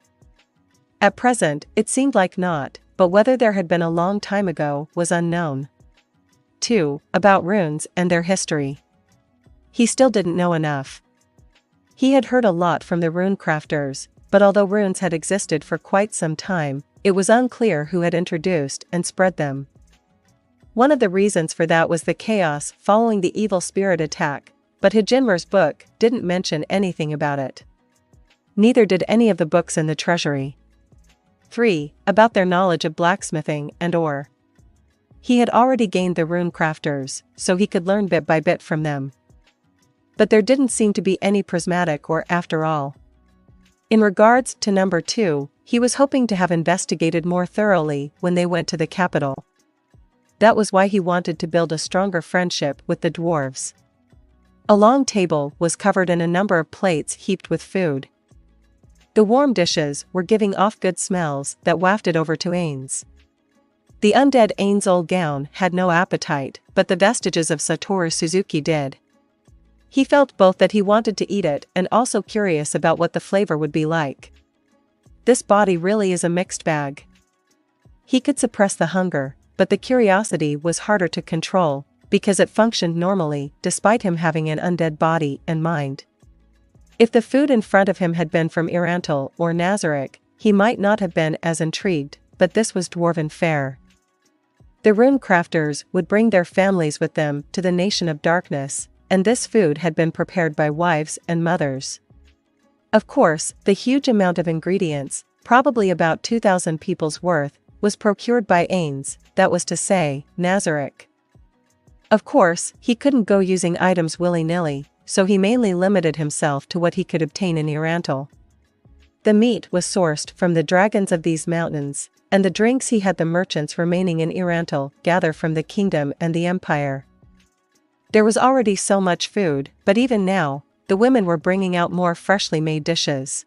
At present, it seemed like not, but whether there had been a long time ago was unknown. 2. About runes and their history. He still didn't know enough. He had heard a lot from the rune crafters, but although runes had existed for quite some time, it was unclear who had introduced and spread them. One of the reasons for that was the chaos following the evil spirit attack, but Hajinmer's book didn't mention anything about it. Neither did any of the books in the treasury. 3. About their knowledge of blacksmithing and ore. He had already gained the rune crafters, so he could learn bit by bit from them. But there didn't seem to be any prismatic ore after all. In regards to number 2, he was hoping to have investigated more thoroughly when they went to the capital. That was why he wanted to build a stronger friendship with the dwarves. A long table was covered in a number of plates heaped with food. The warm dishes were giving off good smells that wafted over to Ainz. The undead Ainz Ooal Gown had no appetite, but the vestiges of Satoru Suzuki did. He felt both that he wanted to eat it and also curious about what the flavor would be like. This body really is a mixed bag. He could suppress the hunger, but the curiosity was harder to control, because it functioned normally despite him having an undead body and mind. If the food in front of him had been from Irantal or Nazarick, he might not have been as intrigued, but this was dwarven fare. The rune crafters would bring their families with them to the Nation of Darkness, and this food had been prepared by wives and mothers. Of course, the huge amount of ingredients, probably about 2,000 people's worth, was procured by Ainz, that was to say, Nazarick. Of course, he couldn't go using items willy-nilly, so he mainly limited himself to what he could obtain in Irantal. The meat was sourced from the dragons of these mountains, and the drinks he had the merchants remaining in Irantal gather from the kingdom and the empire. There was already so much food, but even now, the women were bringing out more freshly made dishes.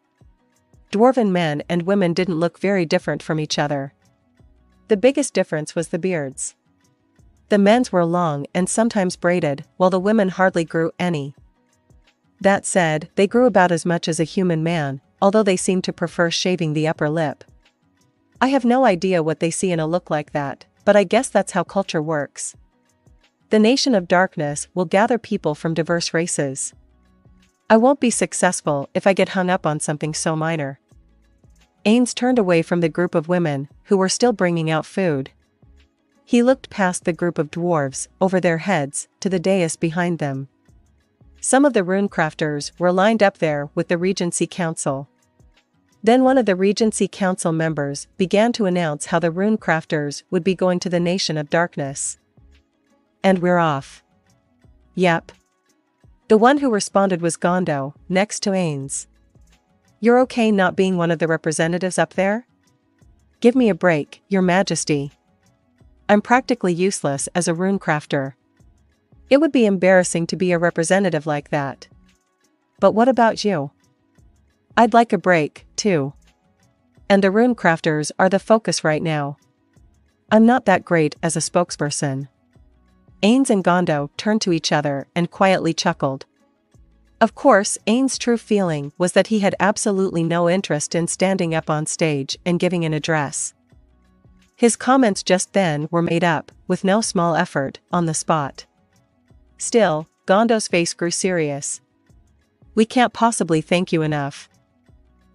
Dwarven men and women didn't look very different from each other. The biggest difference was the beards. The men's were long and sometimes braided, while the women hardly grew any. That said, they grew about as much as a human man, although they seemed to prefer shaving the upper lip. I have no idea what they see in a look like that, but I guess that's how culture works. The Nation of Darkness will gather people from diverse races. I won't be successful if I get hung up on something so minor. Ainz turned away from the group of women, who were still bringing out food. He looked past the group of dwarves, over their heads, to the dais behind them. Some of the rune crafters were lined up there with the Regency Council. Then one of the Regency Council members began to announce how the rune crafters would be going to the Nation of Darkness. And we're off. Yep. The one who responded was Gondo, next to Ainz. You're okay not being one of the representatives up there? Give me a break, Your Majesty. I'm practically useless as a rune crafter. It would be embarrassing to be a representative like that. But what about you? I'd like a break, too. And the rune crafters are the focus right now. I'm not that great as a spokesperson. Ainz and Gondo turned to each other and quietly chuckled. Of course, Ainz's true feeling was that he had absolutely no interest in standing up on stage and giving an address. His comments just then were made up, with no small effort, on the spot. Still, Gondo's face grew serious. We can't possibly thank you enough.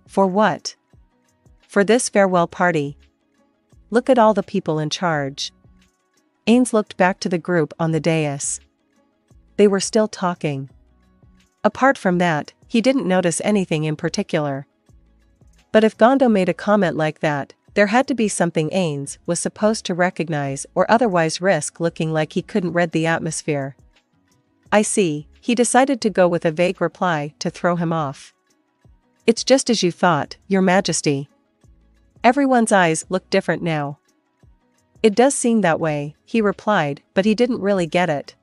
For what? For this farewell party. Look at all the people in charge. Ainz looked back to the group on the dais. They were still talking. Apart from that, he didn't notice anything in particular. But if Gondo made a comment like that, there had to be something Ainz was supposed to recognize or otherwise risk looking like he couldn't read the atmosphere. I see, he decided to go with a vague reply to throw him off. It's just as you thought, Your Majesty. Everyone's eyes looked different now. It does seem that way, he replied, but he didn't really get it.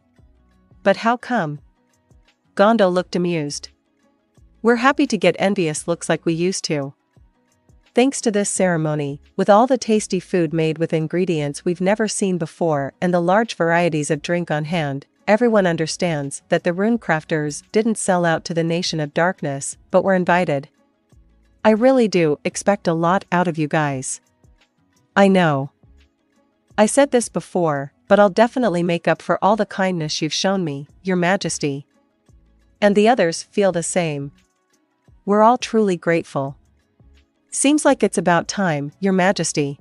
But how come? Gondo looked amused. We're happy to get envious looks like we used to. Thanks to this ceremony, with all the tasty food made with ingredients we've never seen before and the large varieties of drink on hand, everyone understands that the runecrafters didn't sell out to the Nation of Darkness, but were invited. I really do expect a lot out of you guys. I know. I said this before, but I'll definitely make up for all the kindness you've shown me, Your Majesty. And the others feel the same. We're all truly grateful. Seems like it's about time, Your Majesty.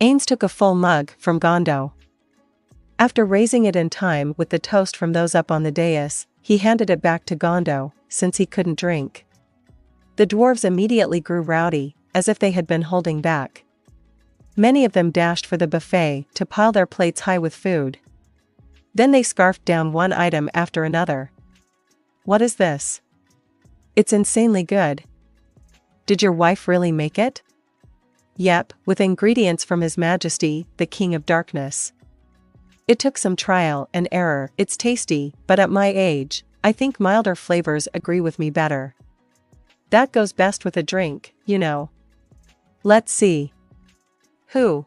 Ainz took a full mug from Gondo. After raising it in time with the toast from those up on the dais, he handed it back to Gondo, since he couldn't drink. The dwarves immediately grew rowdy, as if they had been holding back. Many of them dashed for the buffet to pile their plates high with food. Then they scarfed down one item after another. What is this? It's insanely good. Did your wife really make it? Yep, with ingredients from His Majesty, the King of Darkness. It took some trial and error. It's tasty, but at my age, I think milder flavors agree with me better. That goes best with a drink, you know. Let's see. Who?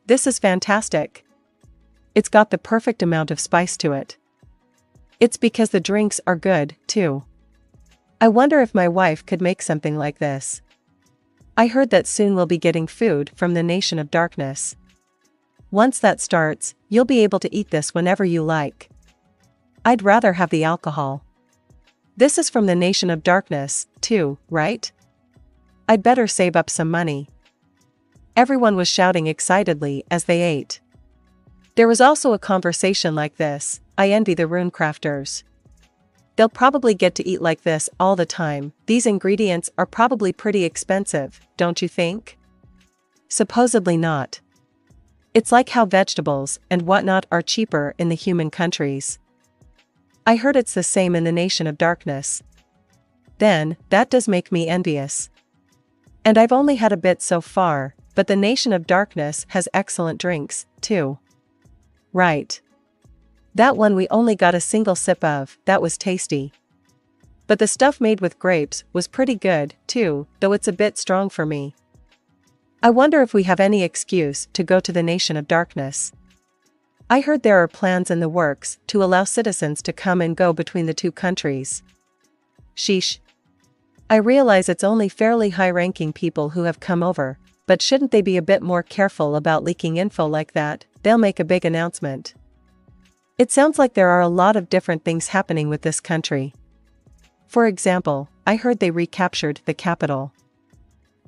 This is fantastic. It's got the perfect amount of spice to it. It's because the drinks are good, too. I wonder if my wife could make something like this. I heard that soon we'll be getting food from the Nation of Darkness. Once that starts, you'll be able to eat this whenever you like. I'd rather have the alcohol. This is from the Nation of Darkness, too, right? I'd better save up some money. Everyone was shouting excitedly as they ate. There was also a conversation like this, I envy the runecrafters. They'll probably get to eat like this all the time. These ingredients are probably pretty expensive, don't you think? Supposedly not. It's like how vegetables and whatnot are cheaper in the human countries. I heard it's the same in the Nation of Darkness. Then, that does make me envious. And I've only had a bit so far, but the Nation of Darkness has excellent drinks, too. Right. That one we only got a single sip of, that was tasty. But the stuff made with grapes was pretty good, too, though it's a bit strong for me. I wonder if we have any excuse to go to the Nation of Darkness. I heard there are plans in the works to allow citizens to come and go between the two countries. Sheesh. I realize it's only fairly high-ranking people who have come over, but shouldn't they be a bit more careful about leaking info like that? They'll make a big announcement. It sounds like there are a lot of different things happening with this country. For example, I heard they recaptured the capital.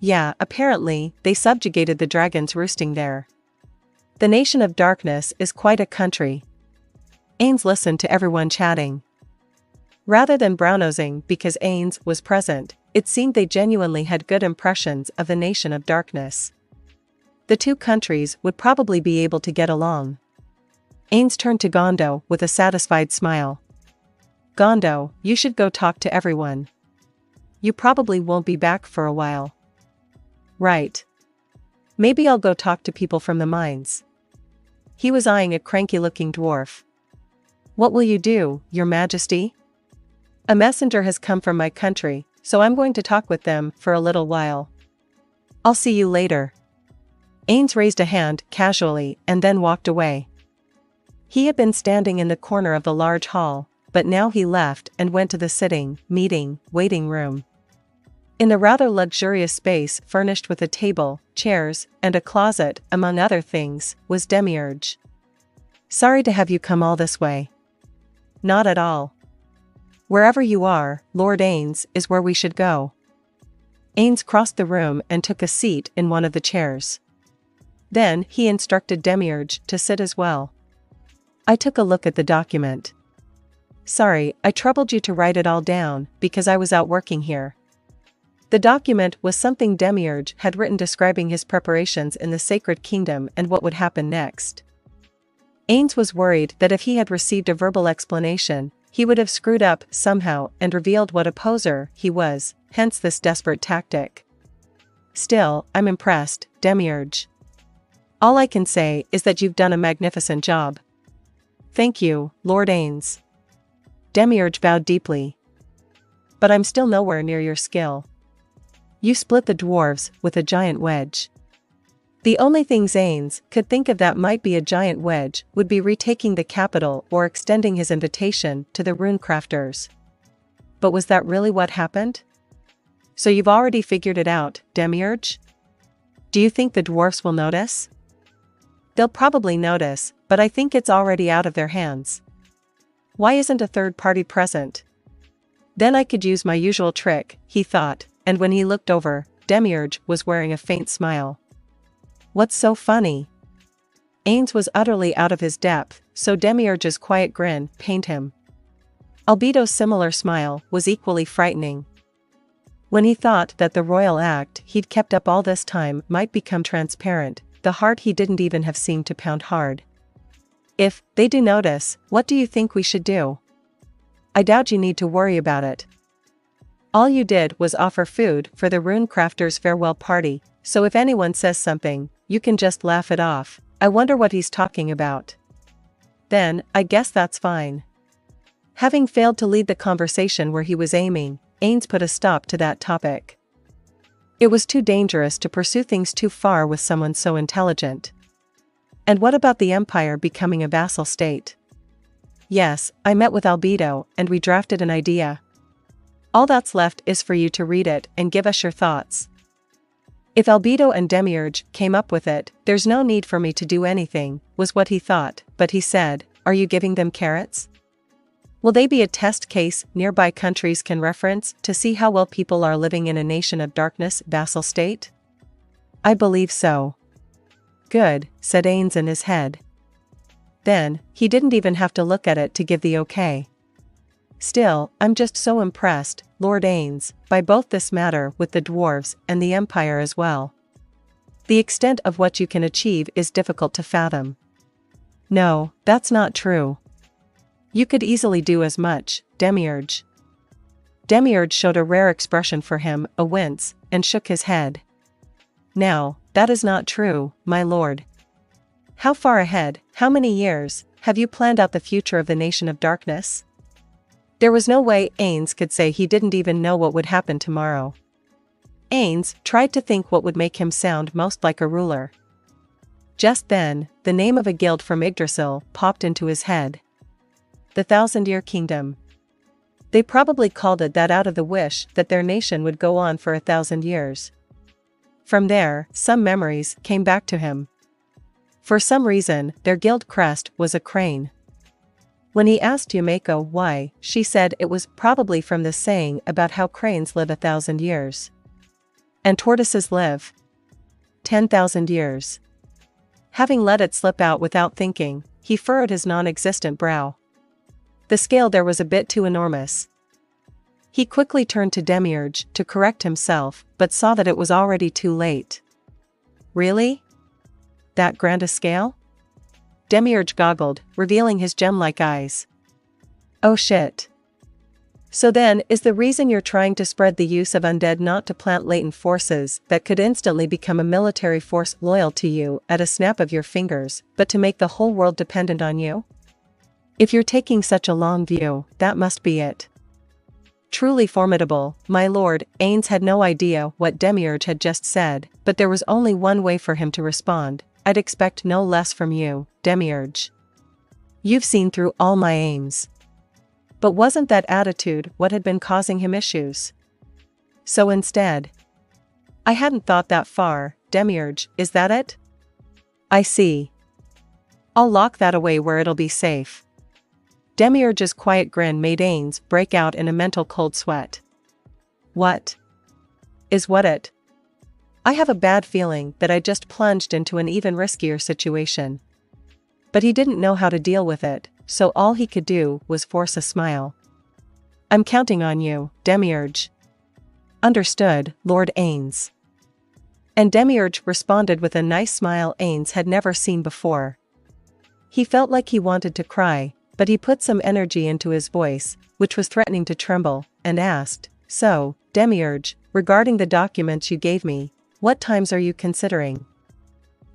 Yeah, apparently, they subjugated the dragons roosting there. The Nation of Darkness is quite a country. Ainz listened to everyone chatting. Rather than brown-nosing because Ainz was present, it seemed they genuinely had good impressions of the Nation of Darkness. The two countries would probably be able to get along. Ainz turned to Gondo with a satisfied smile. Gondo, you should go talk to everyone. You probably won't be back for a while. Right. Maybe I'll go talk to people from the mines. He was eyeing a cranky-looking dwarf. What will you do, Your Majesty? A messenger has come from my country, so I'm going to talk with them for a little while. I'll see you later. Ainz raised a hand casually and then walked away. He had been standing in the corner of the large hall, but now he left and went to the waiting room. In the rather luxurious space furnished with a table, chairs, and a closet, among other things, was Demiurge. Sorry to have you come all this way. Not at all. Wherever you are, Lord Ainz, is where we should go. Ainz crossed the room and took a seat in one of the chairs. Then he instructed Demiurge to sit as well. I took a look at the document. Sorry, I troubled you to write it all down, because I was out working here. The document was something Demiurge had written describing his preparations in the Sacred Kingdom and what would happen next. Ainz was worried that if he had received a verbal explanation, he would have screwed up somehow and revealed what a poser he was, hence this desperate tactic. Still, I'm impressed, Demiurge. All I can say is that you've done a magnificent job. Thank you, Lord Ainz. Demiurge bowed deeply. But I'm still nowhere near your skill. You split the dwarves with a giant wedge. The only things Ainz could think of that might be a giant wedge would be retaking the capital or extending his invitation to the rune crafters. But was that really what happened? So you've already figured it out, Demiurge? Do you think the dwarfs will notice? They'll probably notice, but I think it's already out of their hands. Why isn't a third party present? Then I could use my usual trick, he thought, and when he looked over, Demiurge was wearing a faint smile. What's so funny? Ainz was utterly out of his depth, so Demiurge's quiet grin pained him. Albedo's similar smile was equally frightening. When he thought that the royal act he'd kept up all this time might become transparent, the heart he didn't even have seemed to pound hard. If they do notice, what do you think we should do? I doubt you need to worry about it. All you did was offer food for the rune crafters' farewell party, so if anyone says something, you can just laugh it off. I wonder what he's talking about. Then, I guess that's fine. Having failed to lead the conversation where he was aiming, Ainz put a stop to that topic. It was too dangerous to pursue things too far with someone so intelligent. And what about the Empire becoming a vassal state? Yes, I met with Albedo and we drafted an idea. All that's left is for you to read it and give us your thoughts. If Albedo and Demiurge came up with it, there's no need for me to do anything, was what he thought, but he said, are you giving them carrots? Will they be a test case nearby countries can reference to see how well people are living in a nation of darkness vassal state? I believe so. Good, said Ainz in his head. Then, he didn't even have to look at it to give the okay. Still, I'm just so impressed, Lord Ainz, by both this matter with the dwarves and the Empire as well. The extent of what you can achieve is difficult to fathom. No, that's not true. You could easily do as much, Demiurge. Demiurge showed a rare expression for him, a wince, and shook his head. Now, that is not true, my lord. How far ahead, how many years, have you planned out the future of the nation of darkness? There was no way Ainz could say he didn't even know what would happen tomorrow. Ainz tried to think what would make him sound most like a ruler. Just then, the name of a guild from Yggdrasil popped into his head. The Thousand-Year Kingdom. They probably called it that out of the wish that their nation would go on for 1,000 years. From there, some memories came back to him. For some reason, their guild crest was a crane. When he asked Yumeko why, she said it was probably from the saying about how cranes live 1,000 years. And tortoises live 10,000 years. Having let it slip out without thinking, he furrowed his non-existent brow. The scale there was a bit too enormous. He quickly turned to Demiurge to correct himself, but saw that it was already too late. Really? That grand a scale? Demiurge goggled, revealing his gem-like eyes. Oh shit. So then, is the reason you're trying to spread the use of undead not to plant latent forces that could instantly become a military force loyal to you at a snap of your fingers, but to make the whole world dependent on you? If you're taking such a long view, that must be it. Truly formidable, my lord. Ainz had no idea what Demiurge had just said, but there was only one way for him to respond. I'd expect no less from you, Demiurge. You've seen through all my aims. But wasn't that attitude what had been causing him issues? So instead, I hadn't thought that far, Demiurge, is that it? I see. I'll lock that away where it'll be safe. Demiurge's quiet grin made Ainz break out in a mental cold sweat. What? Is what it? I have a bad feeling that I just plunged into an even riskier situation. But he didn't know how to deal with it, so all he could do was force a smile. I'm counting on you, Demiurge. Understood, Lord Ainz. And Demiurge responded with a nice smile Ainz had never seen before. He felt like he wanted to cry, but he put some energy into his voice, which was threatening to tremble, and asked, So, Demiurge, regarding the documents you gave me, what times are you considering?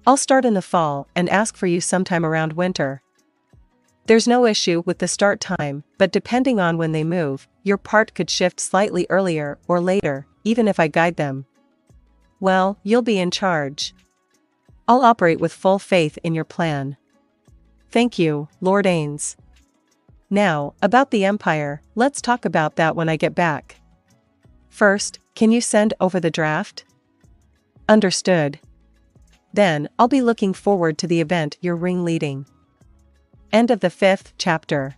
I'll start in the fall and ask for you sometime around winter. There's no issue with the start time, but depending on when they move, your part could shift slightly earlier or later, even if I guide them. Well, you'll be in charge. I'll operate with full faith in your plan. Thank you, Lord Ainz. Now, about the Empire, let's talk about that when I get back. First, can you send over the draft? Understood. Then, I'll be looking forward to the event you're ringleading. End of the 5th chapter.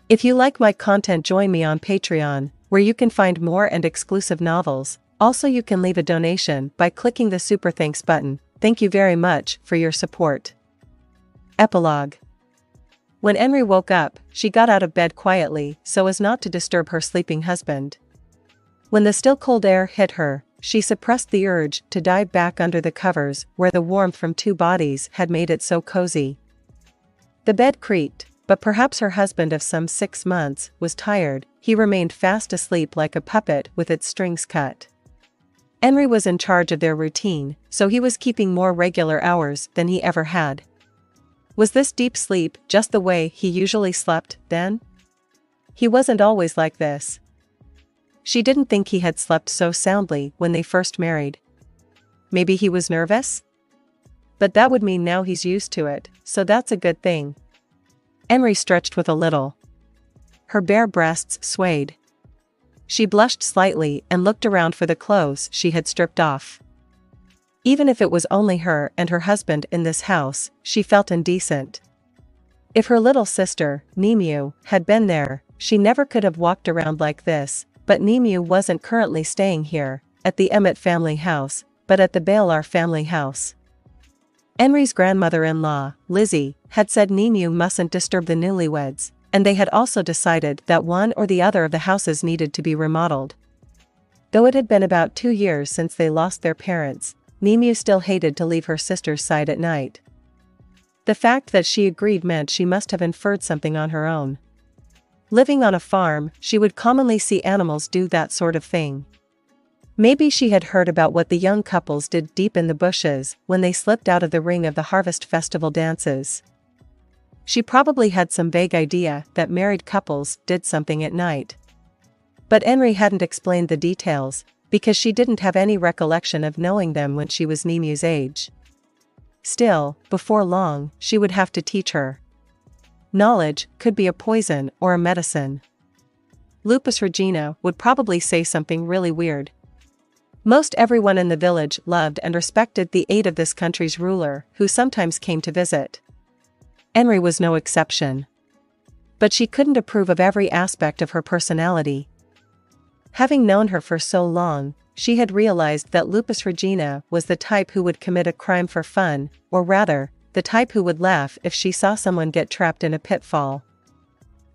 If you like my content, join me on Patreon, where you can find more and exclusive novels. Also, you can leave a donation by clicking the Super Thanks button. Thank you very much for your support. Epilogue. When Henry woke up, she got out of bed quietly so as not to disturb her sleeping husband. When the still cold air hit her, she suppressed the urge to dive back under the covers where the warmth from two bodies had made it so cozy. The bed creaked, but perhaps her husband of some 6 months was tired. He remained fast asleep like a puppet with its strings cut. Henry was in charge of their routine, so he was keeping more regular hours than he ever had. Was this deep sleep just the way he usually slept then? He wasn't always like this. She didn't think he had slept so soundly when they first married. Maybe he was nervous? But that would mean now he's used to it, so that's a good thing. Henry stretched with a little. Her bare breasts swayed. She blushed slightly and looked around for the clothes she had stripped off. Even if it was only her and her husband in this house, she felt indecent. If her little sister, Nemu, had been there, she never could have walked around like this, but Nemu wasn't currently staying here, at the Emmett family house, but at the Balar family house. Henry's grandmother-in-law, Lizzie, had said Nemu mustn't disturb the newlyweds, and they had also decided that one or the other of the houses needed to be remodeled. Though it had been about 2 years since they lost their parents, Nemu still hated to leave her sister's side at night. The fact that she agreed meant she must have inferred something on her own. Living on a farm, she would commonly see animals do that sort of thing. Maybe she had heard about what the young couples did deep in the bushes when they slipped out of the ring of the harvest festival dances. She probably had some vague idea that married couples did something at night. But Henry hadn't explained the details, because she didn't have any recollection of knowing them when she was Nemu's age. Still, before long, she would have to teach her. Knowledge could be a poison or a medicine. Lupus Regina would probably say something really weird. Most everyone in the village loved and respected the aide of this country's ruler, who sometimes came to visit. Henry was no exception. But she couldn't approve of every aspect of her personality. Having known her for so long, she had realized that Lupus Regina was the type who would commit a crime for fun, or rather, the type who would laugh if she saw someone get trapped in a pitfall.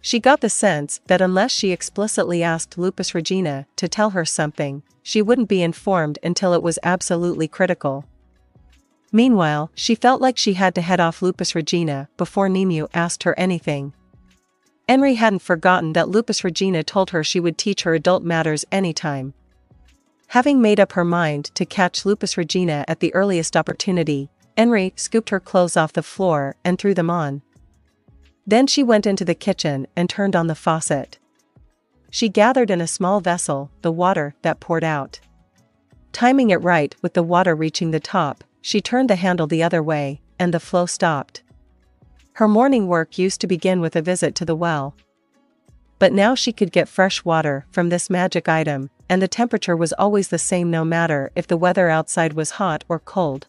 She got the sense that unless she explicitly asked Lupus Regina to tell her something, she wouldn't be informed until it was absolutely critical. Meanwhile, she felt like she had to head off Lupus Regina before Nemu asked her anything. Henry hadn't forgotten that Lupus Regina told her she would teach her adult matters anytime. Having made up her mind to catch Lupus Regina at the earliest opportunity, Henry scooped her clothes off the floor and threw them on. Then she went into the kitchen and turned on the faucet. She gathered in a small vessel the water that poured out. Timing it right with the water reaching the top, she turned the handle the other way, and the flow stopped. Her morning work used to begin with a visit to the well. But now she could get fresh water from this magic item, and the temperature was always the same no matter if the weather outside was hot or cold.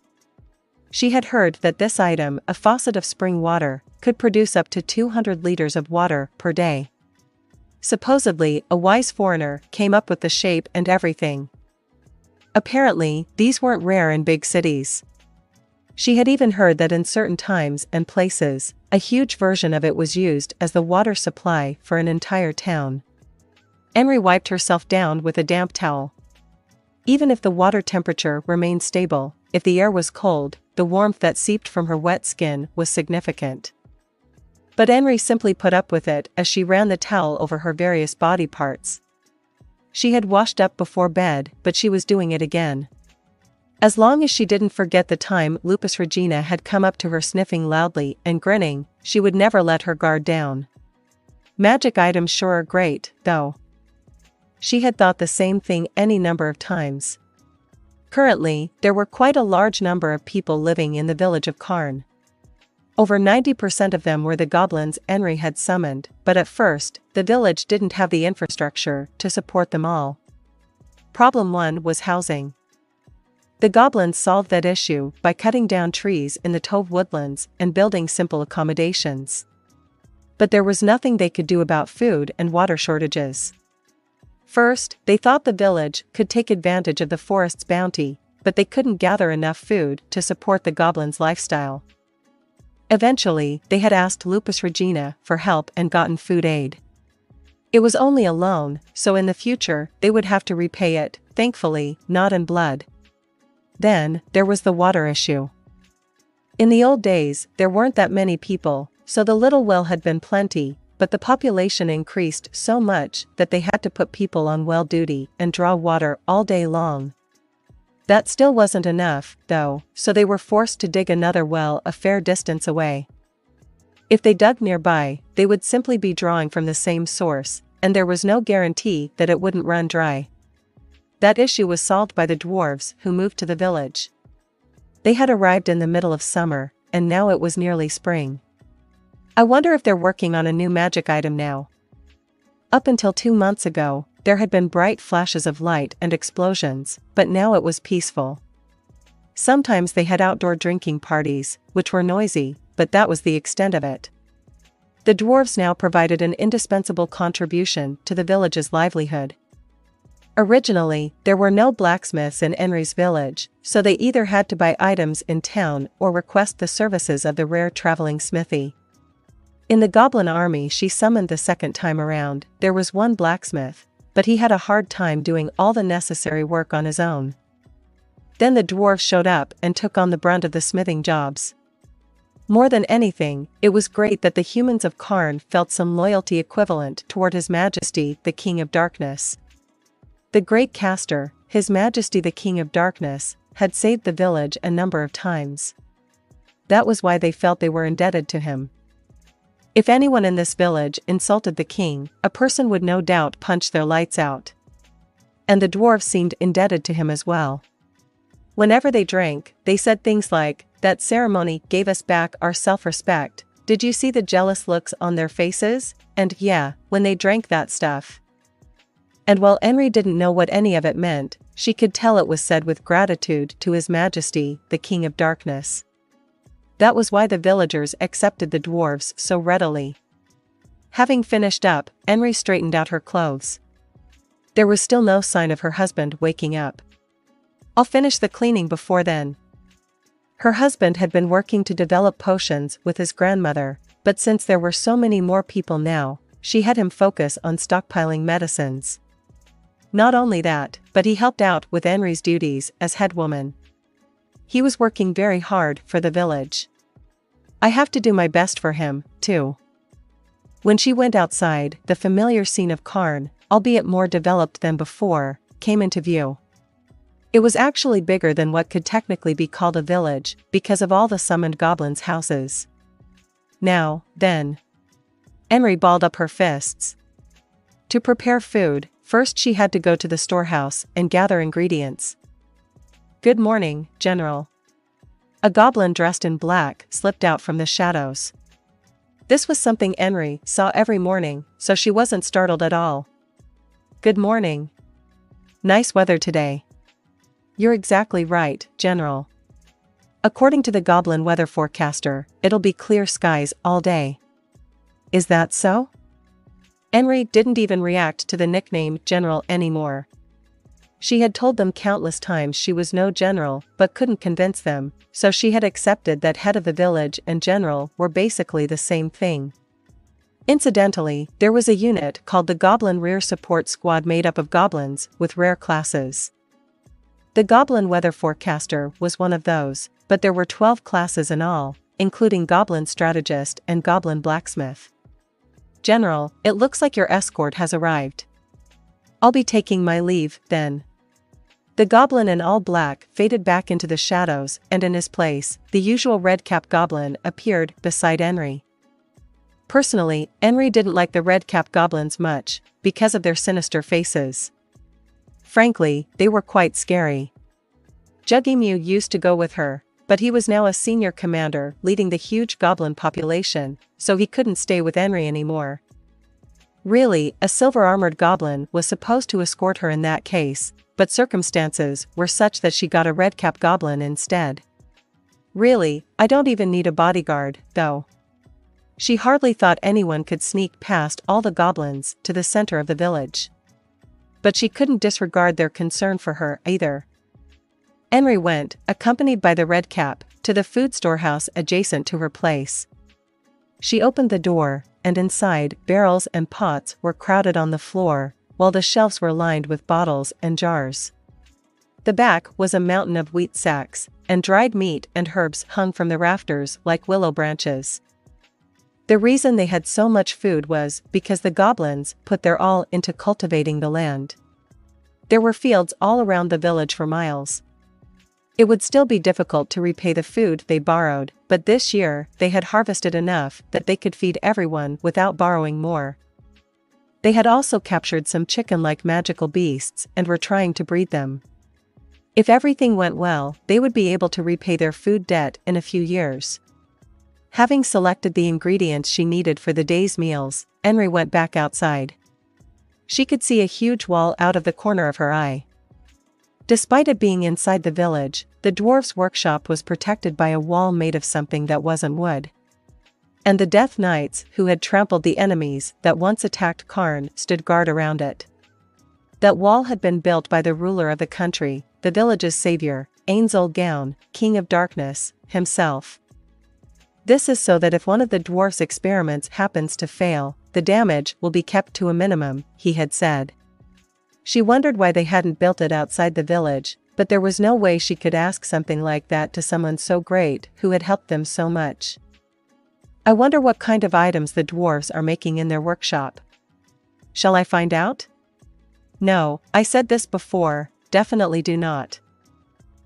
She had heard that this item, a faucet of spring water, could produce up to 200 liters of water per day. Supposedly, a wise foreigner came up with the shape and everything. Apparently, these weren't rare in big cities. She had even heard that in certain times and places, a huge version of it was used as the water supply for an entire town. Ainz wiped herself down with a damp towel. Even if the water temperature remained stable, if the air was cold, the warmth that seeped from her wet skin was significant. But Ainz simply put up with it as she ran the towel over her various body parts. She had washed up before bed, but she was doing it again. As long as she didn't forget the time Lupus Regina had come up to her sniffing loudly and grinning, she would never let her guard down. Magic items sure are great, though. She had thought the same thing any number of times. Currently, there were quite a large number of people living in the village of Karn. Over 90% of them were the goblins Ainz had summoned, but at first, the village didn't have the infrastructure to support them all. Problem 1 was housing. The goblins solved that issue by cutting down trees in the Tove woodlands and building simple accommodations. But there was nothing they could do about food and water shortages. First, they thought the village could take advantage of the forest's bounty, but they couldn't gather enough food to support the goblins' lifestyle. Eventually, they had asked Lupus Regina for help and gotten food aid. It was only a loan, so in the future, they would have to repay it, thankfully, not in blood. Then, there was the water issue. In the old days, there weren't that many people, so the little well had been plenty, but the population increased so much that they had to put people on well duty and draw water all day long. That still wasn't enough, though, so they were forced to dig another well a fair distance away. If they dug nearby, they would simply be drawing from the same source, and there was no guarantee that it wouldn't run dry. That issue was solved by the dwarves who moved to the village. They had arrived in the middle of summer, and now it was nearly spring. I wonder if they're working on a new magic item now. Up until 2 months ago, there had been bright flashes of light and explosions, but now it was peaceful. Sometimes they had outdoor drinking parties, which were noisy, but that was the extent of it. The dwarves now provided an indispensable contribution to the village's livelihood. Originally, there were no blacksmiths in Ainz's village, so they either had to buy items in town or request the services of the rare traveling smithy. In the goblin army she summoned the second time around, there was one blacksmith, but he had a hard time doing all the necessary work on his own. Then the dwarves showed up and took on the brunt of the smithing jobs. More than anything, it was great that the humans of Karn felt some loyalty equivalent toward His Majesty the King of Darkness. The great caster, His Majesty the King of Darkness, had saved the village a number of times. That was why they felt they were indebted to him. If anyone in this village insulted the king, a person would no doubt punch their lights out. And the dwarves seemed indebted to him as well. Whenever they drank, they said things like, "That ceremony gave us back our self-respect, did you see the jealous looks on their faces?" And yeah, when they drank that stuff. And while Ainz didn't know what any of it meant, she could tell it was said with gratitude to His Majesty the King of Darkness. That was why the villagers accepted the dwarves so readily. Having finished up, Ainz straightened out her clothes. There was still no sign of her husband waking up. "I'll finish the cleaning before then." Her husband had been working to develop potions with his grandmother, but since there were so many more people now, she had him focus on stockpiling medicines. Not only that, but he helped out with Ainz's duties as head woman. He was working very hard for the village. I have to do my best for him, too. When she went outside, the familiar scene of Karn, albeit more developed than before, came into view. It was actually bigger than what could technically be called a village, because of all the summoned goblins' houses. Now, then. Ainz balled up her fists. To prepare food, first she had to go to the storehouse and gather ingredients. "Good morning, General." A goblin dressed in black slipped out from the shadows. This was something Ainz saw every morning, so she wasn't startled at all. "Good morning. Nice weather today." "You're exactly right, General." According to the goblin weather forecaster, it'll be clear skies all day. Is that so? Henry didn't even react to the nickname general anymore. She had told them countless times she was no general but couldn't convince them, so she had accepted that head of the village and general were basically the same thing. Incidentally, there was a unit called the Goblin Rear Support Squad made up of goblins with rare classes. The Goblin Weather Forecaster was one of those, but there were 12 classes in all, including Goblin Strategist and Goblin Blacksmith. General, it looks like your escort has arrived. I'll be taking my leave, then. The goblin in all black faded back into the shadows, and in his place, the usual red-cap goblin appeared beside Henry. Personally, Henry didn't like the red-cap goblins much, because of their sinister faces. Frankly, they were quite scary. Juggymew used to go with her, but he was now a senior commander leading the huge goblin population, so he couldn't stay with Henry anymore. Really, a silver-armored goblin was supposed to escort her in that case, but circumstances were such that she got a red-cap goblin instead. Really, I don't even need a bodyguard, though. She hardly thought anyone could sneak past all the goblins to the center of the village. But she couldn't disregard their concern for her either. Henry went, accompanied by the red cap, to the food storehouse adjacent to her place. She opened the door, and inside, barrels and pots were crowded on the floor, while the shelves were lined with bottles and jars. The back was a mountain of wheat sacks, and dried meat and herbs hung from the rafters like willow branches. The reason they had so much food was because the goblins put their all into cultivating the land. There were fields all around the village for miles. It would still be difficult to repay the food they borrowed, but this year they had harvested enough that they could feed everyone without borrowing more. They had also captured some chicken-like magical beasts and were trying to breed them. If everything went well, they would be able to repay their food debt in a few years. Having selected the ingredients she needed for the day's meals, Henry went back outside. She could see a huge wall out of the corner of her eye. Despite it being inside the village, the dwarf's workshop was protected by a wall made of something that wasn't wood. And the Death Knights, who had trampled the enemies that once attacked Karn, stood guard around it. That wall had been built by the ruler of the country, the village's savior, Ainz Ooal Gown, King of Darkness, himself. This is so that if one of the dwarf's experiments happens to fail, the damage will be kept to a minimum, he had said. She wondered why they hadn't built it outside the village, but there was no way she could ask something like that to someone so great who had helped them so much. I wonder what kind of items the dwarves are making in their workshop. Shall I find out? No, I said this before, definitely do not.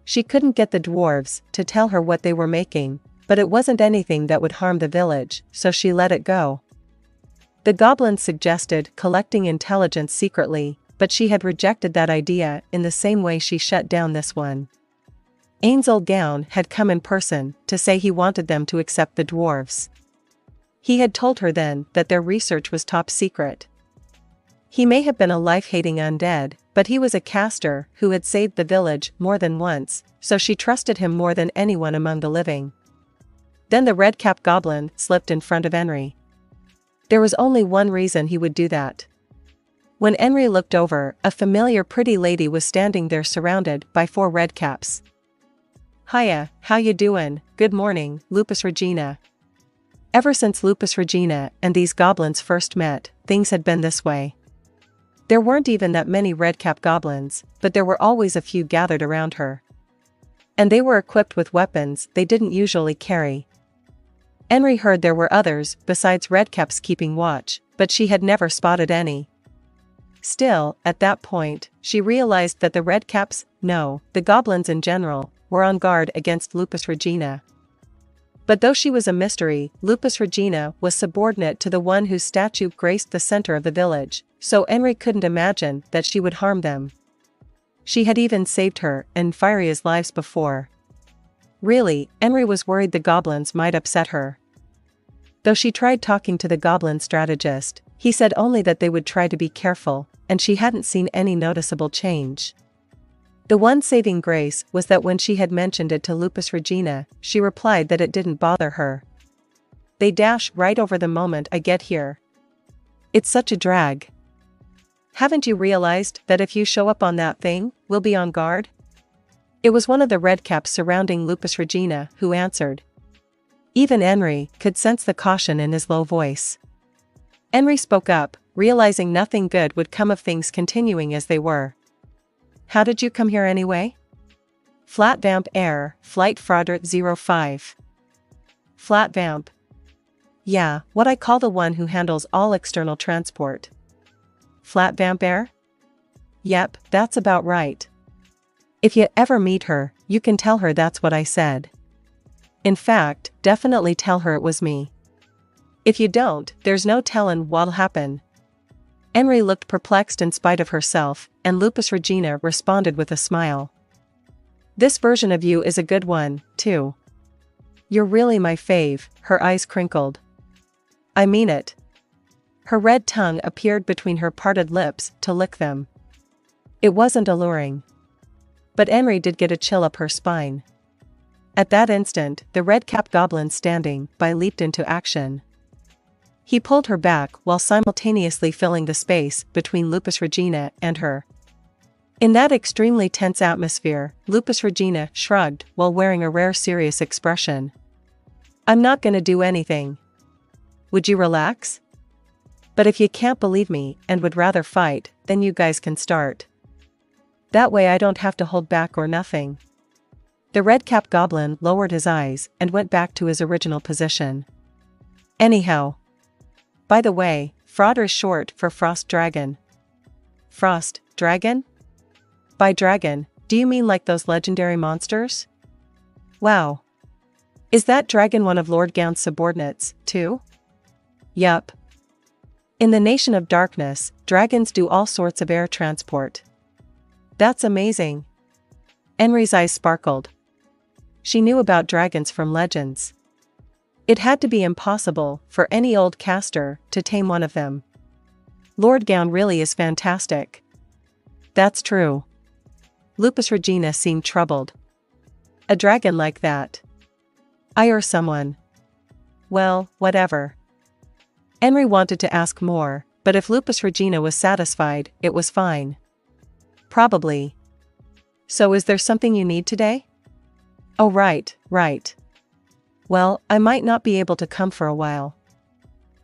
She couldn't get the dwarves to tell her what they were making, but it wasn't anything that would harm the village, so she let it go. The goblins suggested collecting intelligence secretly, but she had rejected that idea in the same way she shut down this one. Ainz Ooal Gown had come in person to say he wanted them to accept the dwarves. He had told her then that their research was top secret. He may have been a life-hating undead, but he was a caster who had saved the village more than once, so she trusted him more than anyone among the living. Then the red-capped goblin slipped in front of Henry. There was only one reason he would do that. When Henry looked over, a familiar pretty lady was standing there surrounded by 4 redcaps. Hiya, how you doin'? Good morning, Lupus Regina. Ever since Lupus Regina and these goblins first met, things had been this way. There weren't even that many redcap goblins, but there were always a few gathered around her. And they were equipped with weapons they didn't usually carry. Henry heard there were others besides redcaps keeping watch, but she had never spotted any. Still, at that point, she realized that the redcaps, no, the goblins in general, were on guard against Lupus Regina. But though she was a mystery, Lupus Regina was subordinate to the one whose statue graced the center of the village, so Henry couldn't imagine that she would harm them. She had even saved her and Firia's lives before. Really, Henry was worried the goblins might upset her. Though she tried talking to the goblin strategist, he said only that they would try to be careful, and she hadn't seen any noticeable change. The one saving grace was that when she had mentioned it to Lupus Regina, she replied that it didn't bother her. They dash right over the moment I get here. It's such a drag. Haven't you realized that if you show up on that thing, we'll be on guard? It was one of the redcaps surrounding Lupus Regina who answered. Even Henry could sense the caution in his low voice. Henry spoke up, realizing nothing good would come of things continuing as they were. How did you come here anyway? Flat Vamp Air, Flight Fraudert 05. Flat Vamp. Yeah, what I call the one who handles all external transport. Flat Vamp Air? Yep, that's about right. If you ever meet her, you can tell her that's what I said. In fact, definitely tell her it was me. If you don't, there's no tellin' what'll happen. Henry looked perplexed in spite of herself, and Lupus Regina responded with a smile. This version of you is a good one, too. You're really my fave, her eyes crinkled. I mean it. Her red tongue appeared between her parted lips to lick them. It wasn't alluring. But Henry did get a chill up her spine. At that instant, the red-capped goblin standing by leaped into action. He pulled her back while simultaneously filling the space between Lupus Regina and her. In that extremely tense atmosphere, Lupus Regina shrugged while wearing a rare serious expression. I'm not gonna do anything. Would you relax? But if you can't believe me and would rather fight, then you guys can start. That way I don't have to hold back or nothing. The red-capped goblin lowered his eyes and went back to his original position. Anyhow. By the way, Frauder is short for Frost Dragon. Frost Dragon? By dragon, do you mean like those legendary monsters? Wow. Is that dragon one of Lord Gown's subordinates, too? Yup. In the Nation of Darkness, dragons do all sorts of air transport. That's amazing. Henry's eyes sparkled. She knew about dragons from legends. It had to be impossible for any old caster to tame one of them. Lord Gown really is fantastic. That's true. Lupus Regina seemed troubled. A dragon like that. I or someone. Well, whatever. Henry wanted to ask more, but if Lupus Regina was satisfied, it was fine. Probably. So is there something you need today? Oh right. Well, I might not be able to come for a while.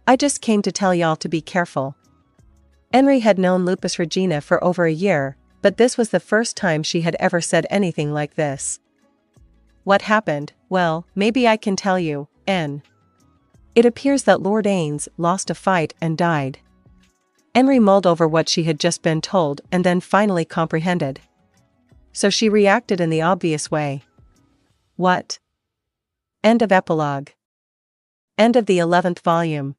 I just came to tell y'all to be careful. Henry had known Lupus Regina for over a year, but this was the first time she had ever said anything like this. What happened? Well, maybe I can tell you, N. It appears that Lord Ainz lost a fight and died. Henry mulled over what she had just been told and then finally comprehended. So she reacted in the obvious way. What? End of epilogue. End of the 11th volume.